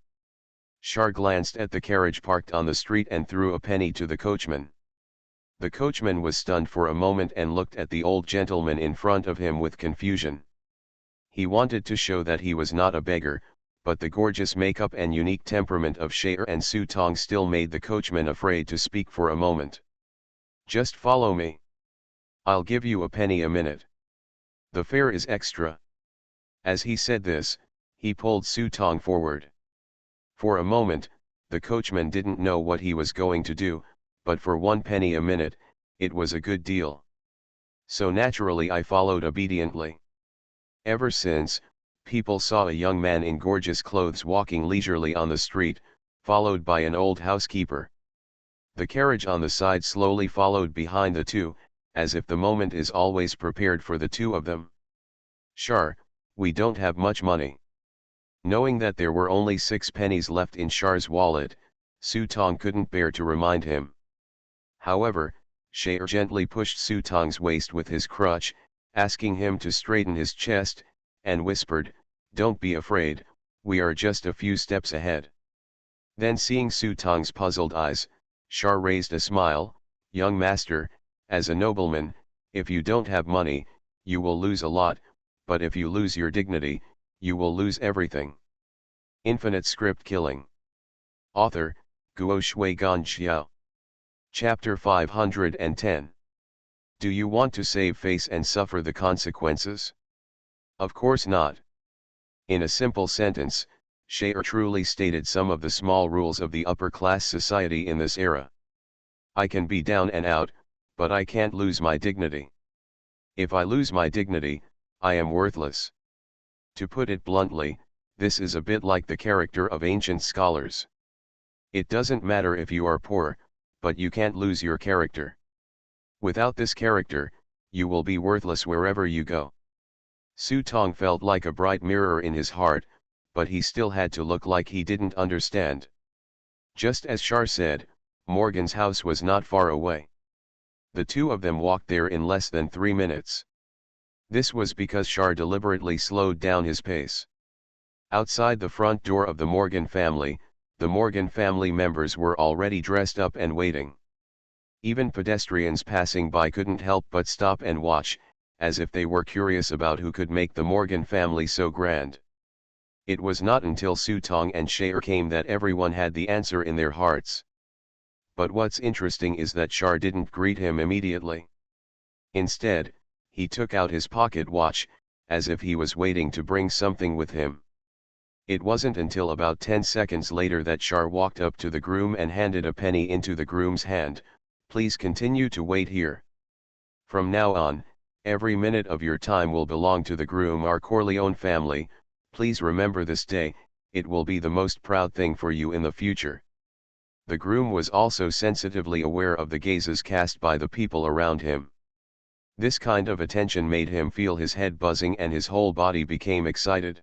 Shar glanced at the carriage parked on the street and threw a penny to the coachman. The coachman was stunned for a moment and looked at the old gentleman in front of him with confusion. He wanted to show that he was not a beggar, but the gorgeous makeup and unique temperament of Shaer and Su Tong still made the coachman afraid to speak for a moment. "Just follow me. I'll give you a penny a minute. The fare is extra." As he said this, he pulled Su Tong forward. For a moment, the coachman didn't know what he was going to do, but for 1 penny a minute, it was a good deal. So naturally I followed obediently. Ever since, people saw a young man in gorgeous clothes walking leisurely on the street, followed by an old housekeeper. The carriage on the side slowly followed behind the two, as if the moment is always prepared for the two of them. "Shar, we don't have much money." Knowing that there were only 6 pennies left in Shar's wallet, Su Tong couldn't bear to remind him. However, Shaer gently pushed Su Tong's waist with his crutch, asking him to straighten his chest, and whispered, "Don't be afraid, we are just a few steps ahead." Then seeing Su Tong's puzzled eyes, Shar raised a smile, "Young master, as a nobleman, if you don't have money, you will lose a lot, but if you lose your dignity, you will lose everything." Infinite Script Killing. Author, Guo Shuigan Xiao. Chapter 510. Do you want to save face and suffer the consequences? Of course not. In a simple sentence, Shaer truly stated some of the small rules of the upper-class society in this era. I can be down and out, but I can't lose my dignity. If I lose my dignity, I am worthless. To put it bluntly, this is a bit like the character of ancient scholars. It doesn't matter if you are poor, but you can't lose your character. Without this character, you will be worthless wherever you go. Su Tong felt like a bright mirror in his heart, but he still had to look like he didn't understand. Just as Shar said, Morgan's house was not far away. The two of them walked there in less than 3 minutes. This was because Shar deliberately slowed down his pace. Outside the front door of the Morgan family, the Morgan family members were already dressed up and waiting. Even pedestrians passing by couldn't help but stop and watch, as if they were curious about who could make the Morgan family so grand. It was not until Su Tong and Shaer came that everyone had the answer in their hearts. But what's interesting is that Shar didn't greet him immediately. Instead, he took out his pocket watch, as if he was waiting to bring something with him. It wasn't until about 10 seconds later that Shar walked up to the groom and handed a penny into the groom's hand. "Please continue to wait here. From now on, every minute of your time will belong to the groom or Corleone family. Please remember this day, it will be the most proud thing for you in the future. The groom was also sensitively aware of the gazes cast by the people around him. This kind of attention made him feel his head buzzing and his whole body became excited.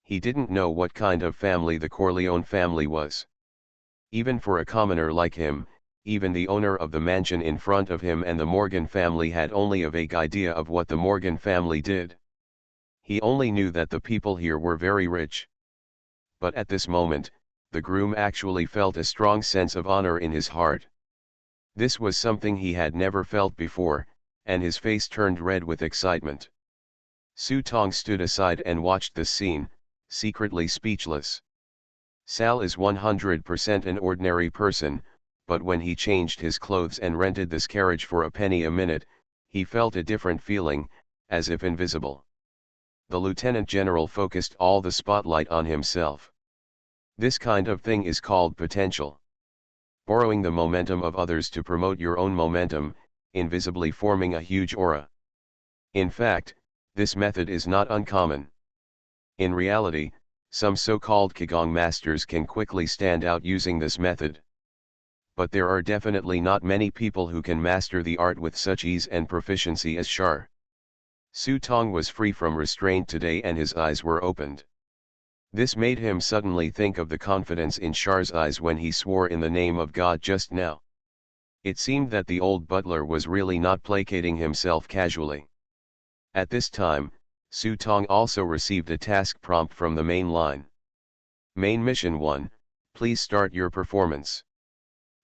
He didn't know what kind of family the Corleone family was. Even for a commoner like him, even the owner of the mansion in front of him and the Morgan family had only a vague idea of what the Morgan family did. He only knew that the people here were very rich. But at this moment, the groom actually felt a strong sense of honor in his heart. This was something he had never felt before, and his face turned red with excitement. Su Tong stood aside and watched the scene, secretly speechless. Sal is 100% an ordinary person, but when he changed his clothes and rented this carriage for a penny a minute, he felt a different feeling, as if invisible. The lieutenant general focused all the spotlight on himself. This kind of thing is called potential. Borrowing the momentum of others to promote your own momentum, invisibly forming a huge aura. In fact, this method is not uncommon. In reality, some so-called Qigong masters can quickly stand out using this method. But there are definitely not many people who can master the art with such ease and proficiency as Shar. Su Tong was free from restraint today and his eyes were opened. This made him suddenly think of the confidence in Shar's eyes when he swore in the name of God just now. It seemed that the old butler was really not placating himself casually. At this time, Su Tong also received a task prompt from the main line. Main Mission 1, please start your performance.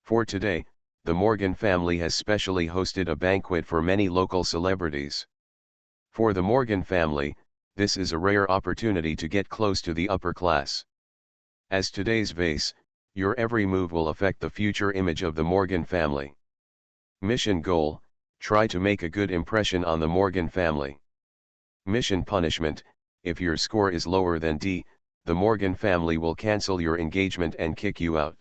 For today, the Morgan family has specially hosted a banquet for many local celebrities. For the Morgan family, this is a rare opportunity to get close to the upper class. As today's vase, your every move will affect the future image of the Morgan family. Mission goal, try to make a good impression on the Morgan family. Mission punishment, if your score is lower than D, the Morgan family will cancel your engagement and kick you out.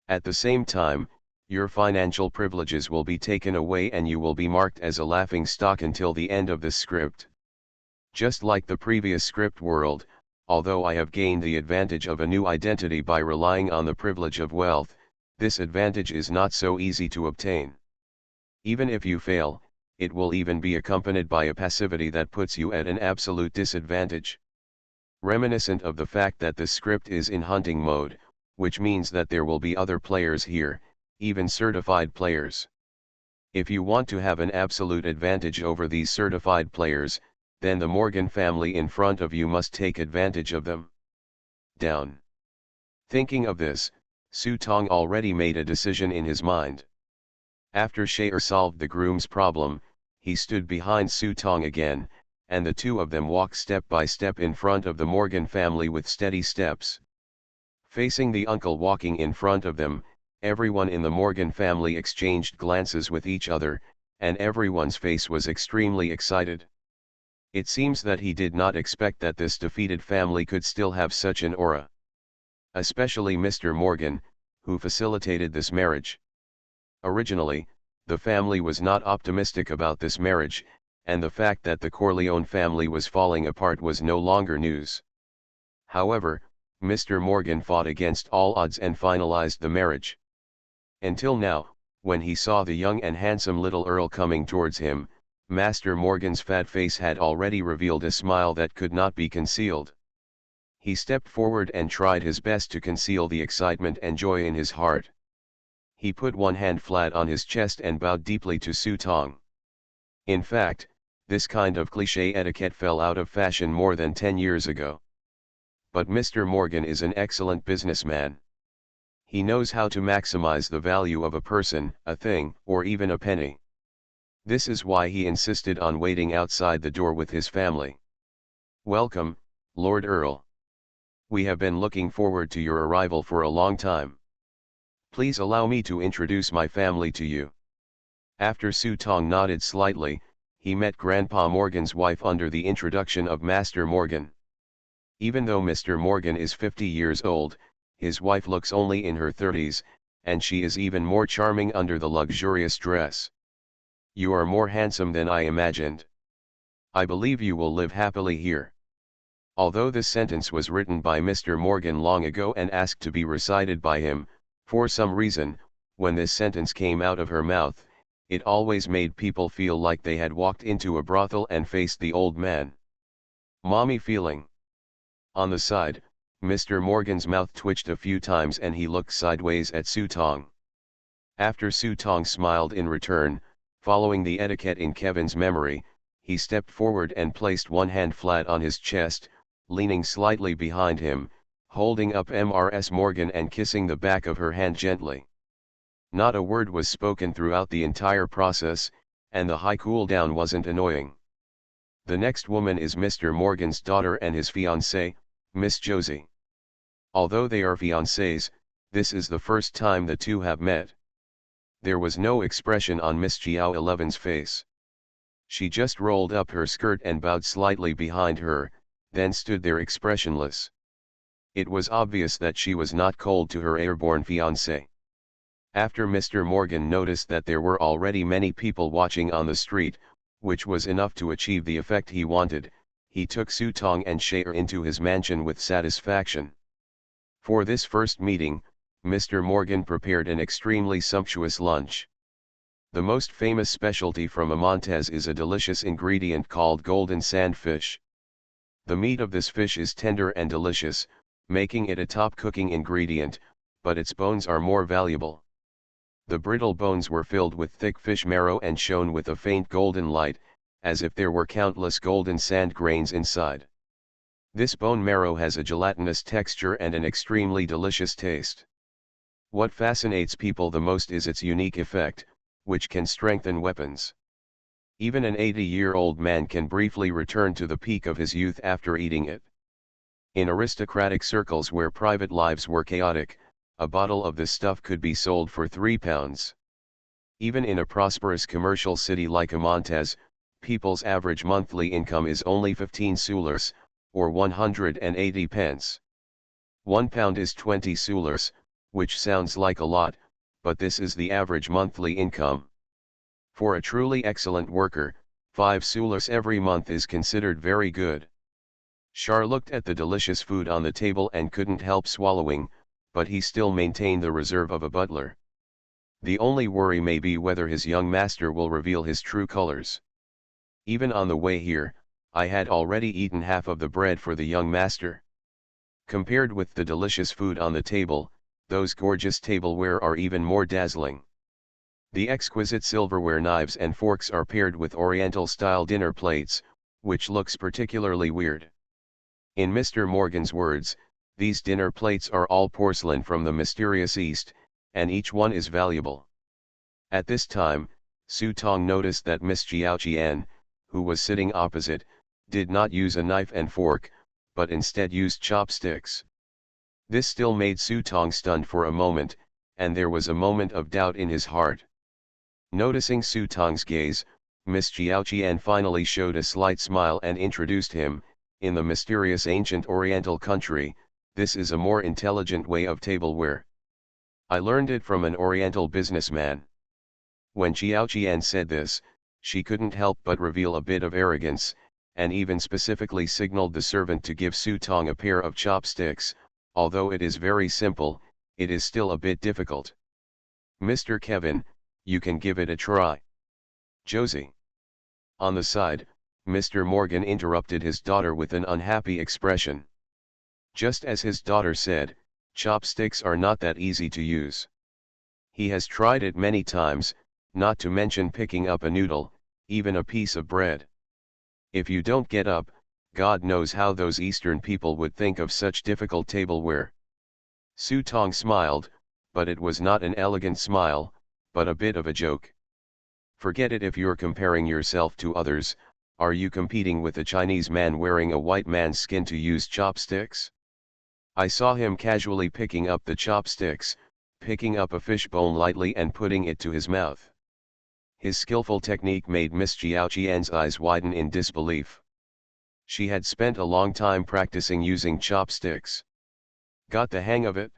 At the same time, your financial privileges will be taken away and you will be marked as a laughing stock until the end of this script. Just like the previous script world, although I have gained the advantage of a new identity by relying on the privilege of wealth, this advantage is not so easy to obtain. Even if you fail, it will even be accompanied by a passivity that puts you at an absolute disadvantage. Reminiscent of the fact that this script is in hunting mode, which means that there will be other players here, even certified players. If you want to have an absolute advantage over these certified players, then the Morgan family in front of you must take advantage of them. Down. Thinking of this, Su Tong already made a decision in his mind. After Shaer solved the groom's problem, he stood behind Su Tong again, and the two of them walked step by step in front of the Morgan family with steady steps. Facing the uncle walking in front of them, everyone in the Morgan family exchanged glances with each other, and everyone's face was extremely excited. It seems that he did not expect that this defeated family could still have such an aura. Especially Mr. Morgan, who facilitated this marriage. Originally, the family was not optimistic about this marriage, and the fact that the Corleone family was falling apart was no longer news. However, Mr. Morgan fought against all odds and finalized the marriage. Until now, when he saw the young and handsome little Earl coming towards him, Master Morgan's fat face had already revealed a smile that could not be concealed. He stepped forward and tried his best to conceal the excitement and joy in his heart. He put one hand flat on his chest and bowed deeply to Su Tong. In fact, this kind of cliché etiquette fell out of fashion more than 10 years ago. But Mr. Morgan is an excellent businessman. He knows how to maximize the value of a person, a thing, or even a penny. This is why he insisted on waiting outside the door with his family. Welcome, Lord Earl. We have been looking forward to your arrival for a long time. Please allow me to introduce my family to you. After Su Tong nodded slightly, he met Grandpa Morgan's wife under the introduction of Master Morgan. Even though Mr. Morgan is 50 years old, his wife looks only in her 30s, and she is even more charming under the luxurious dress. You are more handsome than I imagined. I believe you will live happily here. Although this sentence was written by Mr. Morgan long ago and asked to be recited by him, for some reason, when this sentence came out of her mouth, it always made people feel like they had walked into a brothel and faced the old man. Mommy feeling. On the side, Mr. Morgan's mouth twitched a few times and he looked sideways at Su Tong. After Su Tong smiled in return, following the etiquette in Kevin's memory, he stepped forward and placed one hand flat on his chest, leaning slightly behind him, holding up Mrs. Morgan and kissing the back of her hand gently. Not a word was spoken throughout the entire process, and the high cool down wasn't annoying. The next woman is Mr. Morgan's daughter and his fiancée, Miss Josie. Although they are fiancés, this is the first time the two have met. There was no expression on Miss GameElements' face. She just rolled up her skirt and bowed slightly behind her, then stood there expressionless. It was obvious that she was not cold to her airborne fiancé. After Mr. Morgan noticed that there were already many people watching on the street, which was enough to achieve the effect he wanted, he took Su Tong and Shaer into his mansion with satisfaction. For this first meeting, Mr. Morgan prepared an extremely sumptuous lunch. The most famous specialty from Amontes is a delicious ingredient called golden sandfish. The meat of this fish is tender and delicious, making it a top cooking ingredient, but its bones are more valuable. The brittle bones were filled with thick fish marrow and shone with a faint golden light, as if there were countless golden sand grains inside. This bone marrow has a gelatinous texture and an extremely delicious taste. What fascinates people the most is its unique effect, which can strengthen weapons. Even an 80-year-old man can briefly return to the peak of his youth after eating it. In aristocratic circles where private lives were chaotic, a bottle of this stuff could be sold for £3. Even in a prosperous commercial city like Amontes, people's average monthly income is only 15 soulers, or 180 pence. £1 is 20 soulers, which sounds like a lot, but this is the average monthly income. For a truly excellent worker, 5 soulers every month is considered very good. Char looked at the delicious food on the table and couldn't help swallowing, but he still maintained the reserve of a butler. The only worry may be whether his young master will reveal his true colors. Even on the way here, I had already eaten half of the bread for the young master. Compared with the delicious food on the table, those gorgeous tableware are even more dazzling. The exquisite silverware knives and forks are paired with Oriental-style dinner plates, which looks particularly weird. In Mr. Morgan's words, these dinner plates are all porcelain from the mysterious East, and each one is valuable. At this time, Su Tong noticed that Miss Jiao Qian, who was sitting opposite, did not use a knife and fork, but instead used chopsticks. This still made Su Tong stunned for a moment, and there was a moment of doubt in his heart. Noticing Su Tong's gaze, Miss Jiao Qian finally showed a slight smile and introduced him. In the mysterious ancient Oriental country, this is a more intelligent way of tableware. I learned it from an Oriental businessman. When Jiao Qian said this, she couldn't help but reveal a bit of arrogance, and even specifically signaled the servant to give Su Tong a pair of chopsticks. Although it is very simple, it is still a bit difficult. Mr. Kevin, you can give it a try. Josie. On the side, Mr. Morgan interrupted his daughter with an unhappy expression. Just as his daughter said, chopsticks are not that easy to use. He has tried it many times, not to mention picking up a noodle, even a piece of bread. If you don't get up, God knows how those Eastern people would think of such difficult tableware. Su Tong smiled, but it was not an elegant smile, but a bit of a joke. Forget it if you're comparing yourself to others. Are you competing with a Chinese man wearing a white man's skin to use chopsticks? I saw him casually picking up the chopsticks, picking up a fish bone lightly and putting it to his mouth. His skillful technique made Miss Jiao Qian's eyes widen in disbelief. She had spent a long time practicing using chopsticks. Got the hang of it?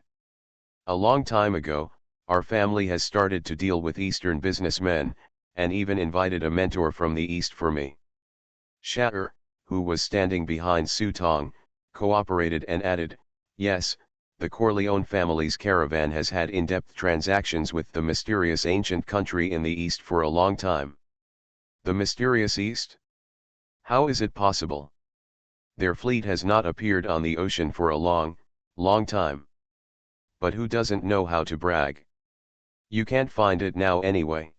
A long time ago, our family has started to deal with Eastern businessmen, and even invited a mentor from the east for me. Shatter, who was standing behind Su Tong, cooperated and added, "Yes, the Corleone family's caravan has had in-depth transactions with the mysterious ancient country in the east for a long time." The mysterious east? How is it possible? Their fleet has not appeared on the ocean for a long, long time. But who doesn't know how to brag? You can't find it now anyway.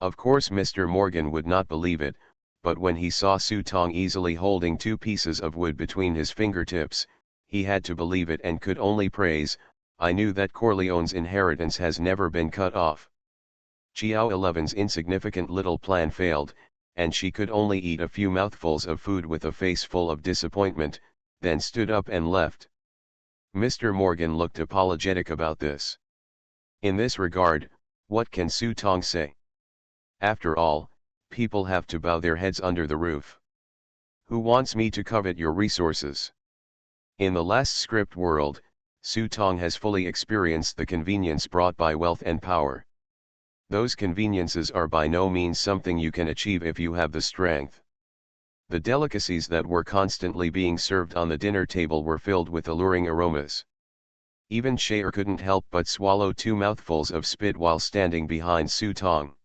Of course Mr. Morgan would not believe it, but when he saw Su Tong easily holding 2 pieces of wood between his fingertips, he had to believe it and could only praise, "I knew that Corleone's inheritance has never been cut off." GameElements' insignificant little plan failed, and she could only eat a few mouthfuls of food with a face full of disappointment, then stood up and left. Mr. Morgan looked apologetic about this. In this regard, what can Su Tong say? After all, people have to bow their heads under the roof. Who wants me to covet your resources? In the last script world, Su Tong has fully experienced the convenience brought by wealth and power. Those conveniences are by no means something you can achieve if you have the strength. The delicacies that were constantly being served on the dinner table were filled with alluring aromas. Even Shaer couldn't help but swallow 2 mouthfuls of spit while standing behind Su Tong.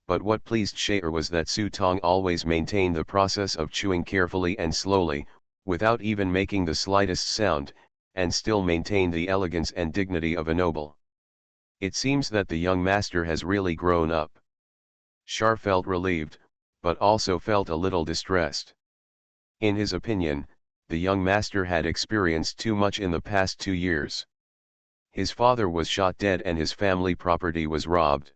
But what pleased Shaer was that Su Tong always maintained the process of chewing carefully and slowly, without even making the slightest sound, and still maintained the elegance and dignity of a noble. It seems that the young master has really grown up. Shar felt relieved, but also felt a little distressed. In his opinion, the young master had experienced too much in the past 2 years. His father was shot dead and his family property was robbed.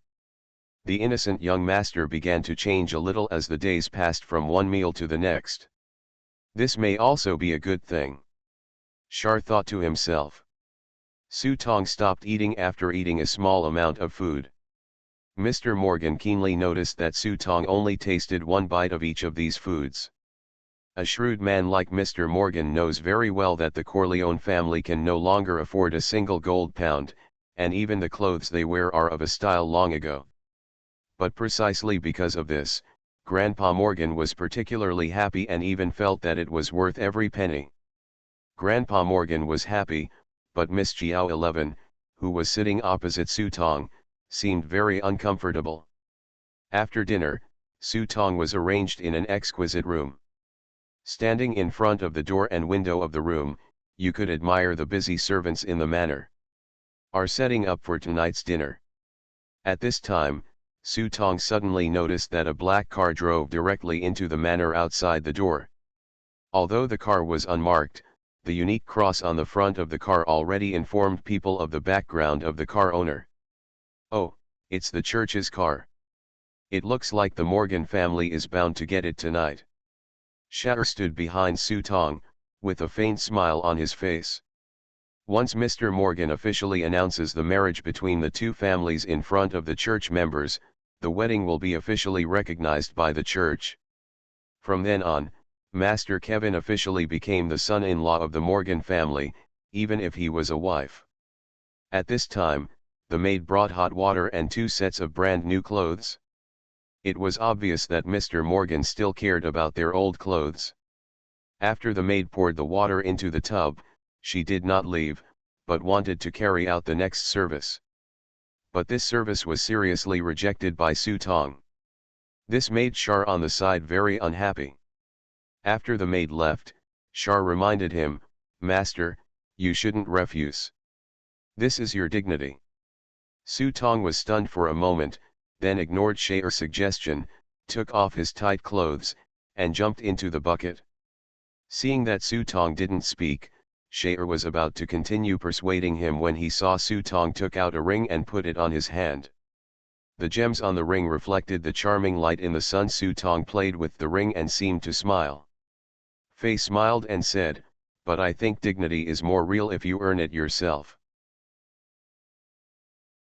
The innocent young master began to change a little as the days passed from one meal to the next. This may also be a good thing. Shar thought to himself. Su Tong stopped eating after eating a small amount of food. Mr. Morgan keenly noticed that Su Tong only tasted 1 bite of each of these foods. A shrewd man like Mr. Morgan knows very well that the Corleone family can no longer afford a single gold pound, and even the clothes they wear are of a style long ago. But precisely because of this, Grandpa Morgan was particularly happy and even felt that it was worth every penny. Grandpa Morgan was happy, but Miss GameElements, who was sitting opposite Su Tong, seemed very uncomfortable. After dinner, Su Tong was arranged in an exquisite room. Standing in front of the door and window of the room, you could admire the busy servants in the manor. Are setting up for tonight's dinner. At this time, Su Tong suddenly noticed that a black car drove directly into the manor outside the door. Although the car was unmarked, the unique cross on the front of the car already informed people of the background of the car owner. Oh, it's the church's car. It looks like the Morgan family is bound to get it tonight. Shatter stood behind Su Tong, with a faint smile on his face. Once Mr. Morgan officially announces the marriage between the 2 families in front of the church members, the wedding will be officially recognized by the church. From then on, Master Kevin officially became the son-in-law of the Morgan family, even if he was a wife. At this time, the maid brought hot water and 2 sets of brand new clothes. It was obvious that Mr. Morgan still cared about their old clothes. After the maid poured the water into the tub, she did not leave, but wanted to carry out the next service. But this service was seriously rejected by Su Tong. This made Shar on the side very unhappy. After the maid left, Shar reminded him, "Master, you shouldn't refuse. This is your dignity." Su Tong was stunned for a moment, then ignored Shaer's suggestion, took off his tight clothes, and jumped into the bucket. Seeing that Su Tong didn't speak, Shaer was about to continue persuading him when he saw Su Tong took out a ring and put it on his hand. The gems on the ring reflected the charming light in the sun. Su Tong played with the ring and seemed to smile. Fei smiled and said, "But I think dignity is more real if you earn it yourself."